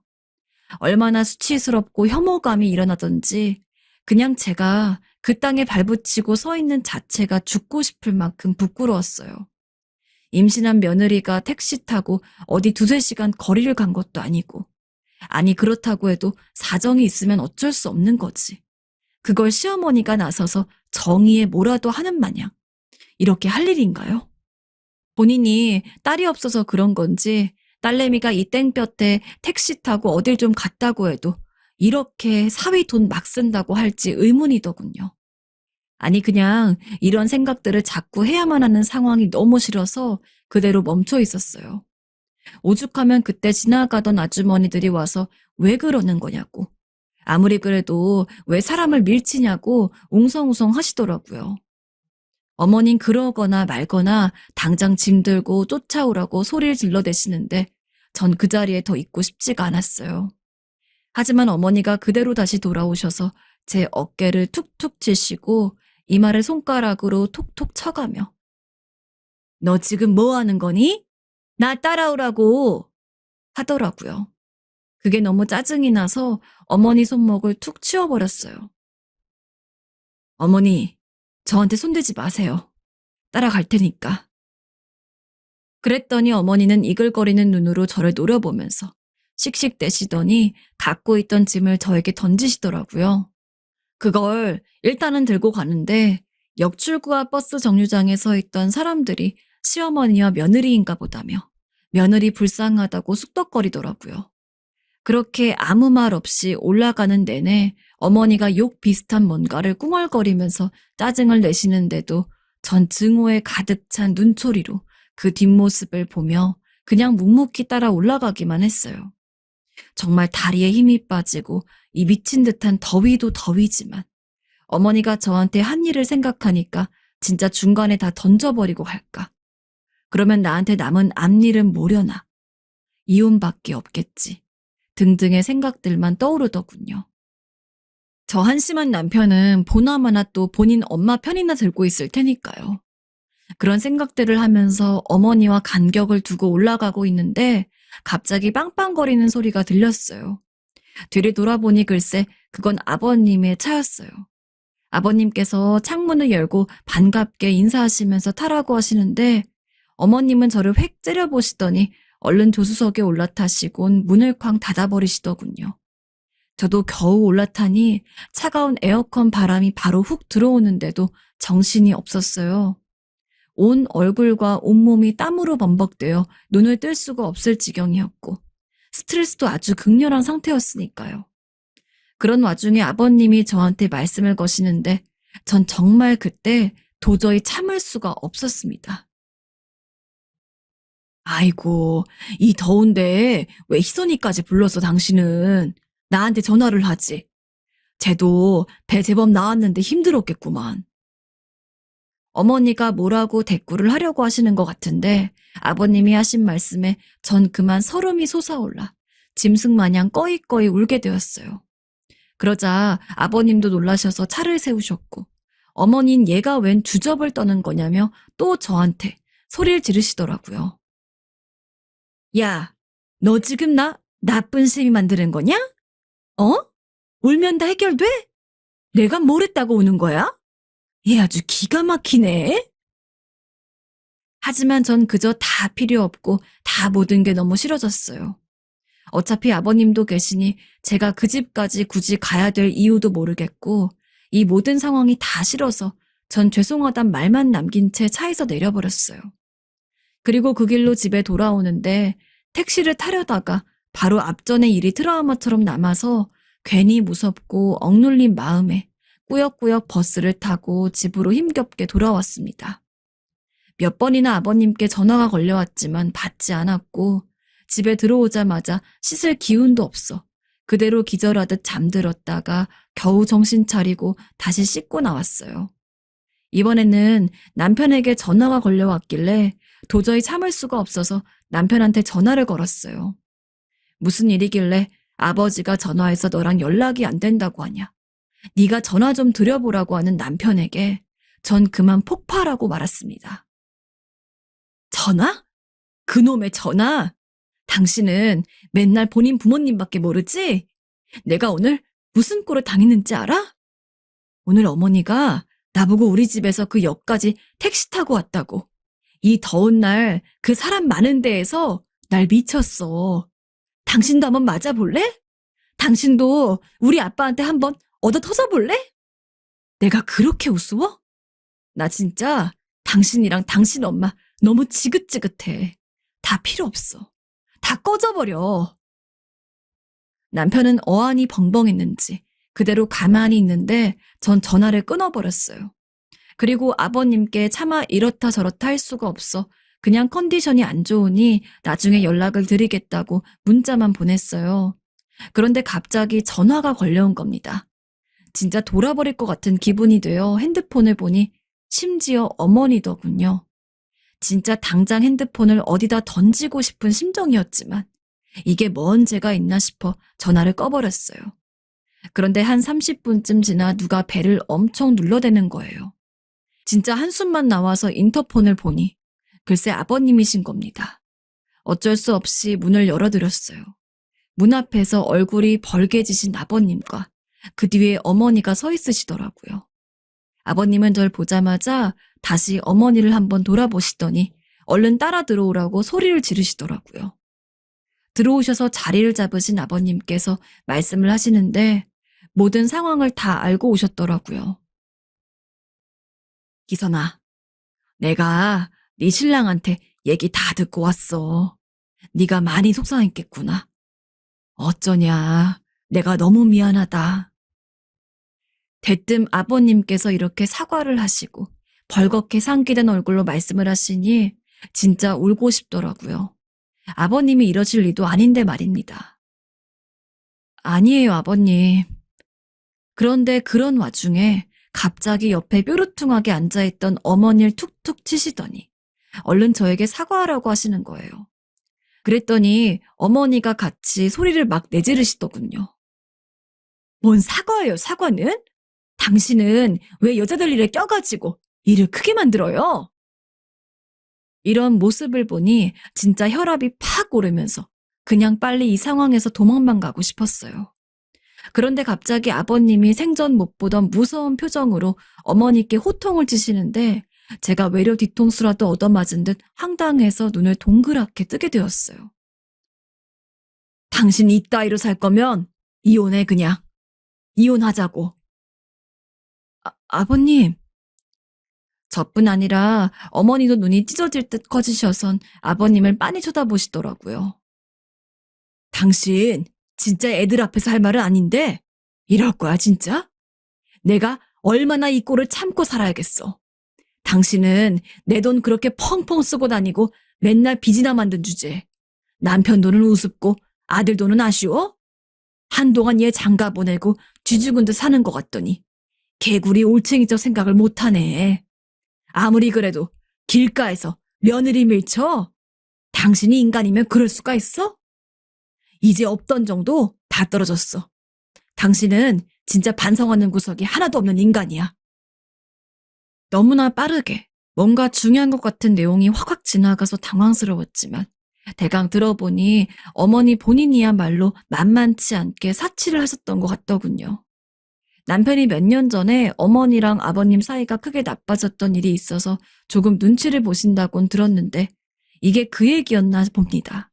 얼마나 수치스럽고 혐오감이 일어나던지 그냥 제가 그 땅에 발붙이고 서 있는 자체가 죽고 싶을 만큼 부끄러웠어요. 임신한 며느리가 택시 타고 어디 두세 시간 거리를 간 것도 아니고 아니 그렇다고 해도 사정이 있으면 어쩔 수 없는 거지. 그걸 시어머니가 나서서 정의에 뭐라도 하는 마냥 이렇게 할 일인가요? 본인이 딸이 없어서 그런 건지 딸내미가 이 땡볕에 택시 타고 어딜 좀 갔다고 해도 이렇게 사위 돈 막 쓴다고 할지 의문이더군요. 아니 그냥 이런 생각들을 자꾸 해야만 하는 상황이 너무 싫어서 그대로 멈춰 있었어요. 오죽하면 그때 지나가던 아주머니들이 와서 왜 그러는 거냐고. 아무리 그래도 왜 사람을 밀치냐고 웅성웅성 하시더라고요. 어머닌 그러거나 말거나 당장 짐 들고 쫓아오라고 소리를 질러대시는데 전 그 자리에 더 있고 싶지가 않았어요. 하지만 어머니가 그대로 다시 돌아오셔서 제 어깨를 툭툭 치시고 이마를 손가락으로 톡톡 쳐가며 너 지금 뭐 하는 거니? 나 따라오라고 하더라고요. 그게 너무 짜증이 나서 어머니 손목을 툭 치워버렸어요. 어머니, 저한테 손대지 마세요. 따라갈 테니까. 그랬더니 어머니는 이글거리는 눈으로 저를 노려보면서 씩씩대시더니 갖고 있던 짐을 저에게 던지시더라고요. 그걸 일단은 들고 가는데 역 출구와 버스 정류장에 서 있던 사람들이 시어머니와 며느리인가 보다며 며느리 불쌍하다고 쑥덕거리더라고요. 그렇게 아무 말 없이 올라가는 내내 어머니가 욕 비슷한 뭔가를 꿍얼거리면서 짜증을 내시는데도 전 증오에 가득 찬 눈초리로 그 뒷모습을 보며 그냥 묵묵히 따라 올라가기만 했어요. 정말 다리에 힘이 빠지고 이 미친 듯한 더위도 더위지만 어머니가 저한테 한 일을 생각하니까 진짜 중간에 다 던져버리고 갈까. 그러면 나한테 남은 앞일은 뭐려나. 이혼밖에 없겠지. 등등의 생각들만 떠오르더군요. 저 한심한 남편은 보나마나 또 본인 엄마 편이나 들고 있을 테니까요. 그런 생각들을 하면서 어머니와 간격을 두고 올라가고 있는데 갑자기 빵빵거리는 소리가 들렸어요. 뒤를 돌아보니 글쎄 그건 아버님의 차였어요. 아버님께서 창문을 열고 반갑게 인사하시면서 타라고 하시는데 어머님은 저를 획 째려보시더니 얼른 조수석에 올라타시곤 문을 쾅 닫아버리시더군요. 저도 겨우 올라타니 차가운 에어컨 바람이 바로 훅 들어오는데도 정신이 없었어요. 온 얼굴과 온몸이 땀으로 범벅되어 눈을 뜰 수가 없을 지경이었고 스트레스도 아주 극렬한 상태였으니까요. 그런 와중에 아버님이 저한테 말씀을 거시는데 전 정말 그때 도저히 참을 수가 없었습니다. 아이고, 이 더운데 왜 희선이까지 불렀어 당신은? 나한테 전화를 하지. 쟤도 배 제법 나왔는데 힘들었겠구만. 어머니가 뭐라고 대꾸를 하려고 하시는 것 같은데 아버님이 하신 말씀에 전 그만 설움이 솟아올라 짐승마냥 꺼이꺼이 울게 되었어요. 그러자 아버님도 놀라셔서 차를 세우셨고 어머니는 얘가 웬 주접을 떠는 거냐며 또 저한테 소리를 지르시더라고요. 야, 너 지금 나 나쁜 시비 만드는 거냐? 어? 울면 다 해결돼? 내가 뭘 했다고 우는 거야? 얘 아주 기가 막히네. 하지만 전 그저 다 필요 없고 다 모든 게 너무 싫어졌어요. 어차피 아버님도 계시니 제가 그 집까지 굳이 가야 될 이유도 모르겠고 이 모든 상황이 다 싫어서 전 죄송하단 말만 남긴 채 차에서 내려버렸어요. 그리고 그 길로 집에 돌아오는데 택시를 타려다가 바로 앞전의 일이 트라우마처럼 남아서 괜히 무섭고 억눌린 마음에 꾸역꾸역 버스를 타고 집으로 힘겹게 돌아왔습니다. 몇 번이나 아버님께 전화가 걸려왔지만 받지 않았고 집에 들어오자마자 씻을 기운도 없어 그대로 기절하듯 잠들었다가 겨우 정신 차리고 다시 씻고 나왔어요. 이번에는 남편에게 전화가 걸려왔길래 도저히 참을 수가 없어서 남편한테 전화를 걸었어요. 무슨 일이길래 아버지가 전화해서 너랑 연락이 안 된다고 하냐. 네가 전화 좀 드려보라고 하는 남편에게 전 그만 폭발하고 말았습니다. 전화? 그놈의 전화? 당신은 맨날 본인 부모님밖에 모르지? 내가 오늘 무슨 꼴을 당했는지 알아? 오늘 어머니가 나보고 우리 집에서 그 역까지 택시 타고 왔다고. 이 더운 날 그 사람 많은 데에서 날 미쳤어. 당신도 한번 맞아볼래? 당신도 우리 아빠한테 한번 얻어 터져볼래? 내가 그렇게 우스워? 나 진짜 당신이랑 당신 엄마 너무 지긋지긋해. 다 필요 없어. 다 꺼져버려. 남편은 어안이 벙벙했는지 그대로 가만히 있는데 전 전화를 끊어버렸어요. 그리고 아버님께 차마 이렇다 저렇다 할 수가 없어 그냥 컨디션이 안 좋으니 나중에 연락을 드리겠다고 문자만 보냈어요. 그런데 갑자기 전화가 걸려온 겁니다. 진짜 돌아버릴 것 같은 기분이 되어 핸드폰을 보니 심지어 어머니더군요. 진짜 당장 핸드폰을 어디다 던지고 싶은 심정이었지만 이게 뭔 죄가 있나 싶어 전화를 꺼버렸어요. 그런데 한 30분쯤 지나 누가 벨을 엄청 눌러대는 거예요. 진짜 한숨만 나와서 인터폰을 보니 글쎄 아버님이신 겁니다. 어쩔 수 없이 문을 열어드렸어요. 문 앞에서 얼굴이 벌개지신 아버님과 그 뒤에 어머니가 서 있으시더라고요. 아버님은 절 보자마자 다시 어머니를 한번 돌아보시더니 얼른 따라 들어오라고 소리를 지르시더라고요. 들어오셔서 자리를 잡으신 아버님께서 말씀을 하시는데 모든 상황을 다 알고 오셨더라고요. 기선아, 내가 네 신랑한테 얘기 다 듣고 왔어. 네가 많이 속상했겠구나. 어쩌냐, 내가 너무 미안하다. 대뜸 아버님께서 이렇게 사과를 하시고 벌겋게 상기된 얼굴로 말씀을 하시니 진짜 울고 싶더라고요. 아버님이 이러실 리도 아닌데 말입니다. 아니에요, 아버님. 그런데 그런 와중에 갑자기 옆에 뾰루퉁하게 앉아있던 어머니를 툭툭 치시더니 얼른 저에게 사과하라고 하시는 거예요. 그랬더니 어머니가 같이 소리를 막 내지르시더군요. 뭔 사과예요, 사과는? 당신은 왜 여자들 일에 껴가지고 일을 크게 만들어요? 이런 모습을 보니 진짜 혈압이 팍 오르면서 그냥 빨리 이 상황에서 도망만 가고 싶었어요. 그런데 갑자기 아버님이 생전 못 보던 무서운 표정으로 어머니께 호통을 치시는데 제가 외려 뒤통수라도 얻어맞은 듯 황당해서 눈을 동그랗게 뜨게 되었어요. 당신이 이따위로 살 거면 이혼해 그냥. 이혼하자고. 아버님. 저뿐 아니라 어머니도 눈이 찢어질 듯 커지셔선 아버님을 빤히 쳐다보시더라고요. 당신 진짜 애들 앞에서 할 말은 아닌데 이럴 거야 진짜? 내가 얼마나 이 꼴을 참고 살아야겠어. 당신은 내 돈 그렇게 펑펑 쓰고 다니고 맨날 빚이나 만든 주제. 남편 돈은 우습고 아들 돈은 아쉬워? 한동안 얘 장가 보내고 쥐죽은 듯 사는 것 같더니 개구리 올챙이적 생각을 못하네. 아무리 그래도 길가에서 며느리 밀쳐? 당신이 인간이면 그럴 수가 있어? 이제 없던 정도 다 떨어졌어. 당신은 진짜 반성하는 구석이 하나도 없는 인간이야. 너무나 빠르게 뭔가 중요한 것 같은 내용이 확확 지나가서 당황스러웠지만 대강 들어보니 어머니 본인이야말로 만만치 않게 사치를 하셨던 것 같더군요. 남편이 몇 년 전에 어머니랑 아버님 사이가 크게 나빠졌던 일이 있어서 조금 눈치를 보신다곤 들었는데 이게 그 얘기였나 봅니다.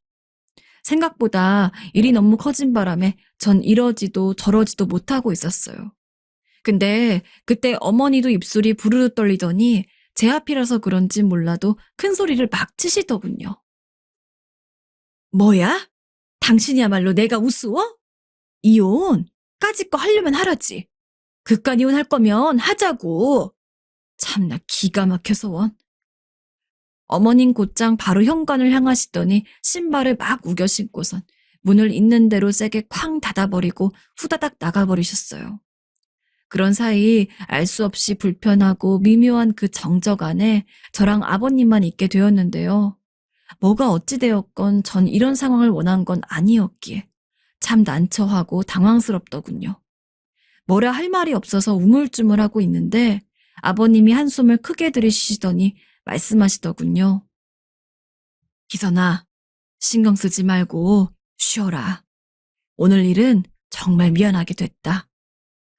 생각보다 일이 너무 커진 바람에 전 이러지도 저러지도 못하고 있었어요. 근데 그때 어머니도 입술이 부르르 떨리더니 제 앞이라서 그런지 몰라도 큰 소리를 막 치시더군요. 뭐야? 당신이야말로 내가 우스워? 이혼? 까짓 거 하려면 하라지. 그깟 이혼할 거면 하자고. 참나 기가 막혀서 원. 어머님 곧장 바로 현관을 향하시더니 신발을 막 우겨 신고선 문을 있는 대로 세게 쾅 닫아버리고 후다닥 나가버리셨어요. 그런 사이 알 수 없이 불편하고 미묘한 그 정적 안에 저랑 아버님만 있게 되었는데요. 뭐가 어찌되었건 전 이런 상황을 원한 건 아니었기에 참 난처하고 당황스럽더군요. 뭐라 할 말이 없어서 우물쭈물하고 있는데 아버님이 한숨을 크게 들이쉬시더니 말씀하시더군요. 기선아, 신경 쓰지 말고 쉬어라. 오늘 일은 정말 미안하게 됐다.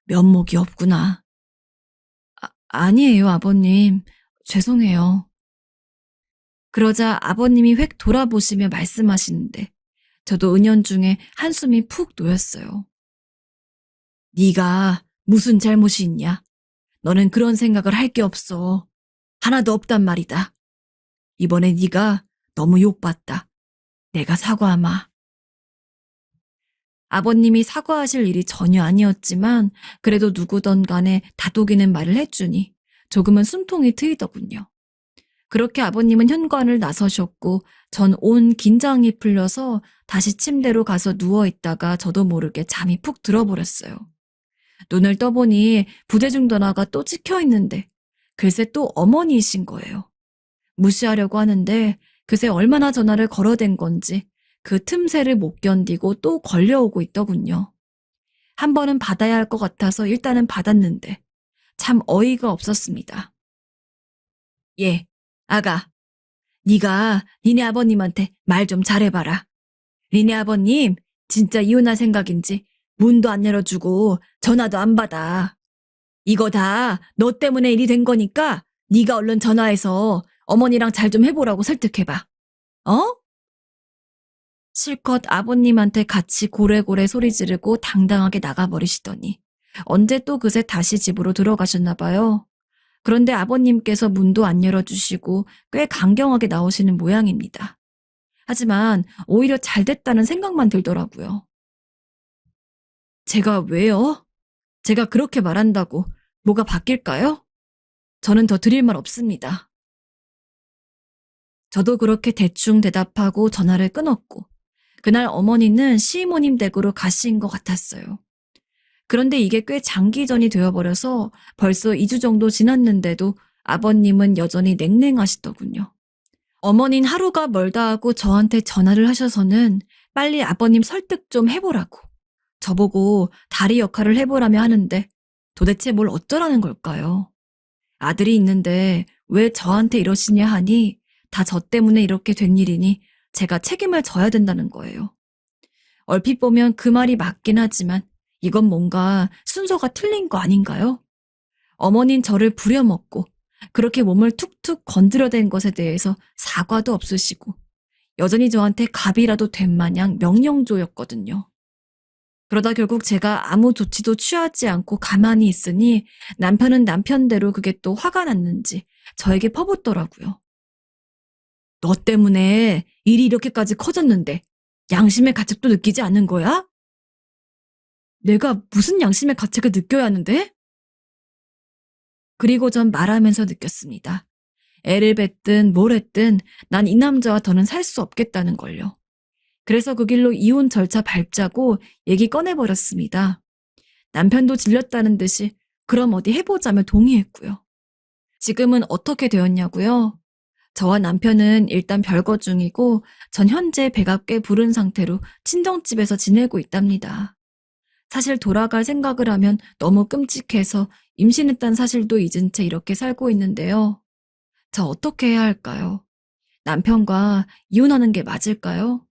면목이 없구나. 아니에요, 아버님. 죄송해요. 그러자 아버님이 획 돌아보시며 말씀하시는데 저도 은연중에 한숨이 푹 놓였어요. 네가 무슨 잘못이 있냐? 너는 그런 생각을 할 게 없어. 하나도 없단 말이다. 이번에 네가 너무 욕봤다. 내가 사과하마. 아버님이 사과하실 일이 전혀 아니었지만 그래도 누구든 간에 다독이는 말을 해주니 조금은 숨통이 트이더군요. 그렇게 아버님은 현관을 나서셨고 전 온 긴장이 풀려서 다시 침대로 가서 누워있다가 저도 모르게 잠이 푹 들어버렸어요. 눈을 떠보니 부재중 전화가 또 찍혀있는데 글쎄 또 어머니이신 거예요. 무시하려고 하는데 그새 얼마나 전화를 걸어댄 건지 그 틈새를 못 견디고 또 걸려오고 있더군요. 한 번은 받아야 할 것 같아서 일단은 받았는데 참 어이가 없었습니다. 예, 아가. 네가 니네 아버님한테 말 좀 잘해봐라. 니네 아버님 진짜 이혼할 생각인지 문도 안 열어주고 전화도 안 받아. 이거 다 너 때문에 일이 된 거니까 네가 얼른 전화해서 어머니랑 잘 좀 해보라고 설득해봐. 어? 실컷 아버님한테 같이 고래고래 소리 지르고 당당하게 나가버리시더니 언제 또 그새 다시 집으로 들어가셨나 봐요. 그런데 아버님께서 문도 안 열어주시고 꽤 강경하게 나오시는 모양입니다. 하지만 오히려 잘 됐다는 생각만 들더라고요. 제가 왜요? 제가 그렇게 말한다고 뭐가 바뀔까요? 저는 더 드릴 말 없습니다. 저도 그렇게 대충 대답하고 전화를 끊었고 그날 어머니는 시모님 댁으로 가신 것 같았어요. 그런데 이게 꽤 장기전이 되어버려서 벌써 2주 정도 지났는데도 아버님은 여전히 냉랭하시더군요. 어머닌 하루가 멀다 하고 저한테 전화를 하셔서는 빨리 아버님 설득 좀 해보라고. 저보고 다리 역할을 해보라며 하는데 도대체 뭘 어쩌라는 걸까요? 아들이 있는데 왜 저한테 이러시냐 하니 다 저 때문에 이렇게 된 일이니 제가 책임을 져야 된다는 거예요. 얼핏 보면 그 말이 맞긴 하지만 이건 뭔가 순서가 틀린 거 아닌가요? 어머닌 저를 부려먹고 그렇게 몸을 툭툭 건드려댄 것에 대해서 사과도 없으시고 여전히 저한테 갑이라도 된 마냥 명령조였거든요. 그러다 결국 제가 아무 조치도 취하지 않고 가만히 있으니 남편은 남편대로 그게 또 화가 났는지 저에게 퍼붓더라고요. 너 때문에 일이 이렇게까지 커졌는데 양심의 가책도 느끼지 않는 거야? 내가 무슨 양심의 가책을 느껴야 하는데? 그리고 전 말하면서 느꼈습니다. 애를 뱉든 뭘 했든 난 이 남자와 더는 살 수 없겠다는 걸요. 그래서 그 길로 이혼 절차 밟자고 얘기 꺼내버렸습니다. 남편도 질렸다는 듯이 그럼 어디 해보자며 동의했고요. 지금은 어떻게 되었냐고요? 저와 남편은 일단 별거 중이고 전 현재 배가 꽤 부른 상태로 친정집에서 지내고 있답니다. 사실 돌아갈 생각을 하면 너무 끔찍해서 임신했다는 사실도 잊은 채 이렇게 살고 있는데요. 저 어떻게 해야 할까요? 남편과 이혼하는 게 맞을까요?